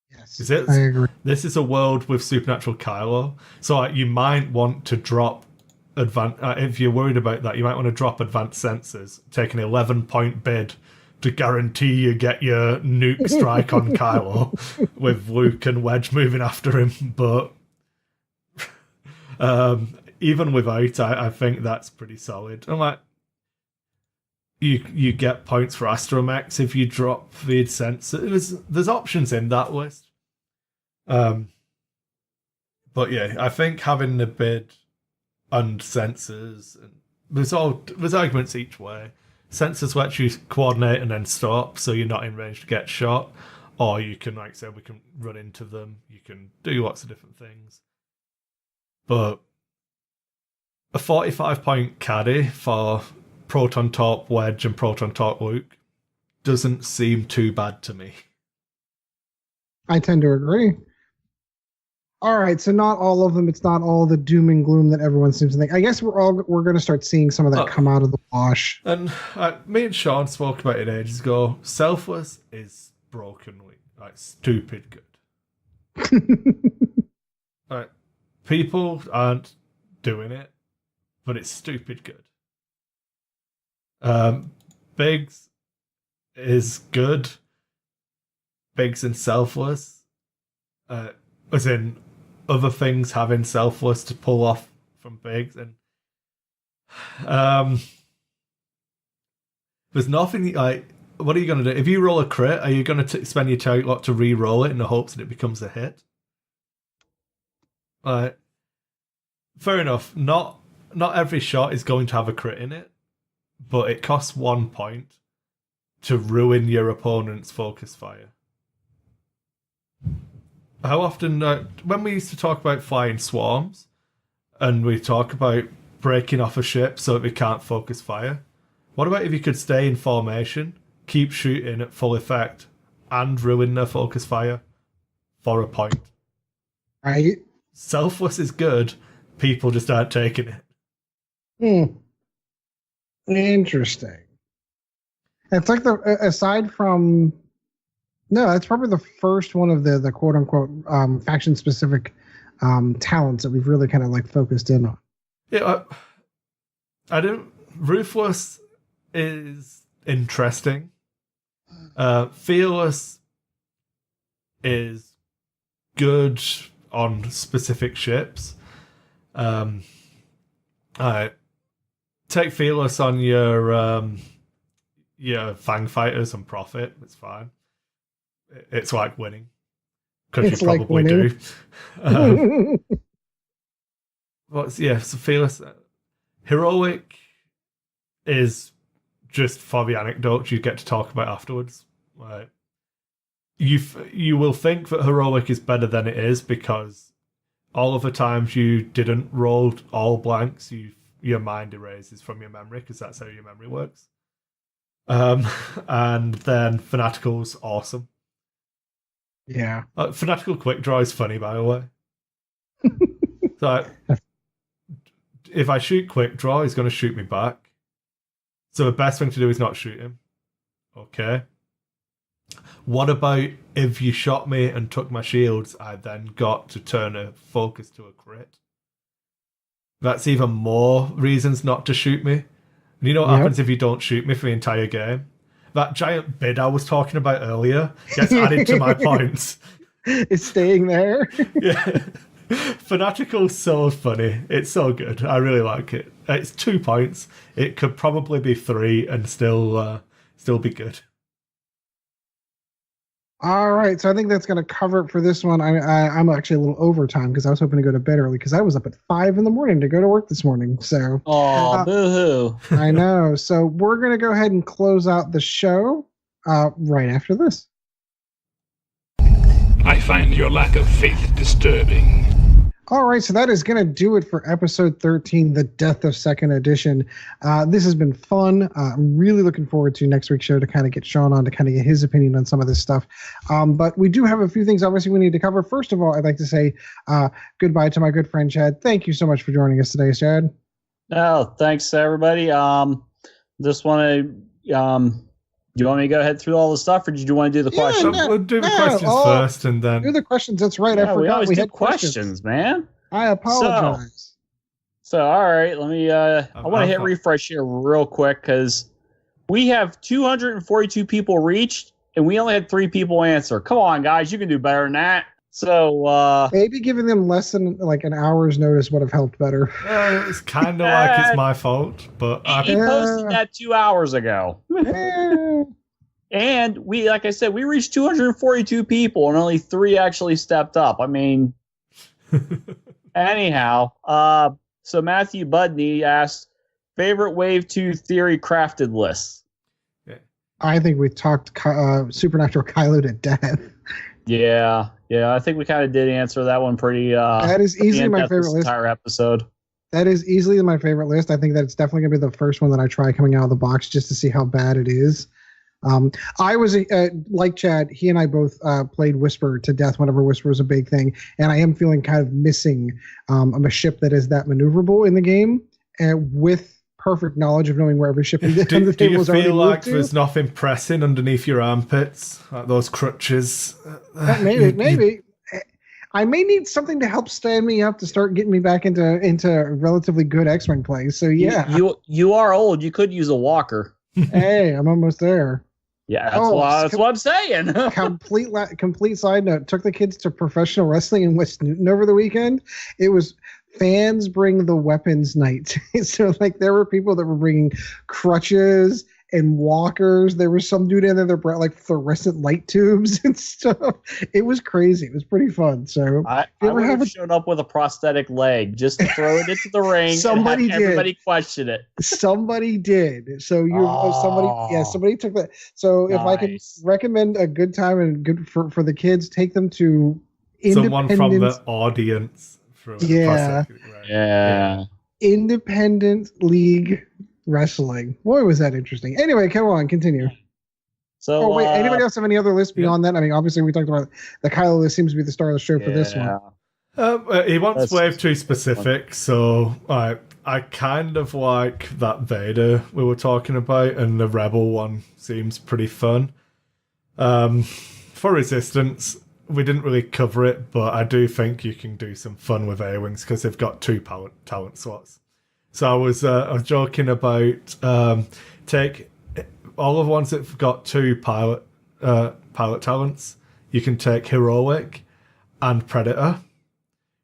[SPEAKER 1] Yes,
[SPEAKER 3] I agree. This is a world with Supernatural Kylo, so you might want to drop if you're worried about that, you might want to drop advanced sensors, take an 11-point bid to guarantee you get your nuke strike on Kylo with Luke and Wedge moving after him. But even without, I think that's pretty solid. And like, you get points for Astromechs if you drop the sensor. There's options in that list. But yeah, I think having the bid and sensors, and there's arguments each way. Sensors let you coordinate and then stop, so you're not in range to get shot. Or you can, like I said, we can run into them. You can do lots of different things. But a 45-point caddy for Proton Torp Wedge and Proton Torp Luke doesn't seem too bad to me.
[SPEAKER 1] I tend to agree. All right, so not all of them. It's not all the doom and gloom that everyone seems to think. I guess we're going to start seeing some of that come out of the wash.
[SPEAKER 3] And me and Sean spoke about it ages ago. Selfless is brokenly, like, stupid good. Like, people aren't doing it, but it's stupid good. Biggs is good. Biggs and selfless. As in other things having selfless to pull off from Biggs. And there's nothing like, what are you going to do? If you roll a crit, are you going to spend your target lot to re-roll it in the hopes that it becomes a hit? Fair enough. Not every shot is going to have a crit in it, but it costs 1 point to ruin your opponent's focus fire. How often, when we used to talk about flying swarms, and we talk about breaking off a ship so that we can't focus fire, what about if you could stay in formation, keep shooting at full effect, and ruin their focus fire for a point?
[SPEAKER 1] Right?
[SPEAKER 3] Selfless is good, people just aren't taking it.
[SPEAKER 1] Interesting. It's like aside from... No, that's probably the first one of the quote unquote faction specific talents that we've really kind of like focused in on.
[SPEAKER 3] Yeah, I don't. Ruthless is interesting. Fearless is good on specific ships. Take Fearless on your Fang Fighters and Profit. It's fine. It's like winning. Because you probably do. So Fearless. Heroic is just for the anecdotes you get to talk about afterwards. Like, you will think that Heroic is better than it is because all of the times you didn't roll all blanks, your mind erases from your memory because that's how your memory works. And then Fanatical's awesome.
[SPEAKER 1] Yeah.
[SPEAKER 3] Fanatical Quick Draw is funny, by the way. So if I shoot Quick Draw, he's going to shoot me back. So the best thing to do is not shoot him. Okay. What about if you shot me and took my shields, I then got to turn a focus to a crit? That's even more reasons not to shoot me. And you know what happens if you don't shoot me for the entire game? That giant bid I was talking about earlier gets added to my points.
[SPEAKER 1] It's staying there.
[SPEAKER 3] Yeah. Fanatical's so funny. It's so good. I really like it. It's 2 points. It could probably be 3 and still be good.
[SPEAKER 1] All right, so I think that's going to cover it for this one. I'm actually a little overtime because I was hoping to go to bed early because I was up at 5 a.m. to go to work this morning. So,
[SPEAKER 2] boo-hoo.
[SPEAKER 1] I know. So we're going to go ahead and close out the show right after this.
[SPEAKER 8] I find your lack of faith disturbing.
[SPEAKER 1] All right, so that is going to do it for episode 13, The Death of Second Edition. This has been fun. I'm really looking forward to next week's show to kind of get Sean on to kind of get his opinion on some of this stuff. But we do have a few things, obviously, we need to cover. First of all, I'd like to say goodbye to my good friend, Chad. Thank you so much for joining us today, Chad.
[SPEAKER 2] Oh, thanks, everybody. Just want to... do you want me to go ahead through all the stuff, or did you want to do the questions?
[SPEAKER 3] We'll do the questions first, and then...
[SPEAKER 1] Do the questions. That's right. I forgot
[SPEAKER 2] we always
[SPEAKER 1] had
[SPEAKER 2] questions, man.
[SPEAKER 1] I apologize.
[SPEAKER 2] So all right, let me... I want to hit refresh here real quick, because we have 242 people reached, and we only had 3 people answer. Come on, guys. You can do better than that. So...
[SPEAKER 1] maybe giving them less than like an hour's notice would have helped better.
[SPEAKER 3] It's kind of like it's my fault, but...
[SPEAKER 2] He posted that 2 hours ago. And we, like I said, we reached 242 people, and only 3 actually stepped up. I mean... Anyhow, so Matthew Budney asked, favorite Wave 2 theory crafted lists?
[SPEAKER 1] I think we talked Supernatural Kylo to death.
[SPEAKER 2] Yeah, I think we kind of did answer that one pretty.
[SPEAKER 1] That is easily my favorite list.
[SPEAKER 2] Entire episode.
[SPEAKER 1] That is easily my favorite list. I think that it's definitely going to be the first one that I try coming out of the box just to see how bad it is. I was like Chad. He and I both played Whisper to death whenever Whisper was a big thing, and I am feeling kind of missing a ship that is that maneuverable in the game, and with perfect knowledge of knowing where every ship on the table is already moved to.
[SPEAKER 3] Do you feel like there's nothing pressing underneath your armpits, like those crutches?
[SPEAKER 1] Maybe. I may need something to help stand me up to start getting me back into relatively good X-Wing play. So yeah,
[SPEAKER 2] you are old. You could use a walker.
[SPEAKER 1] Hey, I'm almost there.
[SPEAKER 2] Yeah, that's what I'm saying.
[SPEAKER 1] complete side note. Took the kids to professional wrestling in West Newton over the weekend. It was fans bring the weapons night. So like there were people that were bringing crutches and walkers. There was some dude in there that brought like fluorescent light tubes and stuff. It was crazy. It was pretty fun. So
[SPEAKER 2] I would have shown up with a prosthetic leg just to throw it into the ring.
[SPEAKER 1] Somebody
[SPEAKER 2] and have everybody question it.
[SPEAKER 1] Somebody did. So somebody took that. So if I could recommend a good time and good for the kids, take them to
[SPEAKER 3] someone from the audience.
[SPEAKER 1] Yeah. Independent League Wrestling. Boy, was that interesting. Anyway, come on, continue.
[SPEAKER 2] So,
[SPEAKER 1] wait, anybody else have any other lists beyond that? I mean, obviously, we talked about the Kylo list seems to be the star of the show for this one.
[SPEAKER 3] He wants Wave 2 specific, so I kind of like that Vader we were talking about, and the Rebel one seems pretty fun. For Resistance, we didn't really cover it, but I do think you can do some fun with A-Wings because they've got 2 talent slots. So I was joking about take all of the ones that've got 2 pilot talents. You can take Heroic and Predator.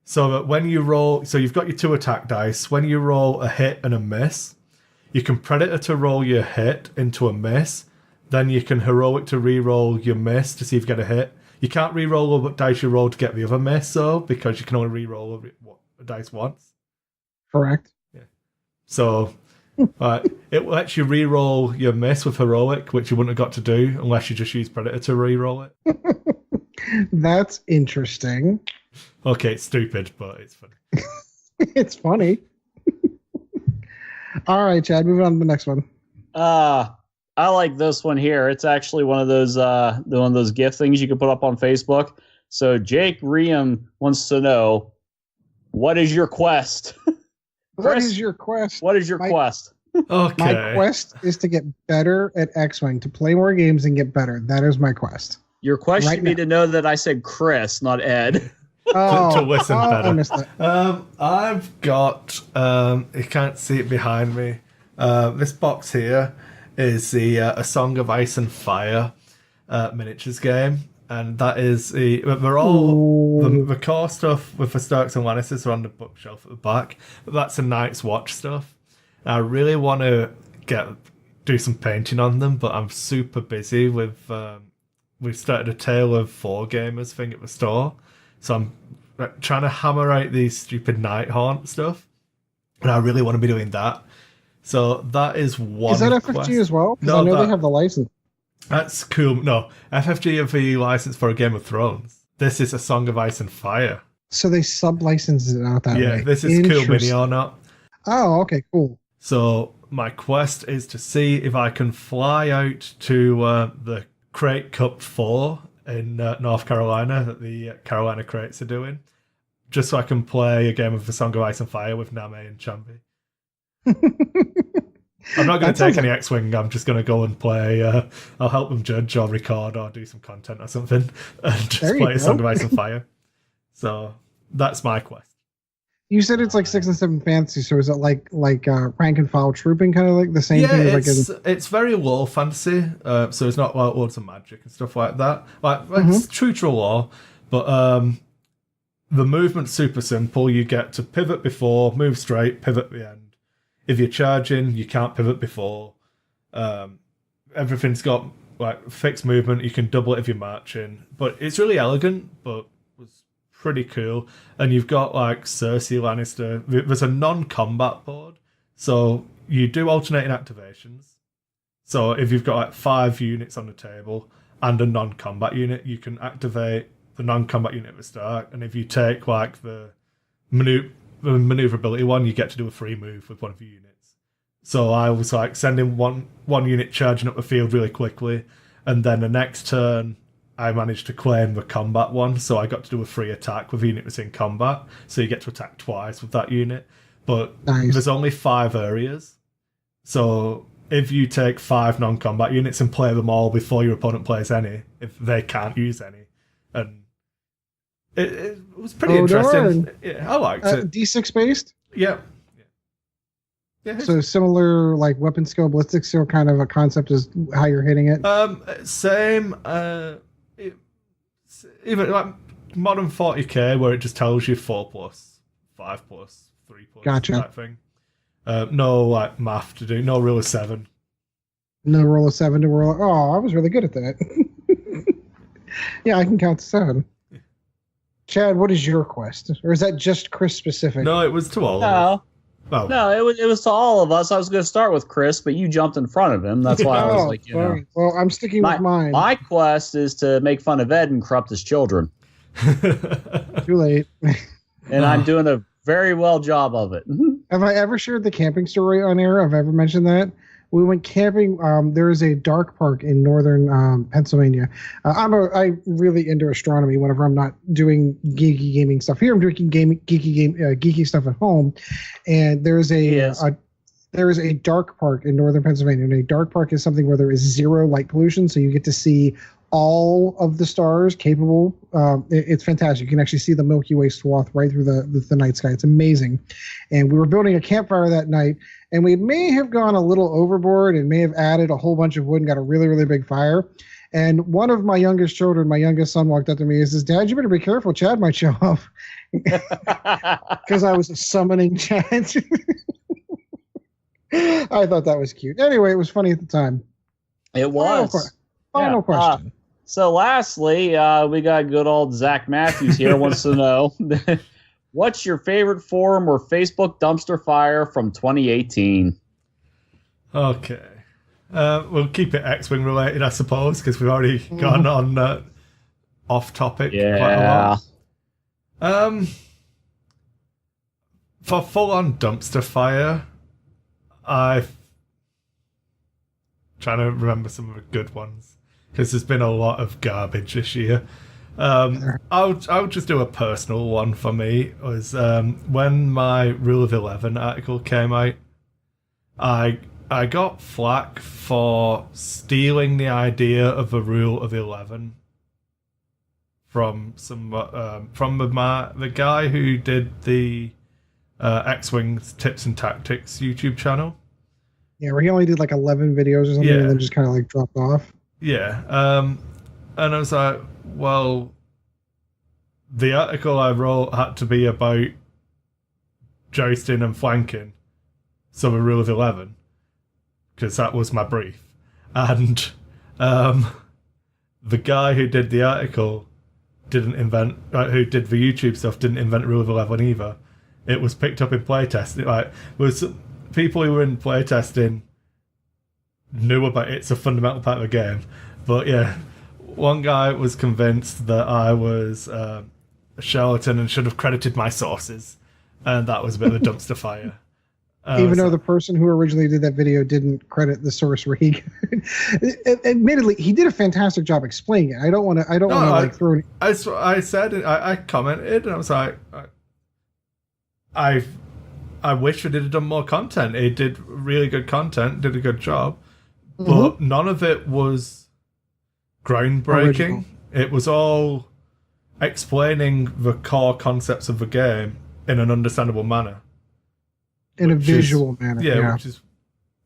[SPEAKER 3] So that when you roll, so you've got your 2 attack dice. When you roll a hit and a miss, you can Predator to roll your hit into a miss. Then you can Heroic to re-roll your miss to see if you get a hit. You can't re-roll the dice you roll to get the other miss, though, because you can only re-roll a dice once.
[SPEAKER 1] Correct.
[SPEAKER 3] So it lets you re-roll your miss with Heroic, which you wouldn't have got to do unless you just use Predator to re-roll it.
[SPEAKER 1] That's interesting.
[SPEAKER 3] Okay, it's stupid, but it's funny.
[SPEAKER 1] It's funny. All right, Chad, moving on to the next one.
[SPEAKER 2] I like this one here. It's actually one of those gift things you can put up on Facebook. So Jake Riem wants to know, what is your quest?
[SPEAKER 1] What is your quest?
[SPEAKER 2] What is your quest?
[SPEAKER 3] Okay.
[SPEAKER 1] My quest is to get better at X-Wing, to play more games and get better. That is my quest.
[SPEAKER 2] Your quest should be to know that I said Kris, not Ed.
[SPEAKER 3] To listen better.
[SPEAKER 1] I missed that.
[SPEAKER 3] I've got, you can't see it behind me. This box here is the A Song of Ice and Fire miniatures game. And that is they're all the core stuff with the Starks and Lannisters are on the bookshelf at the back, but that's the Night's Watch stuff. And I really want to do some painting on them, but I'm super busy with. We've started a Tale of 4 Gamers thing at the store, so I'm trying to hammer out these stupid Night Haunt stuff, and I really want to be doing that. So that is one.
[SPEAKER 1] Is that FFG as well? No, I know they have the license.
[SPEAKER 3] That's cool. No, FFG have the license for a Game of Thrones. This is A Song of Ice and Fire.
[SPEAKER 1] So they sub-license it out that way.
[SPEAKER 3] Yeah, this is Cool Mini or not.
[SPEAKER 1] Oh, okay, cool.
[SPEAKER 3] So my quest is to see if I can fly out to the Crate Cup 4 in North Carolina that the Carolina Crates are doing, just so I can play a game of The Song of Ice and Fire with Name and Chambi. I'm not going to take any X-Wing. I'm just going to go and play. I'll help them judge or record or do some content or something and just play A Song of Ice and Fire. So that's my quest.
[SPEAKER 1] You said it's like 6 and 7 fantasy, so is it like rank and file trooping, kind of like the same thing?
[SPEAKER 3] It's very low fantasy, so it's not like loads of magic and stuff like that. It's true to law, but the movement's super simple. You get to pivot before, move straight, pivot at the end. If you're charging, you can't pivot before. Everything's got like fixed movement. You can double it if you're marching, but it's really elegant. But was pretty cool. And you've got like Cersei Lannister. There's a non-combat board, so you do alternating activations. So if you've got like 5 units on the table and a non-combat unit, you can activate the non-combat unit at the start. And if you take like the maneuverability one, you get to do a free move with one of your units. So I was like sending one unit charging up the field really quickly, and then the next turn I managed to claim the combat one, so I got to do a free attack with a unit that's in combat, so you get to attack twice with that unit. But There's only 5 areas, so if you take 5 non-combat units and play them all before your opponent plays any, if they can't use any, and It was pretty interesting.
[SPEAKER 1] Darn.
[SPEAKER 3] Yeah, I liked it.
[SPEAKER 1] D6 based?
[SPEAKER 3] Yeah.
[SPEAKER 1] So similar, like weapon skill, ballistic skill kind of a concept is how you're hitting it?
[SPEAKER 3] Same. Even like modern 40k where it just tells you 4+, 5+, 3+ type thing. No like math to do, no rule of 7.
[SPEAKER 1] No roll of 7 to roll. Oh, I was really good at that. Yeah, I can count to 7. Chad, what is your quest? Or is that just Kris specific?
[SPEAKER 3] No, it was to all of us. Oh.
[SPEAKER 2] No, it was to all of us. I was going to start with Kris, but you jumped in front of him. That's why I was like,
[SPEAKER 1] sorry. Well, I'm sticking with mine.
[SPEAKER 2] My quest is to make fun of Ed and corrupt his children.
[SPEAKER 1] Too late.
[SPEAKER 2] And I'm doing a very well job of it.
[SPEAKER 1] Have I ever shared the camping story on air? Have I ever mentioned that? We went camping. There is a dark park in northern Pennsylvania. I'm really into astronomy. Whenever I'm not doing geeky gaming stuff here, I'm doing geeky stuff at home. And there is a dark park in northern Pennsylvania. And a dark park is something where there is zero light pollution, so you get to see all of the stars capable. It's fantastic. You can actually see the Milky Way swath right through the night sky. It's amazing. And we were building a campfire that night, and we may have gone a little overboard and may have added a whole bunch of wood and got a really, really big fire. And one of my youngest children, my youngest son, walked up to me and says, "Dad, you better be careful. Chad might show up." Because I was summoning Chad. I thought that was cute. Anyway, it was funny at the time.
[SPEAKER 2] It was.
[SPEAKER 1] Final question.
[SPEAKER 2] So lastly, we got good old Zach Matthews here wants to know, what's your favorite forum or Facebook dumpster fire from 2018?
[SPEAKER 3] Okay. We'll keep it X-Wing related, I suppose, because we've already gone on off topic quite a lot. For full-on dumpster fire, I'm trying to remember some of the good ones, because there's been a lot of garbage this year. I'll just do a personal one for me. It was when my Rule of 11 article came out, I got flack for stealing the idea of a Rule of 11 from the guy who did the X-Wing Tips and Tactics YouTube channel.
[SPEAKER 1] Yeah, where he only did like 11 videos or something and then just kind of like dropped off.
[SPEAKER 3] Yeah. And I was like, well, the article I wrote had to be about jousting and flanking, so a Rule of 11, because that was my brief. And the guy who did the article who did the YouTube stuff, didn't invent Rule of 11 either. It was picked up in playtesting. Like, was people who were in playtesting knew about it. It's a fundamental part of the game. But yeah, one guy was convinced that I was a charlatan and should have credited my sources, and that was a bit of a dumpster fire.
[SPEAKER 1] Even though the person who originally did that video didn't credit the source where he admittedly he did a fantastic job explaining it. I don't want to like throw it.
[SPEAKER 3] I said it, I commented, and I was like, I wish we had done more content. It did really good content, did a good job, but none of it was groundbreaking. Original. It was all explaining the core concepts of the game in an understandable manner. In a
[SPEAKER 1] visual manner. Yeah,
[SPEAKER 3] which is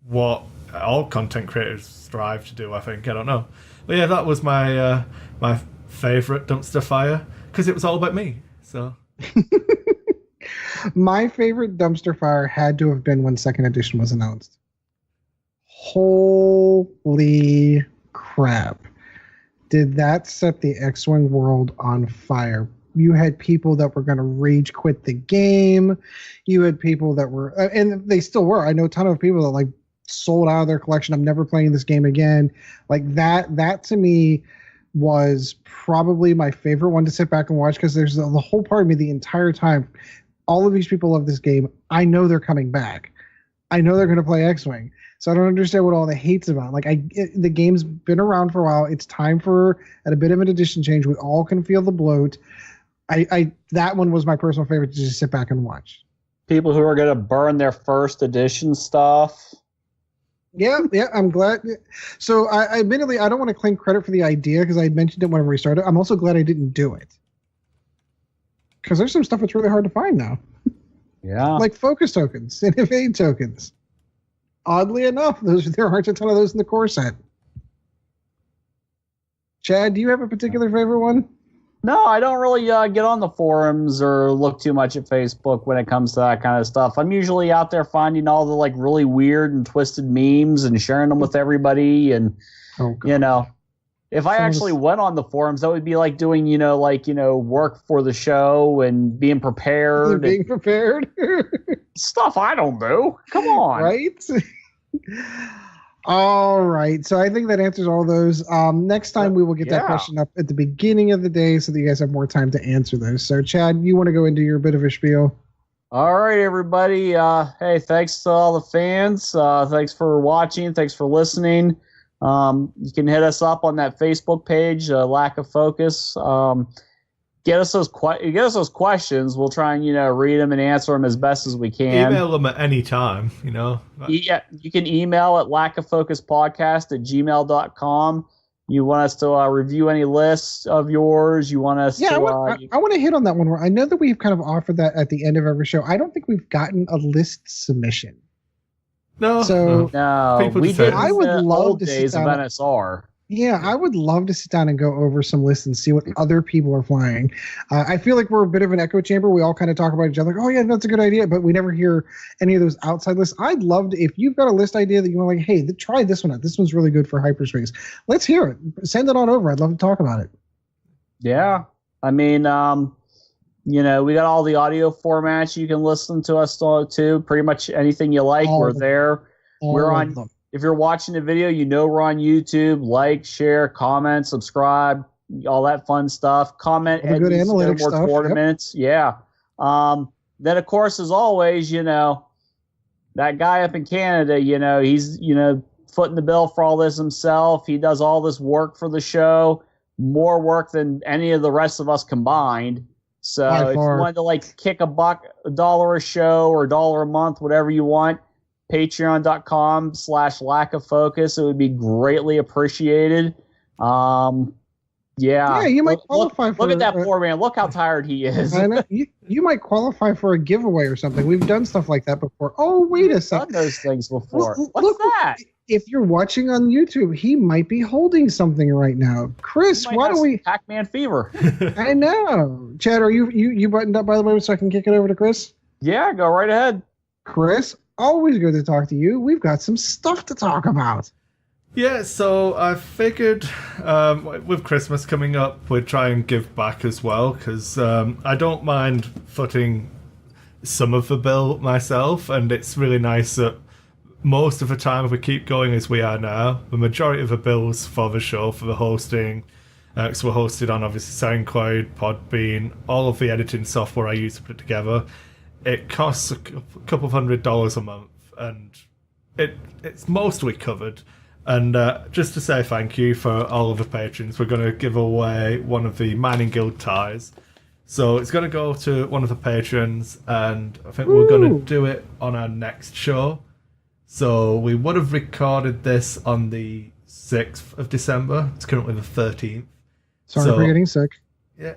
[SPEAKER 3] what all content creators strive to do, I think. I don't know. But yeah, that was my my favourite dumpster fire, because it was all about me. So
[SPEAKER 1] my favorite dumpster fire had to have been when 2nd edition was announced. Holy crap. Did that set the X-Wing world on fire? You had people that were going to rage quit the game. You had people that were, and they still were. I know a ton of people that like sold out of their collection. I'm never playing this game again. Like that to me was probably my favorite one to sit back and watch, because there's the whole part of me the entire time. All of these people love this game. I know they're coming back. I know they're going to play X-Wing. So I don't understand what all the hate's about. Like the game's been around for a while. It's time for a bit of an edition change. We all can feel the bloat. That one was my personal favorite to just sit back and watch.
[SPEAKER 2] People who are going to burn their first edition stuff.
[SPEAKER 1] Yeah, I'm glad. So I admittedly, I don't want to claim credit for the idea, because I mentioned it whenever we started. I'm also glad I didn't do it. Because there's some stuff that's really hard to find now.
[SPEAKER 2] Yeah.
[SPEAKER 1] Like focus tokens and evade tokens. Oddly enough, there aren't a ton of those in the core set. Chad, do you have a particular favorite one?
[SPEAKER 2] No, I don't really get on the forums or look too much at Facebook when it comes to that kind of stuff. I'm usually out there finding all the like really weird and twisted memes and sharing them with everybody. And if I actually went on the forums, that would be like doing work for the show and being prepared.
[SPEAKER 1] Being prepared.
[SPEAKER 2] Stuff I don't do. Come on,
[SPEAKER 1] right? All right. So I think that answers all those. Next time we will get that question up at the beginning of the day so that you guys have more time to answer those. So Chad, you want to go into your bit of a spiel?
[SPEAKER 2] All right, everybody. Hey, thanks to all the fans. Thanks for watching. Thanks for listening. You can hit us up on that Facebook page, Lack of Focus. Get us those questions. We'll try and read them and answer them as best as we can.
[SPEAKER 3] Email them at any time.
[SPEAKER 2] Yeah, you can email at lackoffocuspodcast@gmail.com. You want us to review any lists of yours? You want us to?
[SPEAKER 1] I want to hit on that one. I know that we've kind of offered that at the end of every show. I don't think we've gotten a list submission.
[SPEAKER 3] No.
[SPEAKER 2] So we did.
[SPEAKER 1] I would love to
[SPEAKER 2] days of NSR.
[SPEAKER 1] Yeah, I would love to sit down and go over some lists and see what other people are flying. I feel like we're a bit of an echo chamber. We all kind of talk about each other, like, oh yeah, that's a good idea, but we never hear any of those outside lists. I'd love to, if you've got a list idea that you want, like, hey, try this one out. This one's really good for hyperspace. Let's hear it. Send it on over. I'd love to talk about it.
[SPEAKER 2] Yeah, I mean, we got all the audio formats you can listen to us to. Pretty much anything you like, we're there. We're on them. If you're watching the video, we're on YouTube. Like, share, comment, subscribe, all that fun stuff. Comment
[SPEAKER 1] at good analytics more stuff.
[SPEAKER 2] Tournaments. Yep. Yeah. Then, of course, as always, that guy up in Canada, he's, footing the bill for all this himself. He does all this work for the show, more work than any of the rest of us combined. So if you wanted to kick $1, $1 a show or $1 a month, whatever you want, patreon.com/lackofocus. It would be greatly appreciated.
[SPEAKER 1] Yeah, you might qualify for.
[SPEAKER 2] Look at that poor man. Look how tired he is.
[SPEAKER 1] I know. You might qualify for a giveaway or something. We've done stuff like that before. Oh, wait a second.
[SPEAKER 2] We've done those things before. What's that?
[SPEAKER 1] If you're watching on YouTube, he might be holding something right now. Kris, why don't we?
[SPEAKER 2] Pac-Man fever.
[SPEAKER 1] I know. Chad, are you buttoned up, by the way, so I can kick it over to Kris?
[SPEAKER 2] Yeah, go right ahead.
[SPEAKER 1] Kris, always good to talk to you. We've got some stuff to talk about.
[SPEAKER 3] Yeah, so I figured with Christmas coming up, we'd try and give back as well, because I don't mind footing some of the bill myself, and it's really nice that most of the time, if we keep going as we are now, the majority of the bills for the show, for the hosting, so we're hosted on obviously SoundCloud, Podbean, all of the editing software I use to put together. It costs a couple of $100 a month, and it's mostly covered. And just to say thank you for all of the patrons, we're going to give away one of the Mining Guild ties. So it's going to go to one of the patrons, and I think we're going to do it on our next show. So we would have recorded this on the 6th of December. It's currently the 13th.
[SPEAKER 1] Sorry for getting sick.
[SPEAKER 3] Yeah.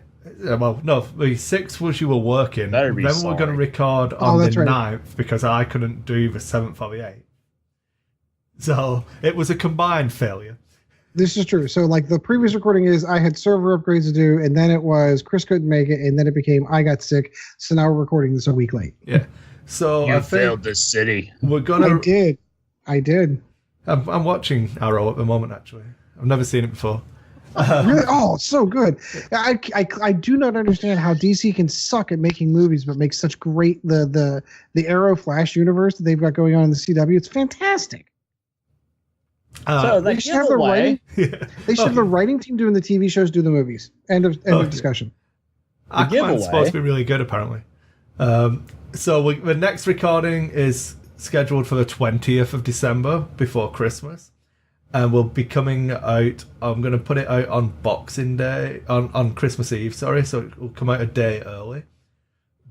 [SPEAKER 3] Well, no, the 6th was you were working.
[SPEAKER 2] Then we're
[SPEAKER 3] going to record on the 9th because I couldn't do the 7th or the 8th. So it was a combined failure.
[SPEAKER 1] This is true. So the previous recording is I had server upgrades to do, and then it was Kris couldn't make it, and then it became I got sick. So now we're recording this a week late.
[SPEAKER 3] Yeah. So
[SPEAKER 2] you failed this city.
[SPEAKER 3] We're gonna.
[SPEAKER 1] I did.
[SPEAKER 3] I'm watching Arrow at the moment. Actually, I've never seen it before.
[SPEAKER 1] Really? Oh, it's so good. I do not understand how DC can suck at making movies, but make such great the Arrow Flash universe that they've got going on in the CW. It's fantastic.
[SPEAKER 2] So
[SPEAKER 1] they should have the writing. They should have the writing team doing the TV shows, do the movies. End of discussion.
[SPEAKER 3] Aquaman's supposed to be really good, apparently. So the next recording is scheduled for the 20th of December, before Christmas. And we'll be coming out, I'm going to put it out on Boxing Day, on Christmas Eve, sorry, so it will come out a day early.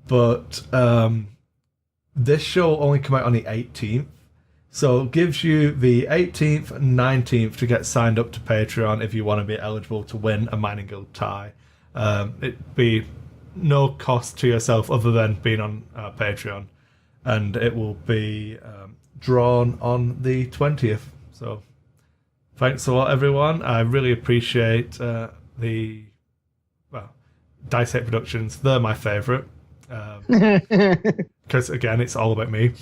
[SPEAKER 3] But this show will only come out on the 18th. So it gives you the 18th and 19th to get signed up to Patreon if you want to be eligible to win a Mining Guild tie. It'd be no cost to yourself other than being on Patreon, and it will be drawn on the 20th. So thanks a lot, everyone. I really appreciate Dice Hate Productions. They're my favourite because again, it's all about me.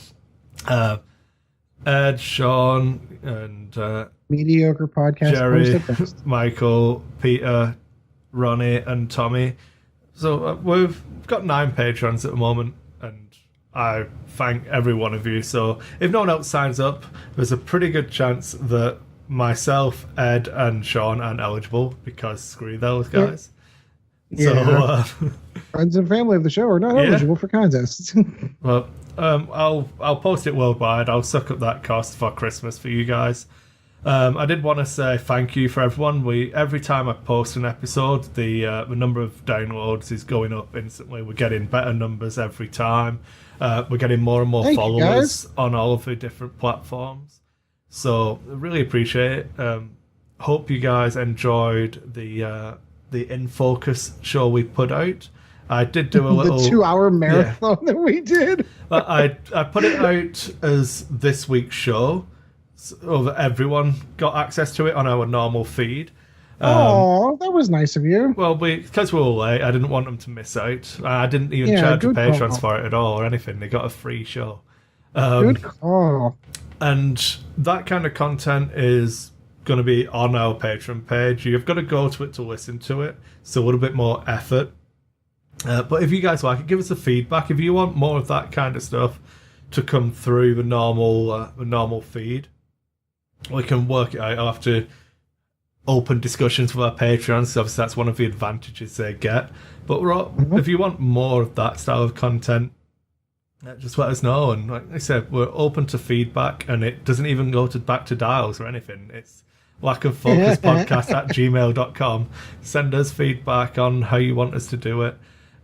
[SPEAKER 3] Ed, Sean, and
[SPEAKER 1] mediocre podcast,
[SPEAKER 3] Jerry, Michael, Peter, Ronnie, and Tommy. So we've got 9 patrons at the moment, and I thank every one of you. So if no one else signs up, there's a pretty good chance that myself, Ed, and Sean aren't eligible because screw those guys.
[SPEAKER 1] Yeah. So friends and family of the show are not eligible for contests.
[SPEAKER 3] Well, I'll post it worldwide. I'll suck up that cost for Christmas for you guys. I did want to say thank you for everyone. Every time I post an episode, the number of downloads is going up instantly. We're getting better numbers every time. We're getting more and more followers on all of the different platforms. So I really appreciate it. Hope you guys enjoyed the In Focus show we put out. I did do a little
[SPEAKER 1] the 2-hour marathon that we did.
[SPEAKER 3] I put it out as this week's show, so that everyone got access to it on our normal feed.
[SPEAKER 1] Oh, that was nice of you.
[SPEAKER 3] Well, because we were late, I didn't want them to miss out. I didn't even charge the patrons for it at all or anything. They got a free show.
[SPEAKER 1] Good call.
[SPEAKER 3] And that kind of content is going to be on our Patreon page. You've got to go to it to listen to it. It's a little bit more effort. But if you guys like it, give us a feedback. If you want more of that kind of stuff to come through the normal feed, we can work it out. I'll have to open discussions with our Patreons. Obviously, that's one of the advantages they get. But if you want more of that style of content, just let us know. And like I said, we're open to feedback, and it doesn't even go back to dials or anything. It's lackoffocuspodcast@gmail.com. Send us feedback on how you want us to do it,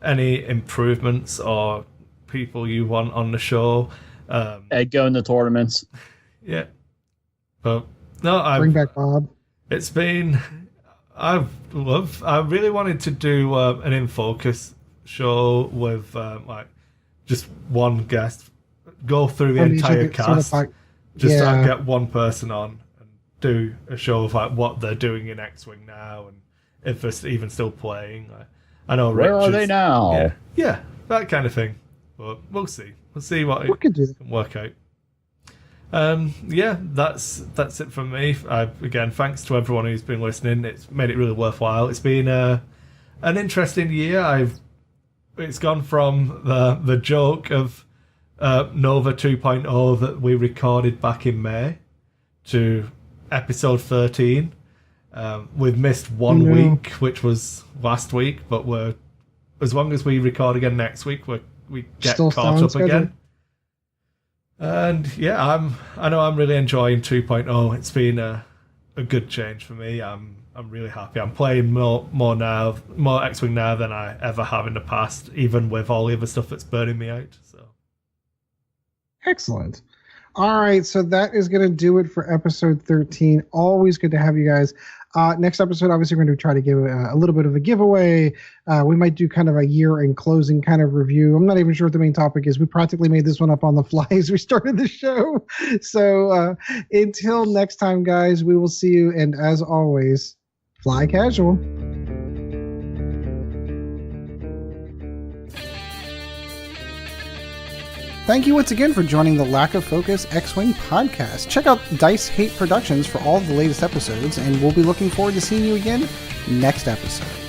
[SPEAKER 3] any improvements or people you want on the show.
[SPEAKER 2] Ed going to tournaments.
[SPEAKER 3] Yeah. But no,
[SPEAKER 1] bring back Bob.
[SPEAKER 3] It's been I really wanted to do an In Focus show with just one guest, go through the entire cast, get one person on and do a show of what they're doing in X-Wing now and if they're even still playing. I know
[SPEAKER 2] where are they now?
[SPEAKER 3] Yeah, that kind of thing. But we'll see. We'll see what we can work out. That's it from me. Again, thanks to everyone who's been listening. It's made it really worthwhile. It's been an interesting year. It's gone from the joke of Nova 2.0 that we recorded back in May to episode 13. We've missed one week, which was last week, but as long as we record again next week, we get still caught up again. And yeah, I know I'm really enjoying 2.0. It's been a good change for me. I'm really happy. I'm playing more X-Wing now than I ever have in the past, even with all the other stuff that's burning me out. So
[SPEAKER 1] excellent. All right, so that is going to do it for episode 13. Always good to have you guys. Next episode, obviously, we're going to try to give a little bit of a giveaway. We might do kind of a year-end closing kind of review. I'm not even sure what the main topic is. We practically made this one up on the fly as we started the show. So until next time, guys, we will see you. And as always, fly casual. Thank you once again for joining the Lack of Focus X-Wing podcast. Check out Dice Hate Productions for all of the latest episodes, and we'll be looking forward to seeing you again next episode.